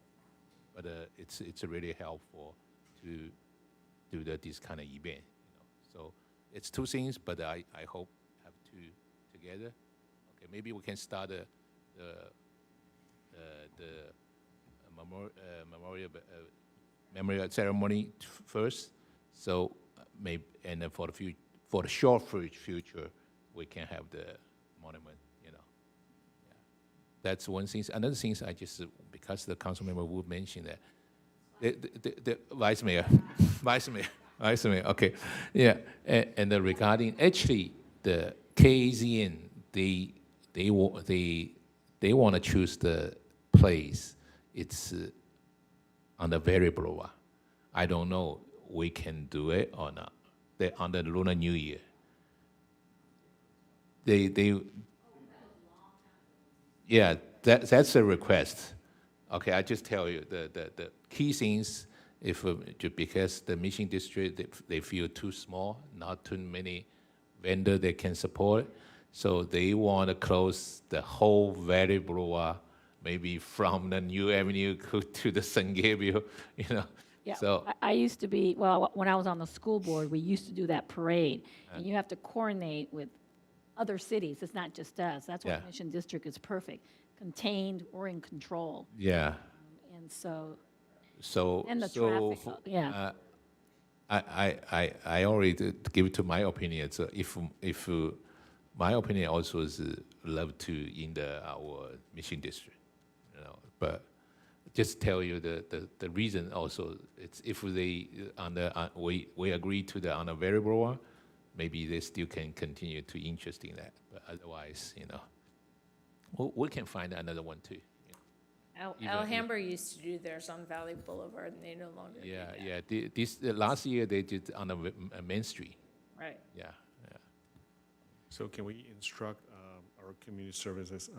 it's really helpful to do this kind of event. You know, so it's two things, but I hope have two together. Okay, maybe we can start the memorial ceremony first. So maybe, and then for the short future, we can have the monument. You know, yeah. That's one thing. Another thing, I just because the council member would mention that the vice mayor, vice mayor. Okay, yeah, and regarding actually the KZN, they want to choose the place. It's on the variable. I don't know we can do it or not. They on the Lunar New Year. Yeah, that's a request. Okay, I just tell you the key things. If because the mission district they feel too small, not too many vendor they can support. So they want to close the whole Valley Boulevard, maybe from the New Avenue to the San Gabriel, you know. Yeah, So, I used to be, well, when I was on the school board, we used to do that parade, and you have to coordinate with other cities, it's not just us. That's why Yeah. Mission District is perfect, contained, we're in control. yeah. And so, So, and the so, traffic, yeah. I already give it to my opinion. So if my opinion also is love to in our mission district, you know. But just tell you the reason also. It's if they we agree to the on a variable one, maybe they still can continue to interest in that. But otherwise, you know, we can find another one too. Alhambra used to do theirs on Valley Boulevard, and they no longer do Yeah, that. yeah. This last year they did on the Main Street. Right. Yeah, yeah. So can we instruct our community services,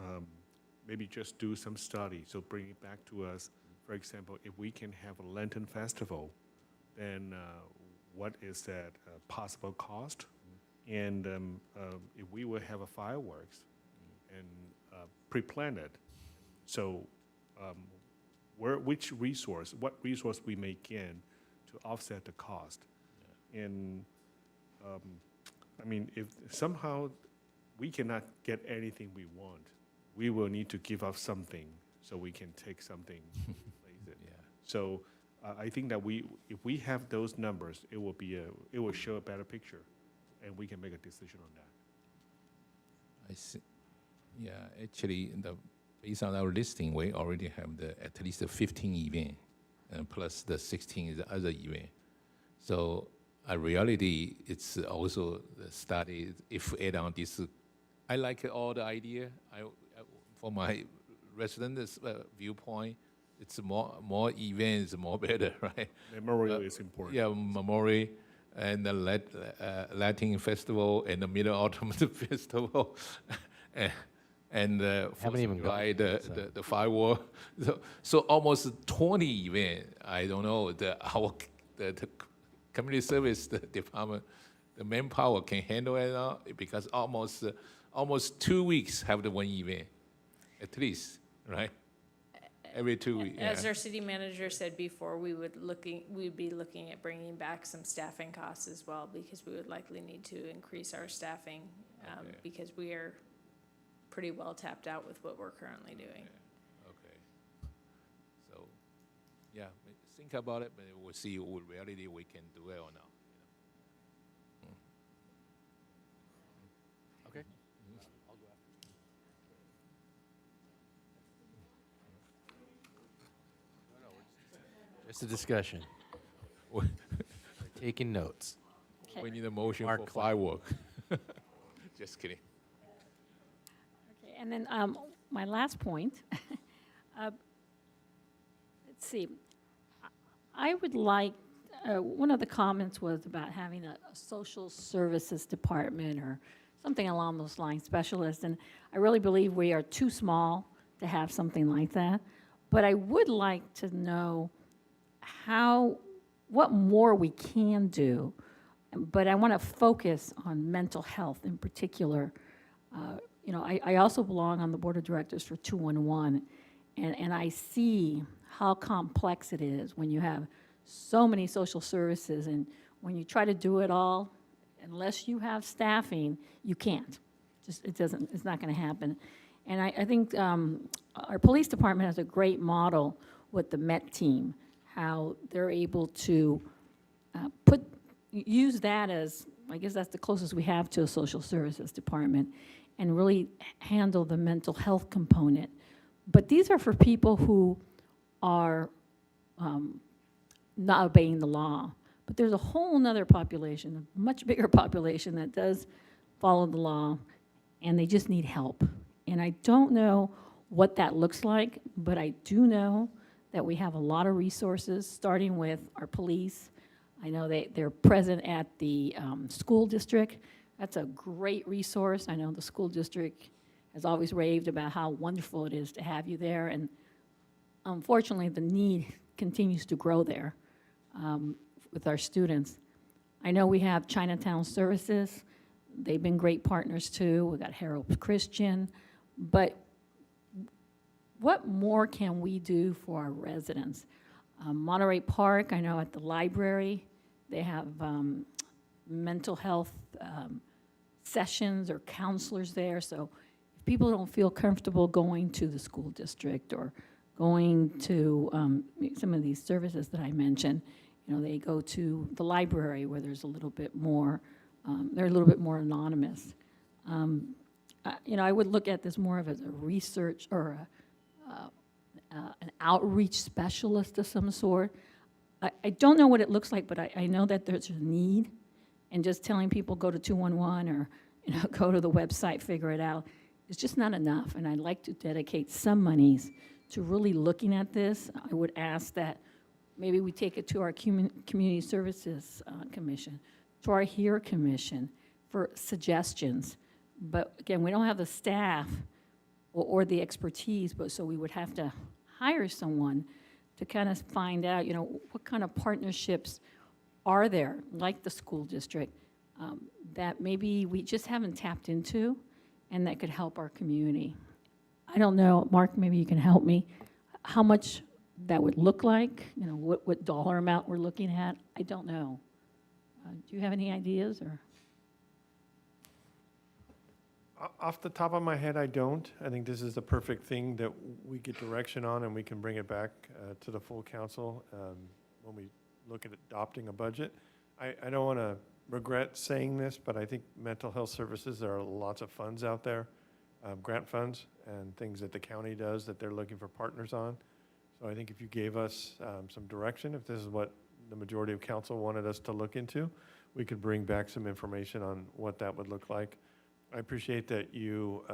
maybe just do some study, so bring it back to us. For example, if we can have a Lantern Festival, then what is that possible cost? And if we will have a fireworks and pre-plan it, so what resource we may gain to offset the cost? And I mean, if somehow we cannot get anything we want, we will need to give up something so we can take something, replace it. Yeah. So I think that if we have those numbers, it will show a better picture, and we can make a decision on that. I see. Yeah, actually, based on our listing, we already have at least 15 events, and plus the 16 is the other event. So, in reality, it's also the study. If add on this, I like all the idea. For my residents' viewpoint, it's more events, more better, right? Memorial is important. Yeah, memorial and the Latin festival and the Mid-Autumn Festival. And Haven't even July, gone to the firework. So almost 20 events. I don't know, the community service department, the manpower can handle it now, because almost 2 weeks have the one event, at least, right? Every 2 weeks. As Yeah. our city manager said before, we'd be looking at bringing back some staffing costs as well, because we would likely need to increase our staffing, Okay. because we are pretty well tapped out with what we're currently doing. Okay. So, yeah, think about it, but we'll see what reality we can do it or not. Okay. Just a discussion. We're taking notes. We need a motion Mark for Clark. firework. Just kidding. Okay, and then my last point, let's see. I would like, one of the comments was about having a social services department or something along those lines, specialist, and I really believe we are too small to have something like that. But I would like to know what more we can do, but I want to focus on mental health in particular. You know, I also belong on the board of directors for 211, and I see how complex it is when you have so many social services, and when you try to do it all, unless you have staffing, you can't. It's not going to happen. And I think our police department has a great model with the MET team, how they're able to use that as, I guess that's the closest we have to a social services department, and really handle the mental health component. But these are for people who are not obeying the law. But there's a whole nother population, a much bigger population that does follow the law, and they just need help. And I don't know what that looks like, but I do know that we have a lot of resources, starting with our police. I know they're present at the school district. That's a great resource. I know the school district has always raved about how wonderful it is to have you there, and unfortunately, the need continues to grow there with our students. I know we have Chinatown Services They've been great partners too. We got Harold Christian. But what more can we do for our residents? Monterey Park, I know at the library, they have mental health sessions or counselors there. So if people don't feel comfortable going to the school district or going to some of these services that I mentioned, you know, they go to the library where there's a little bit more, they're a little bit more anonymous. You know, I would look at this more of as a research or an outreach specialist of some sort. I don't know what it looks like, but I know that there's a need, and just telling people go to 211 or, you know, go to the website, figure it out, is just not enough. And I'd like to dedicate some monies to really looking at this. I would ask that maybe we take it to our Community Services Commission, to our HERE Commission for suggestions. But again, we don't have the staff or the expertise, but so we would have to hire someone to kind of find out, you know, what kind of partnerships are there, like the school district, that maybe we just haven't tapped into and that could help our community. I don't know, Mark, maybe you can help me, how much that would look like, you know, what dollar amount we're looking at. I don't know. Do you have any ideas, or? Off the top of my head, I don't. I think this is the perfect thing that we get direction on, and we can bring it back to the full council when we look at adopting a budget. I don't want to regret saying this, but I think mental health services, there are lots of funds out there, grant funds and things that the county does that they're looking for partners on. So I think if you gave us some direction, if this is what the majority of council wanted us to look into, we could bring back some information on what that would look like. I appreciate that you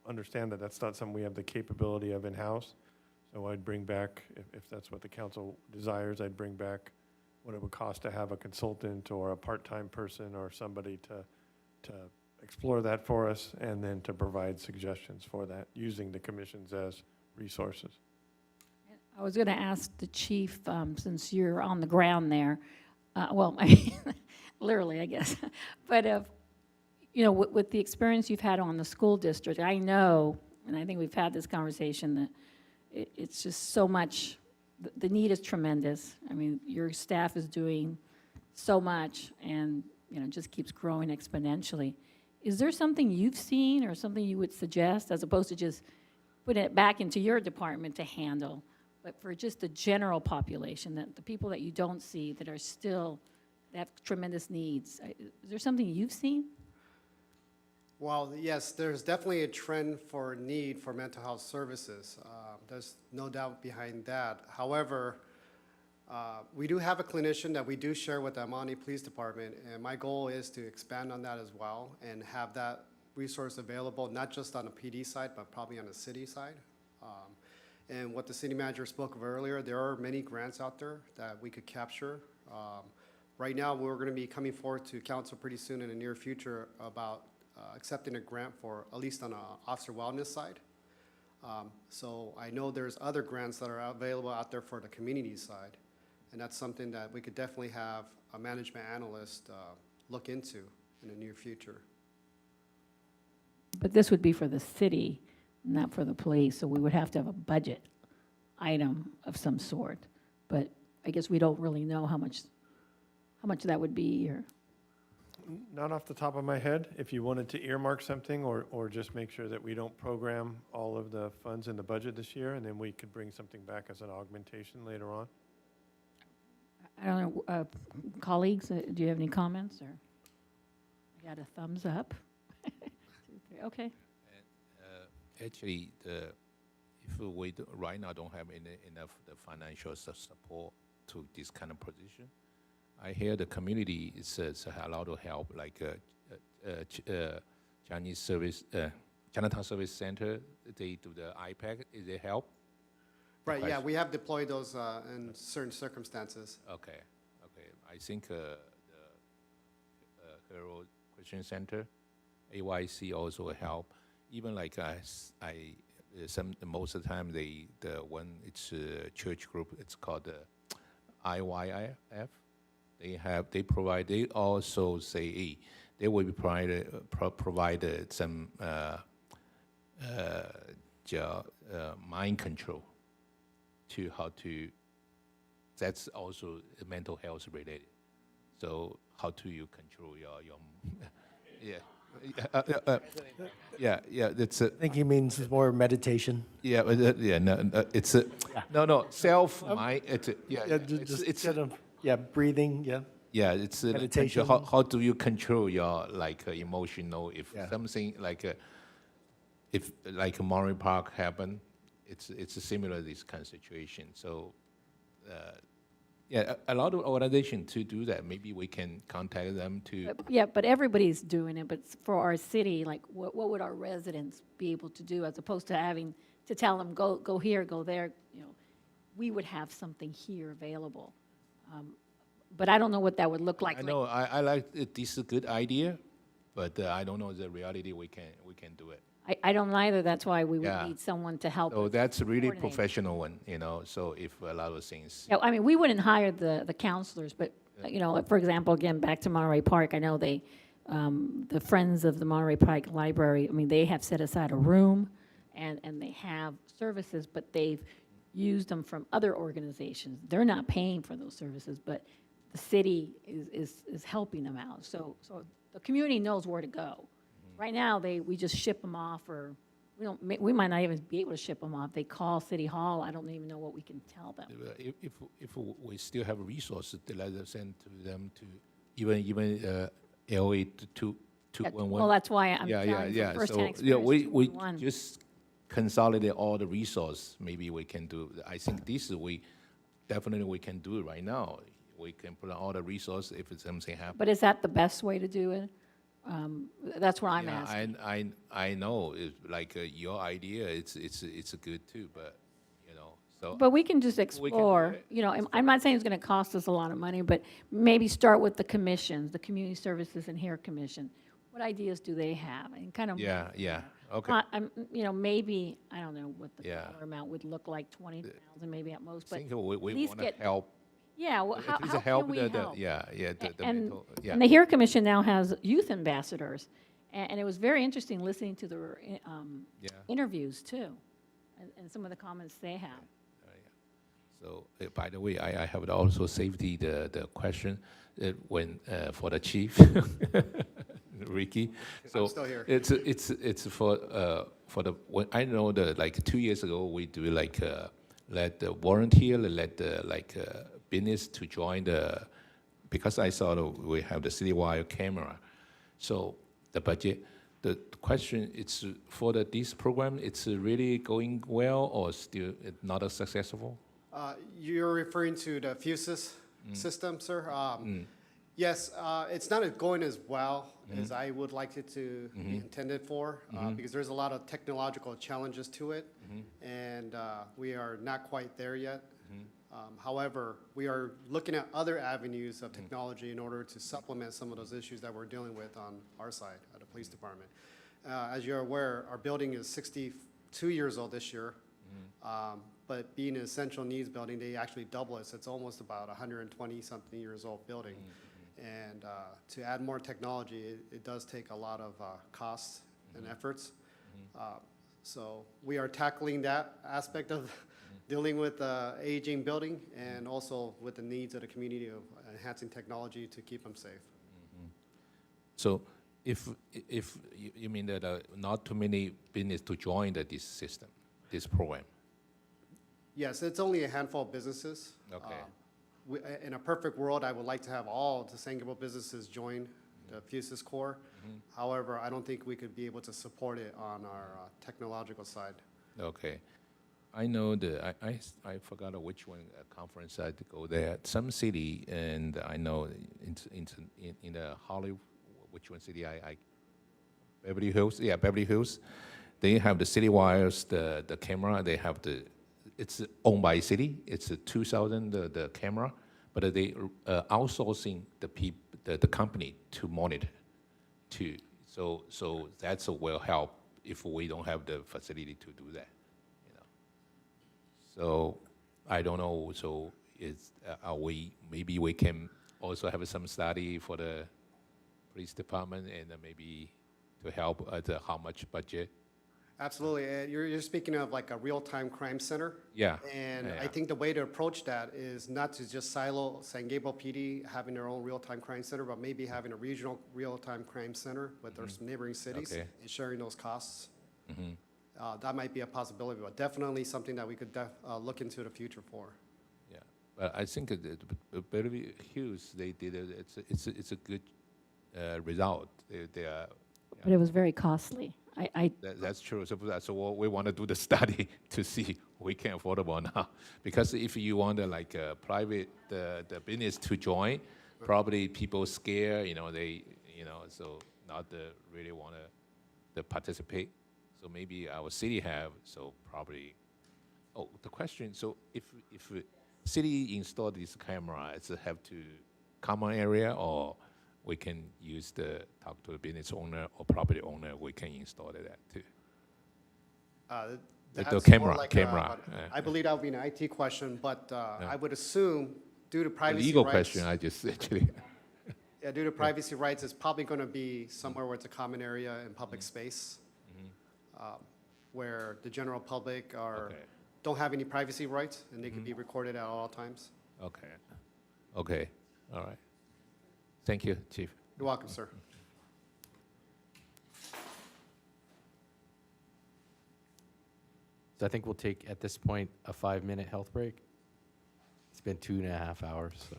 understand that that's not something we have the capability of in-house. So I'd bring back, if that's what the council desires, I'd bring back what it would cost to have a consultant or a part-time person or somebody to explore that for us, and then to provide suggestions for that, using the commissions as resources. I was going to ask the chief, since you're on the ground there, well, literally, I guess, but you know, with the experience you've had on the school district, I know, and I think we've had this conversation, that it's just so much, the need is tremendous. I mean, your staff is doing so much, and, you know, just keeps growing exponentially. Is there something you've seen or something you would suggest, as opposed to just putting it back into your department to handle, but for just the general population, that the people that you don't see that are still, that have tremendous needs? Is there something you've seen? Well, yes, there's definitely a trend for need for mental health services. There's no doubt behind that. However, we do have a clinician that we do share with the Amani Police Department, and my goal is to expand on that as well and have that resource available, not just on the PD side, but probably on the city side. And what the city manager spoke of earlier, there are many grants out there that we could capture. Right now, we're going to be coming forward to council pretty soon in the near future about accepting a grant for, at least on the officer wellness side. So I know there's other grants that are available out there for the community side, and that's something that we could definitely have a management analyst look into in the near future. But this would be for the city, not for the police, so we would have to have a budget item of some sort. But I guess we don't really know how much that would be, or. Not off the top of my head. If you wanted to earmark something, or just make sure that we don't program all of the funds in the budget this year, and then we could bring something back as an augmentation later on. I don't know, colleagues, do you have any comments, or? I got a thumbs up. 2, 3, okay. Actually, if we right now don't have enough the financial support to this kind of position, I hear the community is allowed to help, like Chinese service, Chinatown Service Center. They do the iPad. Is they help? Right. Yeah, we have deployed those in certain circumstances. Okay. I think the Herald Christian Center, AYC also help. Even like most of the time the when it's a church group, it's called the IYIF. They also say, hey, they will be provided some mind control to how to, that's also mental health related. So how do you control your yeah, that's I think he means more meditation. yeah, it's no, self mind, it's Kind of, yeah, breathing, yeah. yeah, it's Meditation. how do you control your like emotional if Yeah. something like if like Monterey Park happened, it's a similar this kind of situation. So yeah, a lot of organizations to do that. Maybe we can contact them to. Yeah, but everybody's doing it, but for our city, like, what would our residents be able to do, as opposed to having to tell them, go here, go there, you know? We would have something here available. But I don't know what that would look like. I know I like it. This is a good idea, but I don't know the reality. We can do it. I don't either, that's why we would Yeah. need someone to help So us that's a really coordinate. professional one, you know. So if a lot of things. Yeah, I mean, we wouldn't hire the counselors, but, you know, for example, again, back to Monterey Park, I know they, the Friends of the Monterey Park Library, I mean, they have set aside a room, and they have services, but they've used them from other organizations. They're not paying for those services, but the city is helping them out. So the community knows where to go. Right now, we just ship them off, or we might not even be able to ship them off. They call City Hall, I don't even know what we can tell them. If we still have resources, to let us send to them to even LA to Yeah, 211. well, that's why I'm Yeah, trying yeah. for first-hand So yeah, we experience 211. just consolidate all the resource. Maybe we can do. I think this we can do it right now. We can put all the resource if it's something happens. But is that the best way to do it? That's what I'm Yeah, asking. I know, it's like your idea, it's good too, but, you know, so. But we can just do explore, it. you know, I'm not saying it's going to cost us a lot of money, but maybe start with the commissions, the Community Services and Hair Commission. What ideas do they have? And kind of. Yeah, okay. You know, maybe, I don't know what the Yeah. dollar amount would look like, 20,000 maybe at most, I but think we at least want to get. help. Yeah, well, At least how can we the- help? Yeah, the And, mental, yeah. and the Hair Commission now has youth ambassadors, and it was very interesting listening to the Yeah. interviews too, and some of the comments they have. So, by the way, I have also safety, the question, when, for the chief, Ricky. So still here. It's for the, when, I know that like 2 years ago, we do like, let the volunteer, let the like business to join because I saw we have the citywide camera. So the budget, the question, it's for this program, it's really going well or still not as successful? You're referring to the FUSIS system, sir? Yes, it's not going as well as I would like it to be intended for, because there's a lot of technological challenges to it, and we are not quite there yet. However, we are looking at other avenues of technology in order to supplement some of those issues that we're dealing with on our side at the police department. As you're aware, our building is 62 years old this year. But being an essential needs building, they actually double it, so it's almost about 120-something years old building. And to add more technology, it does take a lot of costs and efforts. So we are tackling that aspect of dealing with aging building and also with the needs of the community of enhancing technology to keep them safe. So if you mean that not too many business to join this system, this program? Yes, it's only a handful of businesses. Okay. In a perfect world, I would like to have all the San Gabriel businesses join the FUSIS core. However, I don't think we could be able to support it on our technological side. Okay. I know I forgot which one conference I had to go there. Some city, and I know in the Hollywood, which one city Beverly Hills? Yeah, Beverly Hills. They have the city wires, the camera. They have it's owned by city. It's a 2,000 the camera, but they outsourcing the company to monitor, too. So that's will help if we don't have the facility to do that. So I don't know. So maybe we can also have some study for the police department and maybe to help how much budget? Absolutely. You're speaking of like a real-time crime center. Yeah. And I Yeah. think the way to approach that is not to just silo San Gabriel PD having their own real-time crime center, but maybe having a regional real-time crime center with their neighboring cities Okay. and sharing those costs. That might be a possibility, but definitely something that we could look into the future for. Yeah, but I think Bellevue Hills, they did it, it's a good result. They are, But it was very costly. that's true. So that's what we want to do the study to see we can affordable now. Because if you want like a private, the business to join, probably people scare, so not really want to participate. So maybe our city have, so probably, the question, so if city install this camera, it's have to common area, or we can talk to the business owner or property owner, we can install that too? The That's camera, more like I believe that would be an IT question, but I would assume due to A privacy legal rights. question, I just actually, Yeah, due to privacy rights, it's probably going to be somewhere where it's a common area and public space, where the general public Okay. don't have any privacy rights, and they can be recorded at all times. okay, all right. Thank you, Chief. You're welcome, sir. So I think we'll take, at this point, a 5-minute health break. It's been 2.5 hours, so.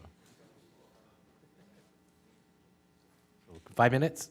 5 minutes?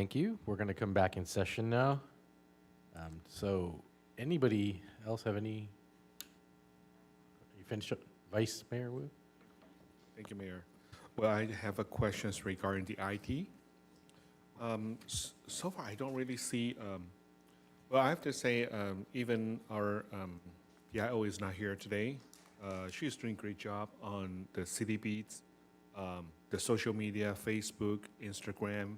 Thank you. We're going to come back in session now. So anybody else have any? You finished up? Vice Mayor Wu? Thank you, Mayor. Well, I have a questions regarding the IT. So far, I don't really see, well, I have to say, even our PIO is not here today. She's doing a great job on the city beats, the social media, Facebook, Instagram,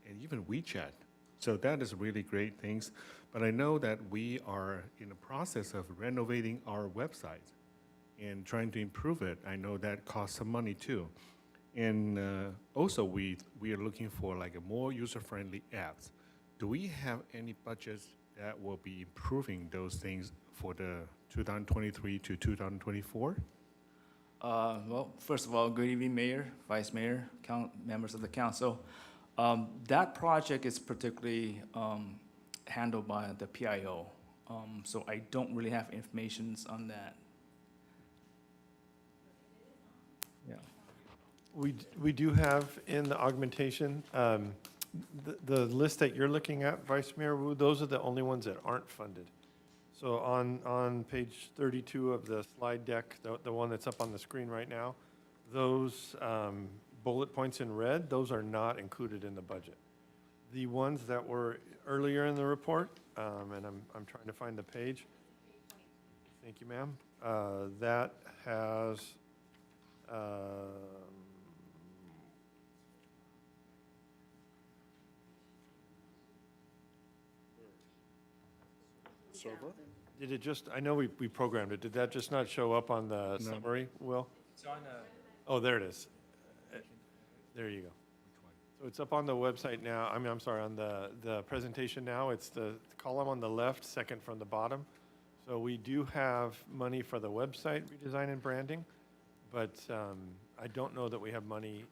and even WeChat. So that is really great things. But I know that we are in the process of renovating our website and trying to improve it. I know that costs some money too. And also we are looking for like a more user-friendly apps. Do we have any budgets that will be improving those things for the 2023 to 2024? Well, first of all, good evening, Mayor, Vice Mayor, members of the council. That project is particularly handled by the PIO, so I don't really have information on that. Yeah. We do have in the augmentation, the list that you're looking at, Vice Mayor Wu, those are the only ones that aren't funded. So on page 32 of the slide deck, the one that's up on the screen right now, those bullet points in red, those are not included in the budget. The ones that were earlier in the report, and I'm trying to find the page. Thank you, ma'am. That has, Server? did it just, I know we programmed it, did that just not show up on the No. summary, Will? It's on, Oh, there it is. There you go. So it's up on the website now, I'm sorry, on the presentation now. It's the column on the left, second from the bottom. So we do have money for the website redesign and branding, but I don't know that we have money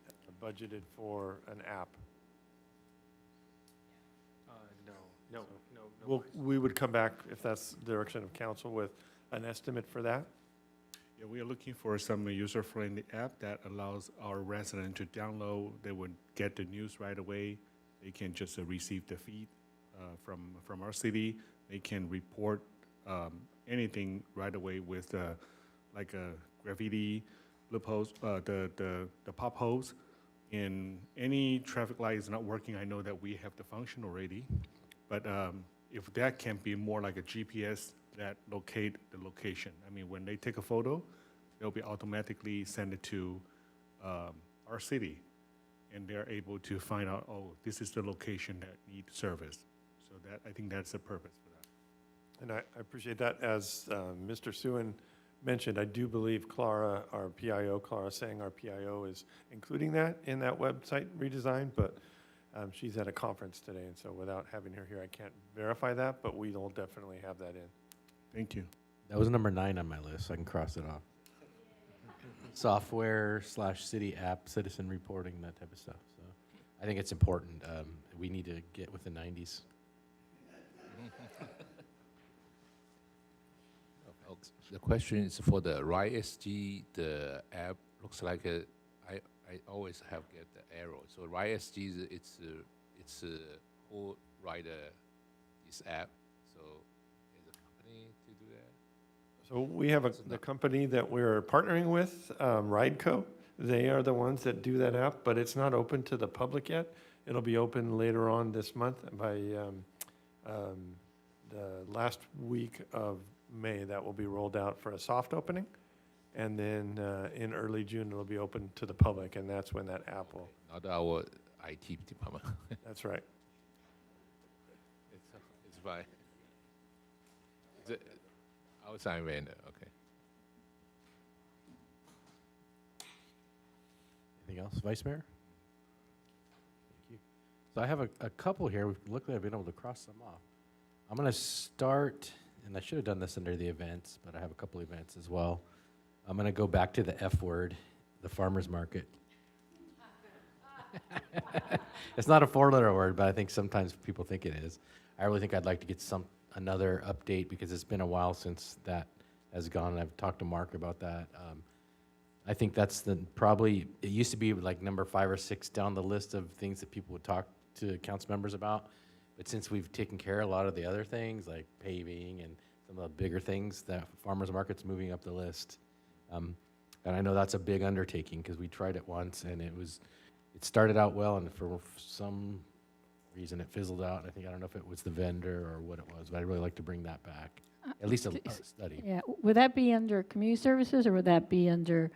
budgeted for an app. no. We would come back, if that's the direction of council, with an estimate for that. Yeah, we are looking for some user-friendly app that allows our resident to download. They would get the news right away. They can just receive the feed from our city. They can report anything right away with like a graffiti, loopholes, the pop holes. And any traffic light is not working, I know that we have the function already. But if that can be more like a GPS that locate the location. I mean, when they take a photo, they'll be automatically send it to our city, and they're able to find out, oh, this is the location that needs service. So that, I think that's the purpose for that. And I appreciate that. As Mr. Suen mentioned, I do believe Clara, our PIO, Clara saying our PIO is including that in that website redesign, but she's at a conference today, and so without having her here, I can't verify that, but we will definitely have that in. Thank you. That was number 9 on my list, so I can cross it off. Software/city app, citizen reporting, that type of stuff. So I think it's important. We need to get with the 90s. The question is for the RightSG, the app looks like I always have get the error. So RightSG, it's who write this app. So is a company to do that? So we have the company that we're partnering with, Rideco. They are the ones that do that app, but it's not open to the public yet. It'll be open later on this month by the last week of May. That will be rolled out for a soft opening. And then in early June, it'll be open to the public, and that's when that app will. Not our IT department. That's right. It's fine. Is it outside vendor? Okay. Anything else, Vice Mayor? Thank you. So I have a couple here. Luckily, I've been able to cross them off. I'm going to start, and I should have done this under the events, but I have a couple events as well. I'm going to go back to the F word, the farmer's market. It's not a 4-letter word, but I think sometimes people think it is. I really think I'd like to get another update because it's been a while since that has gone. I've talked to Mark about that. I think that's it used to be like number 5 or 6 down the list of things that people would talk to council members about. But since we've taken care of a lot of the other things, like paving and some of the bigger things, that farmer's market's moving up the list. And I know that's a big undertaking, because we tried it once, and it started out well, and for some reason it fizzled out. I don't know if it was the vendor or what it was, but I'd really like to bring that back, at least a study. Yeah, would that be under community services, or would that be under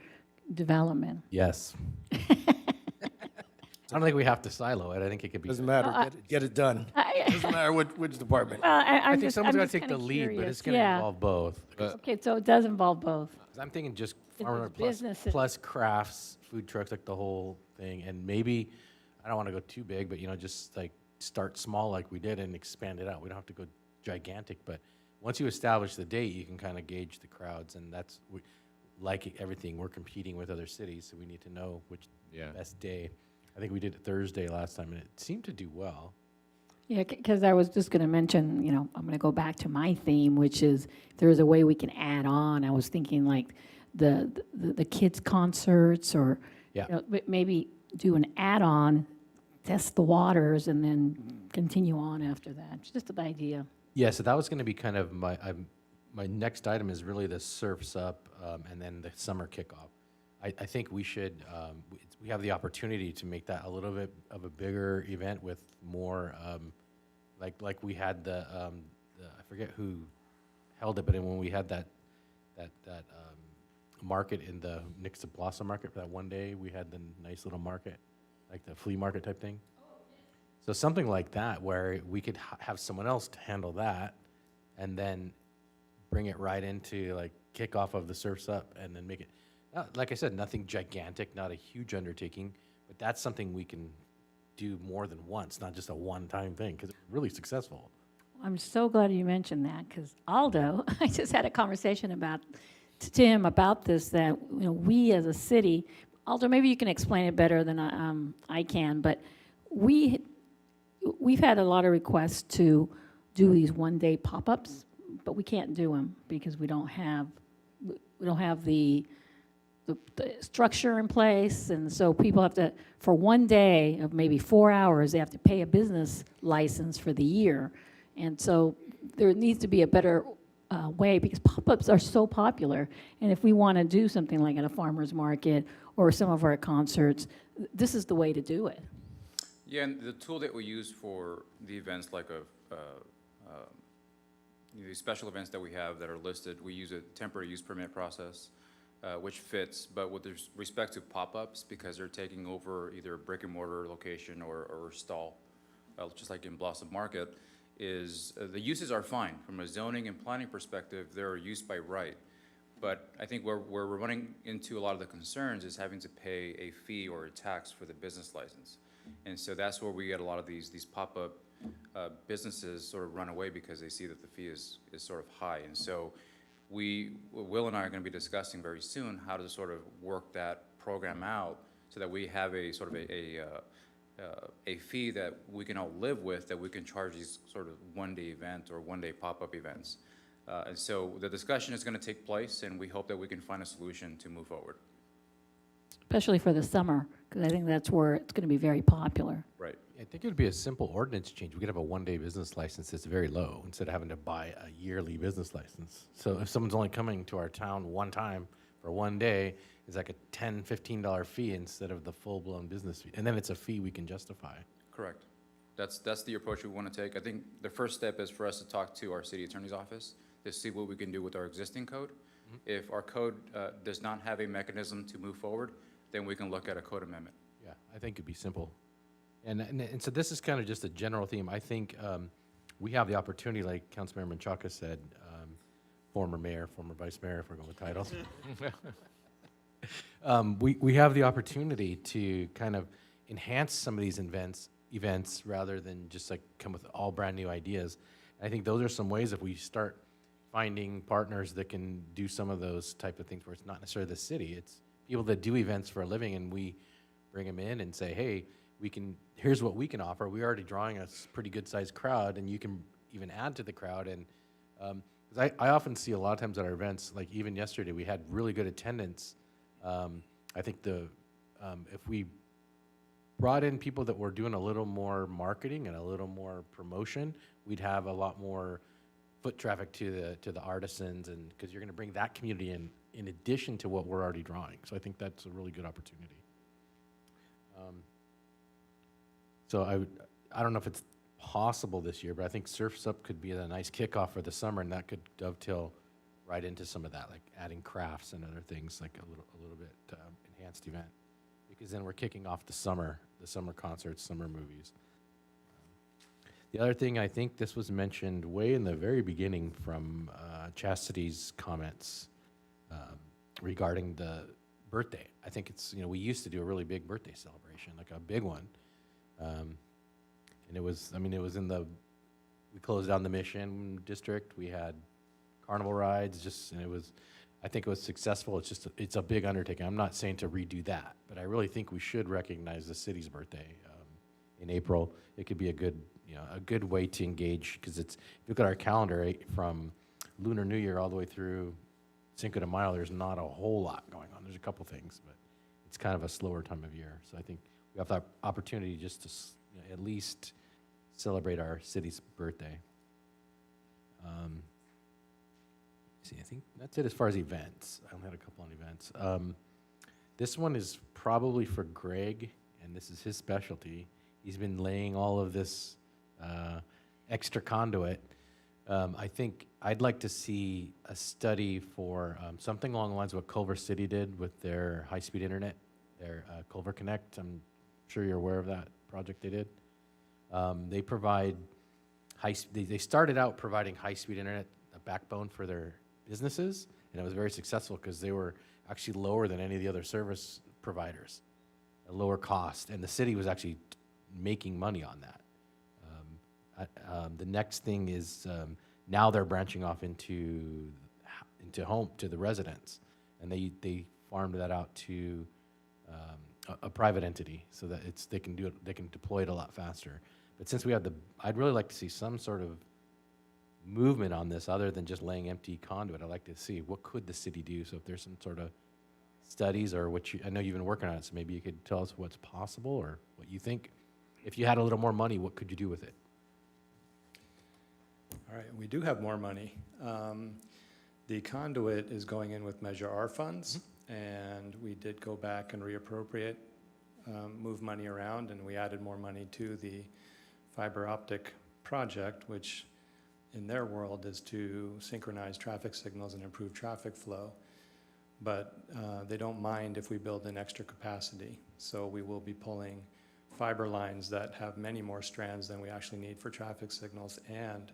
development? Yes. I don't think we have to silo it. I think it could be. Doesn't matter, get it done. Doesn't matter which department. Well, I think someone's got to take the lead, but it's going to involve both. Okay, so it does involve both. 'Cause I'm thinking just It's farmer businesses. plus crafts, food trucks, like the whole thing. And maybe, I don't want to go too big, but, just like start small like we did and expand it out. We don't have to go gigantic, but once you establish the date, you can kind of gauge the crowds. And that's, like everything, we're competing with other cities, so we need to know which best day. I think we did it Thursday last time, and it seemed to do well. Yeah, because I was just going to mention, I'm going to go back to my theme, which is if there's a way we can add on. I was thinking like the kids' concerts, or maybe do an add-on, test the waters, and then continue on after that. Just an idea. Yeah, so that was going to be kind of my next item is really the Surfs Up and then the summer kickoff. I think we should, we have the opportunity to make that a little bit of a bigger event with more, like we had I forget who held it, but when we had that market in the Nixa Blossom Market for that one day, we had the nice little market, like the flea market type thing. So something like that, where we could have someone else to handle that, and then bring it right into like kickoff of the Surfs Up, and then make it, like I said, nothing gigantic, not a huge undertaking, but that's something we can do more than once, not just a one-time thing, because it's really successful. I'm so glad you mentioned that, because Aldo, I just had a conversation to him about this, that we as a city, Aldo, maybe you can explain it better than I can, but we've had a lot of requests to do these one-day pop-ups, but we can't do them because we don't have the structure in place, and so people have to, for one day of maybe 4 hours, they have to pay a business license for the year. And so there needs to be a better way, because pop-ups are so popular, and if we want to do something like at a farmer's market or some of our concerts, this is the way to do it. Yeah, and the tool that we use for the events, like these special events that we have that are listed, we use a temporary use permit process, which fits. But with respect to pop-ups, because they're taking over either a brick and mortar location or stall, just like in Blossom Market, is the uses are fine. From a zoning and planning perspective, they're used by right. But I think where we're running into a lot of the concerns is having to pay a fee or a tax for the business license. And so that's where we get a lot of these pop-up businesses sort of run away, because they see that the fee is sort of high. And so Will and I are going to be discussing very soon how to sort of work that program out so that we have a sort of a fee that we can all live with, that we can charge these sort of one-day event or one-day pop-up events. And so the discussion is going to take place, and we hope that we can find a solution to move forward. Especially for the summer, because I think that's where it's going to be very popular. Right. I think it would be a simple ordinance change. We could have a one-day business license that's very low, instead of having to buy a yearly business license. So if someone's only coming to our town one time for one day, it's like a $10, $15 fee instead of the full-blown business fee. And then it's a fee we can justify. Correct. That's the approach we want to take. I think the first step is for us to talk to our city attorney's office to see what we can do with our existing code. Mm-hmm. If our code does not have a mechanism to move forward, then we can look at a code amendment. Yeah, I think it'd be simple. And so this is kind of just a general theme. I think we have the opportunity, like Councilmember Menchaca said, former mayor, former vice mayor, if we're going with titles. We have the opportunity to kind of enhance some of these events rather than just like come with all brand new ideas. I think those are some ways, if we start finding partners that can do some of those type of things, where it's not necessarily the city, it's people that do events for a living, and we bring them in and say, hey, here's what we can offer. We're already drawing a pretty good sized crowd, and you can even add to the crowd. And 'cause I often see a lot of times at our events, like even yesterday, we had really good attendance. I think if we brought in people that were doing a little more marketing and a little more promotion, we'd have a lot more foot traffic to the artisans, and because you're going to bring that community in addition to what we're already drawing. So I think that's a really good opportunity. So I don't know if it's possible this year, but I think Surf's Up could be a nice kickoff for the summer, and that could dovetail right into some of that, like adding crafts and other things, like a little bit enhanced event, because then we're kicking off the summer concerts, summer movies. The other thing, I think this was mentioned way in the very beginning from Chastity's comments regarding the birthday. I think it's, we used to do a really big birthday celebration, like a big one. And it was we closed down the Mission District. We had carnival rides, and I think it was successful. It's a big undertaking. I'm not saying to redo that, but I really think we should recognize the city's birthday in April. It could be a good way to engage, because if you look at our calendar, from Lunar New Year all the way through Cinco de Mayo, there's not a whole lot going on. There's a couple things, but it's kind of a slower time of year. So I think we have the opportunity just to at least celebrate our city's birthday. I think that's it as far as events. I only had a couple on events. This one is probably for Greg, and this is his specialty. He's been laying all of this extra conduit. I think I'd like to see a study for something along the lines of what Culver City did with their high-speed internet, their Culver Connect. I'm sure you're aware of that project they did. They provide they started out providing high-speed internet, a backbone for their businesses, and it was very successful because they were actually lower than any of the other service providers, a lower cost, and the city was actually making money on that. The next thing is now they're branching off into the residents, and they farmed that out to a private entity so that they can deploy it a lot faster. But since we have I'd really like to see some sort of movement on this other than just laying empty conduit. I'd like to see what could the city do. So if there's some sort of studies or I know you've been working on it, so maybe you could tell us what's possible or what you think. If you had a little more money, what could you do with it? All right, we do have more money. The conduit is going in with Measure R funds, and we did go back and reappropriate, move money around, and we added more money to the fiber optic project, which in their world is to synchronize traffic signals and improve traffic flow. But they don't mind if we build in extra capacity. So we will be pulling fiber lines that have many more strands than we actually need for traffic signals, and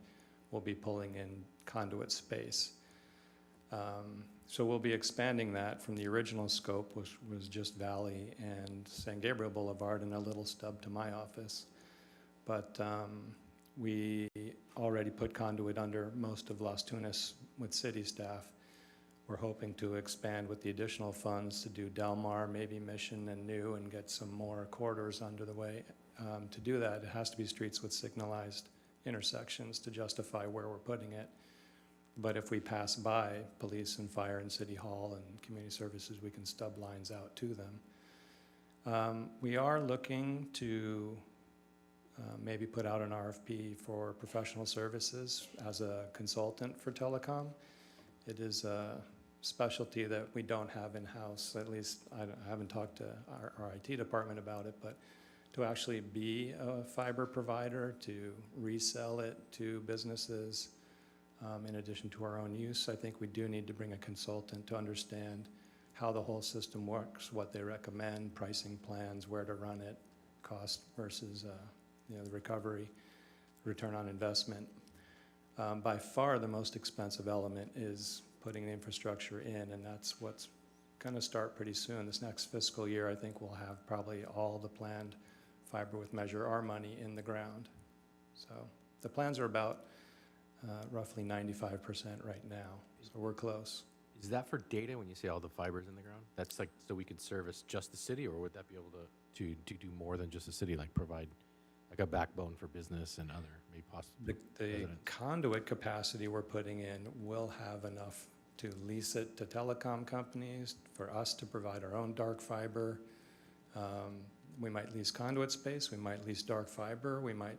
we'll be pulling in conduit space. So we'll be expanding that from the original scope, which was just Valley and San Gabriel Boulevard and a little stub to my office. But we already put conduit under most of Las Tunas with city staff. We're hoping to expand with the additional funds to do Del Mar, maybe Mission and New, and get some more corridors under the way. To do that, it has to be streets with signalized intersections to justify where we're putting it. But if we pass by police and fire and city hall and community services, we can stub lines out to them. We are looking to maybe put out an RFP for professional services as a consultant for telecom. It is a specialty that we don't have in-house, at least I haven't talked to our IT department about it, but to actually be a fiber provider, to resell it to businesses, in addition to our own use, I think we do need to bring a consultant to understand how the whole system works, what they recommend, pricing plans, where to run it, cost versus the recovery, return on investment. By far the most expensive element is putting the infrastructure in, and that's what's going to start pretty soon. This next fiscal year, I think we'll have probably all the planned fiber with Measure R money in the ground. So the plans are about roughly 95% right now, so we're close. Is that for data when you say all the fibers in the ground? That's like so we could service just the city, or would that be able to do more than just the city, like provide like a backbone for business and other maybe possibly The conduit capacity we're putting in will have enough to lease it to telecom companies, for us to provide our own dark fiber. We might lease conduit space, we might lease dark fiber, we might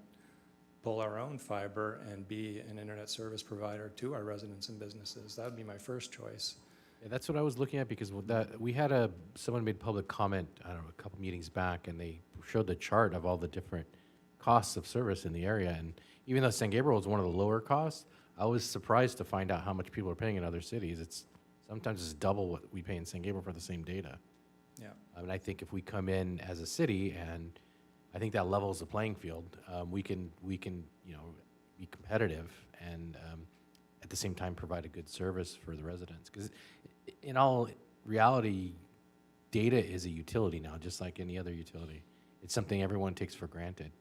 pull our own fiber and be an internet service provider to our residents and businesses. That would be my first choice. Yeah, that's what I was looking at, because with that, we had someone made public comment, I don't know, a couple meetings back, and they showed the chart of all the different costs of service in the area. And even though San Gabriel is one of the lower costs, I was surprised to find out how much people are paying in other cities. Sometimes it's double what we pay in San Gabriel for the same data. Yeah. I mean, I think if we come in as a city, and I think that levels the playing field, we can be competitive and at the same time provide a good service for the residents. Because in all reality, data is a utility now, just like any other utility. It's something everyone takes for granted.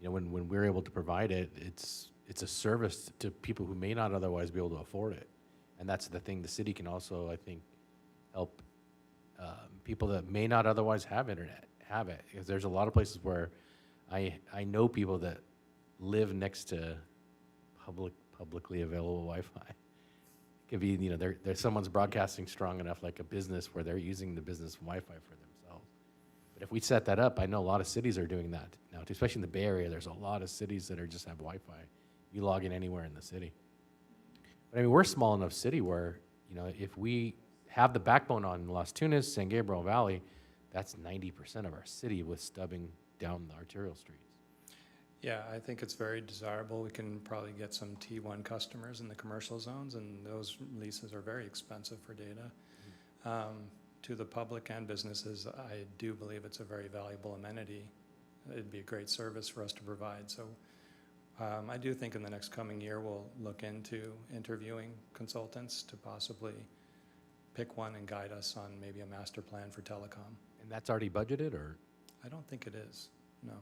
When we're able to provide it, it's a service to people who may not otherwise be able to afford it. And that's the thing. The city can also, I think, help people that may not otherwise have internet have it. Because there's a lot of places where I know people that live next to publicly available Wi-Fi. It could be, there's someone's broadcasting strong enough, like a business, where they're using the business Wi-Fi for themselves. But if we set that up, I know a lot of cities are doing that now, especially in the Bay Area. There's a lot of cities that just have Wi-Fi. You log in anywhere in the city. But I mean, we're a small enough city where, if we have the backbone on Las Tunas, San Gabriel Valley, that's 90% of our city with stubbing down the arterial streets. Yeah, I think it's very desirable. We can probably get some T1 customers in the commercial zones, and those leases are very expensive for data. To the public and businesses, I do believe it's a very valuable amenity. It'd be a great service for us to provide. So I do think in the next coming year, we'll look into interviewing consultants to possibly pick one and guide us on maybe a master plan for telecom. And that's already budgeted, or? I don't think it is, no.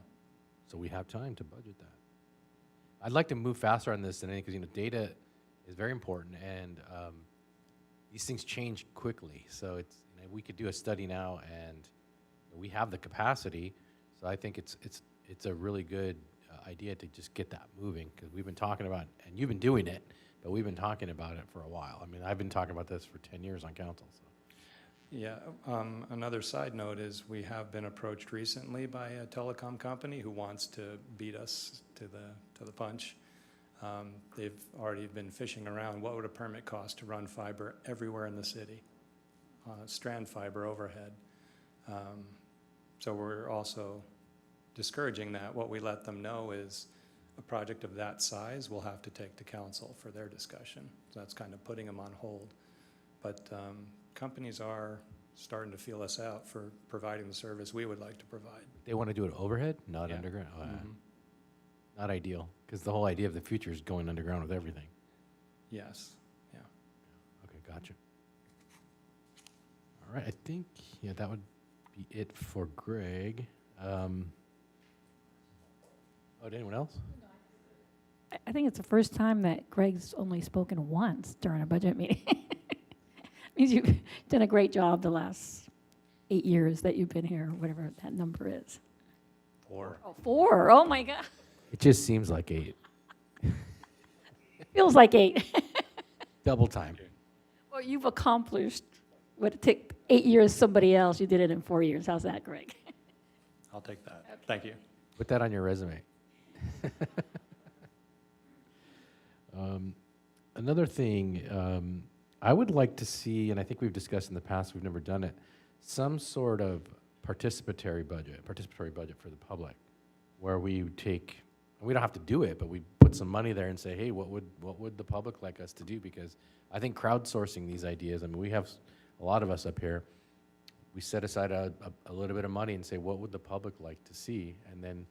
So we have time to budget that. I'd like to move faster on this than anything, because data is very important, and these things change quickly. So we could do a study now, and we have the capacity. So I think it's a really good idea to just get that moving, because we've been talking about, and you've been doing it, but we've been talking about it for a while. I mean, I've been talking about this for 10 years on council. So. Yeah, another side note is we have been approached recently by a telecom company who wants to beat us to the punch. They've already been fishing around. What would a permit cost to run fiber everywhere in the city? Strand fiber overhead. So we're also discouraging that. What we let them know is a project of that size will have to take to council for their discussion. So that's kind of putting them on hold. But companies are starting to feel us out for providing the service we would like to provide. They want to do it overhead, not Yeah. underground. Not ideal, because the whole idea of the future is going underground with everything. Yes, yeah. Okay, gotcha. All right, I think, that would be it for Greg. Did anyone else? I think it's the first time that Greg's only spoken once during a budget meeting. Means you've done a great job the last 8 years that you've been here, whatever that number is. 4. Oh, 4, oh my God. It just seems like 8. Feels like 8. Double time. Well, you've accomplished what it took 8 years, somebody else, you did it in 4 years. How's that, Greg? I'll take that. Okay. Thank you. Put that on your resume. Another thing, I would like to see, and I think we've discussed in the past, we've never done it, some sort of participatory budget for the public, where we take, and we don't have to do it, but we put some money there and say, hey, what would the public like us to do? Because I think crowdsourcing these ideas, I mean, we have a lot of us up here, we set aside a little bit of money and say, what would the public like to see? And then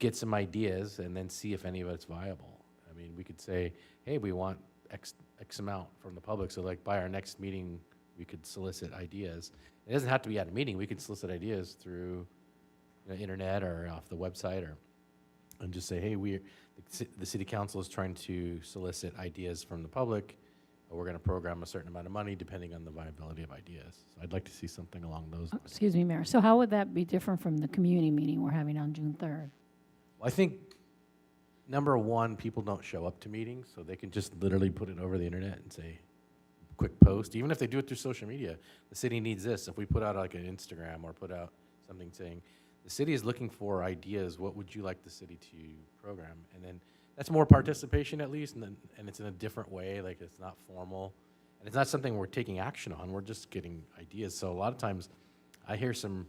get some ideas and then see if any of it's viable. I mean, we could say, hey, we want X amount from the public. So like by our next meeting, we could solicit ideas. It doesn't have to be at a meeting. We could solicit ideas through the internet or off the website, and just say, hey, the city council is trying to solicit ideas from the public. We're going to program a certain amount of money depending on the viability of ideas. So I'd like to see something along those lines. Excuse me, Mayor. So how would that be different from the community meeting we're having on June 3rd? Well, I think, number one, people don't show up to meetings, so they can just literally put it over the internet and say, quick post. Even if they do it through social media, the city needs this. If we put out like an Instagram or put out something saying, the city is looking for ideas, what would you like the city to program? And then that's more participation at least, and it's in a different way, like it's not formal. And it's not something we're taking action on, we're just getting ideas. So a lot of times, I hear some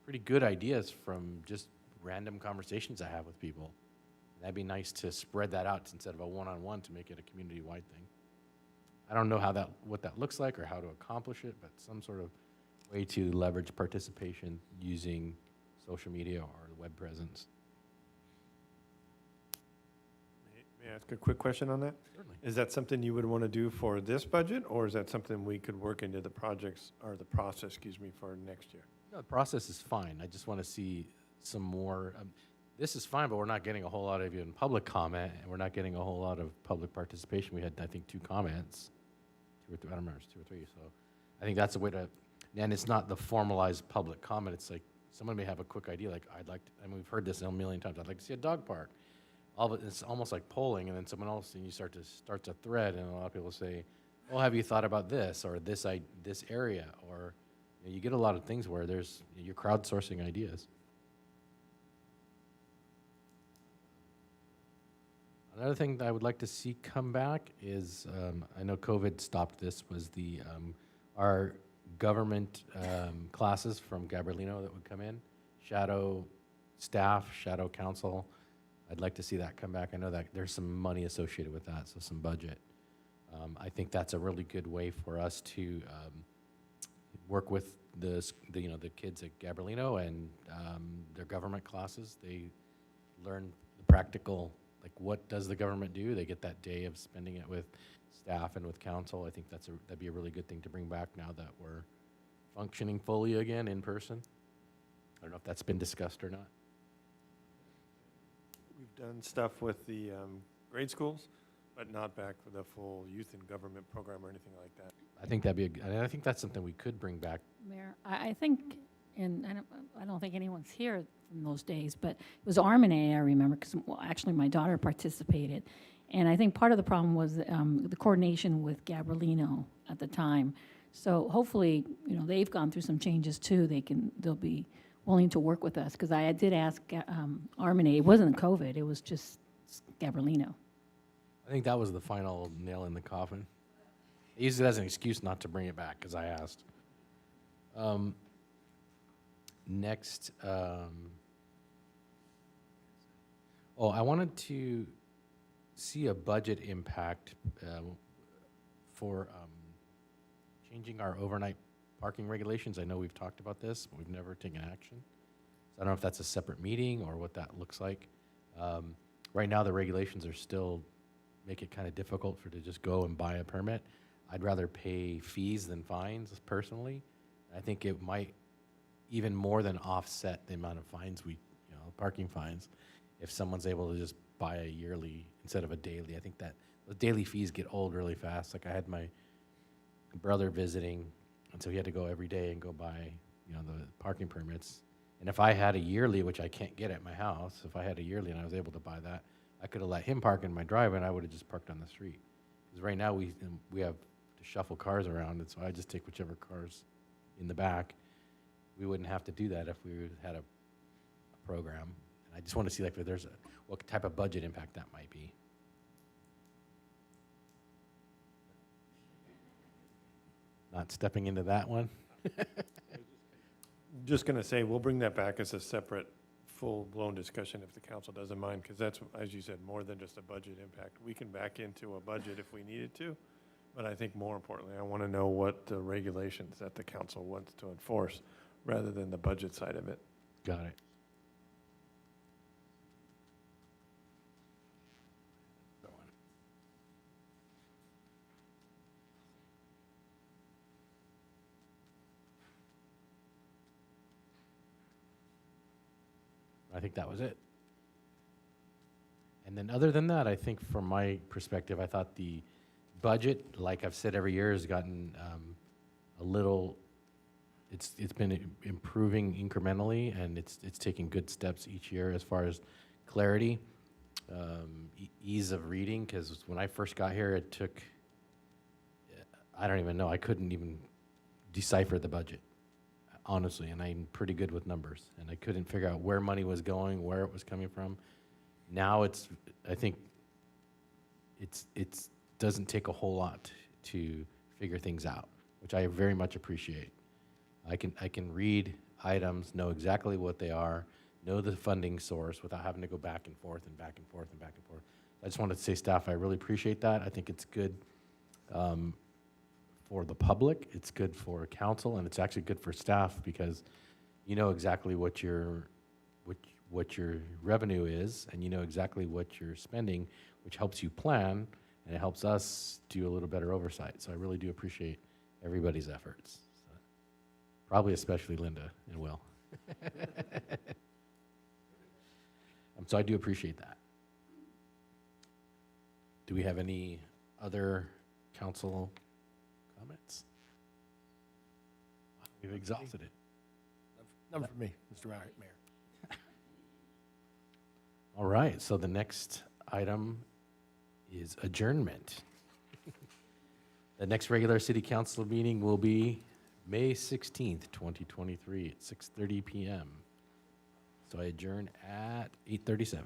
pretty good ideas from just random conversations I have with people. That'd be nice to spread that out instead of a one-on-one to make it a community-wide thing. I don't know what that looks like or how to accomplish it, but some sort of way to leverage participation using social media or the web presence. May I ask a quick question on that? Certainly. Is that something you would want to do for this budget, or is that something we could work into the projects, or the process, excuse me, for next year? No, the process is fine. I just want to see some more. This is fine, but we're not getting a whole lot of even public comment, and we're not getting a whole lot of public participation. We had, I think, 2 comments, 2 or 3. I don't remember, it's 2 or 3. So I think that's a way to, and it's not the formalized public comment. It's like someone may have a quick idea, like I'd like to, I mean, we've heard this a million times. I'd like to see a dog park. All of it, it's almost like polling, and then someone else, and you starts a thread, and a lot of people say, "Well, have you thought about this or this area?" Or you get a lot of things where you're crowdsourcing ideas. Another thing that I would like to see come back is, I know COVID stopped this, was our government classes from Gabrielino that would come in, shadow staff, shadow council. I'd like to see that come back. I know that there's some money associated with that, so some budget. I think that's a really good way for us to work with the kids at Gabrielino and their government classes. They learn the practical, like what does the government do? They get that day of spending it with staff and with council. I think that'd be a really good thing to bring back now that we're functioning fully again in person. I don't know if that's been discussed or not. We've done stuff with the grade schools, but not back for the full youth and government program or anything like that. I think I think that's something we could bring back. Mayor, I think, and I don't think anyone's here from those days, but it was Arm&A, I remember, because actually my daughter participated. And I think part of the problem was the coordination with Gabrielino at the time. So hopefully, they've gone through some changes too. They'll be willing to work with us, because I did ask Arm&A. It wasn't COVID, it was just Gabrielino. I think that was the final nail in the coffin. I used it as an excuse not to bring it back because I asked. Next, I wanted to see a budget impact for changing our overnight parking regulations. I know we've talked about this, but we've never taken action. So I don't know if that's a separate meeting or what that looks like. Right now, the regulations are still make it kind of difficult to just go and buy a permit. I'd rather pay fees than fines personally. I think it might even more than offset the amount of fines parking fines, if someone's able to just buy a yearly instead of a daily. I think that the daily fees get old really fast. Like I had my brother visiting, and so he had to go every day and go buy, the parking permits. And if I had a yearly, which I can't get at my house, if I had a yearly and I was able to buy that, I could have let him park in my driveway and I would have just parked on the street. Because right now we have to shuffle cars around, and so I just take whichever car's in the back. We wouldn't have to do that if we had a program. And I just want to see like if there's what type of budget impact that might be. Not stepping into that one. Just going to say, we'll bring that back as a separate, full-blown discussion if the council doesn't mind, because that's, as you said, more than just a budget impact. We can back into a budget if we needed to, but I think more importantly, I want to know what the regulations that the council wants to enforce rather than the budget side of it. Got it. I think that was it. And then other than that, I think from my perspective, I thought the budget, like I've said every year, has gotten a little, it's been improving incrementally, and it's taking good steps each year as far as clarity, ease of reading, because when I first got here, it took, I don't even know, I couldn't even decipher the budget. honestly, and I'm pretty good with numbers, and I couldn't figure out where money was going, where it was coming from. Now I think it's doesn't take a whole lot to figure things out, which I very much appreciate. I can read items, know exactly what they are, know the funding source without having to go back and forth and back and forth and back and forth. I just wanted to say, staff, I really appreciate that. I think it's good for the public, it's good for council, and it's actually good for staff because you know exactly what your revenue is, and you know exactly what you're spending, which helps you plan, and it helps us do a little better oversight. So I really do appreciate everybody's efforts. So, probably especially Linda and Will. So I do appreciate that. Do we have any other council comments? We've exhausted it. None for me, Mr. Mayor. All right, so the next item is adjournment. The next regular city council meeting will be May 16th, 2023 at 6:30 p.m. So I adjourn at 8:37.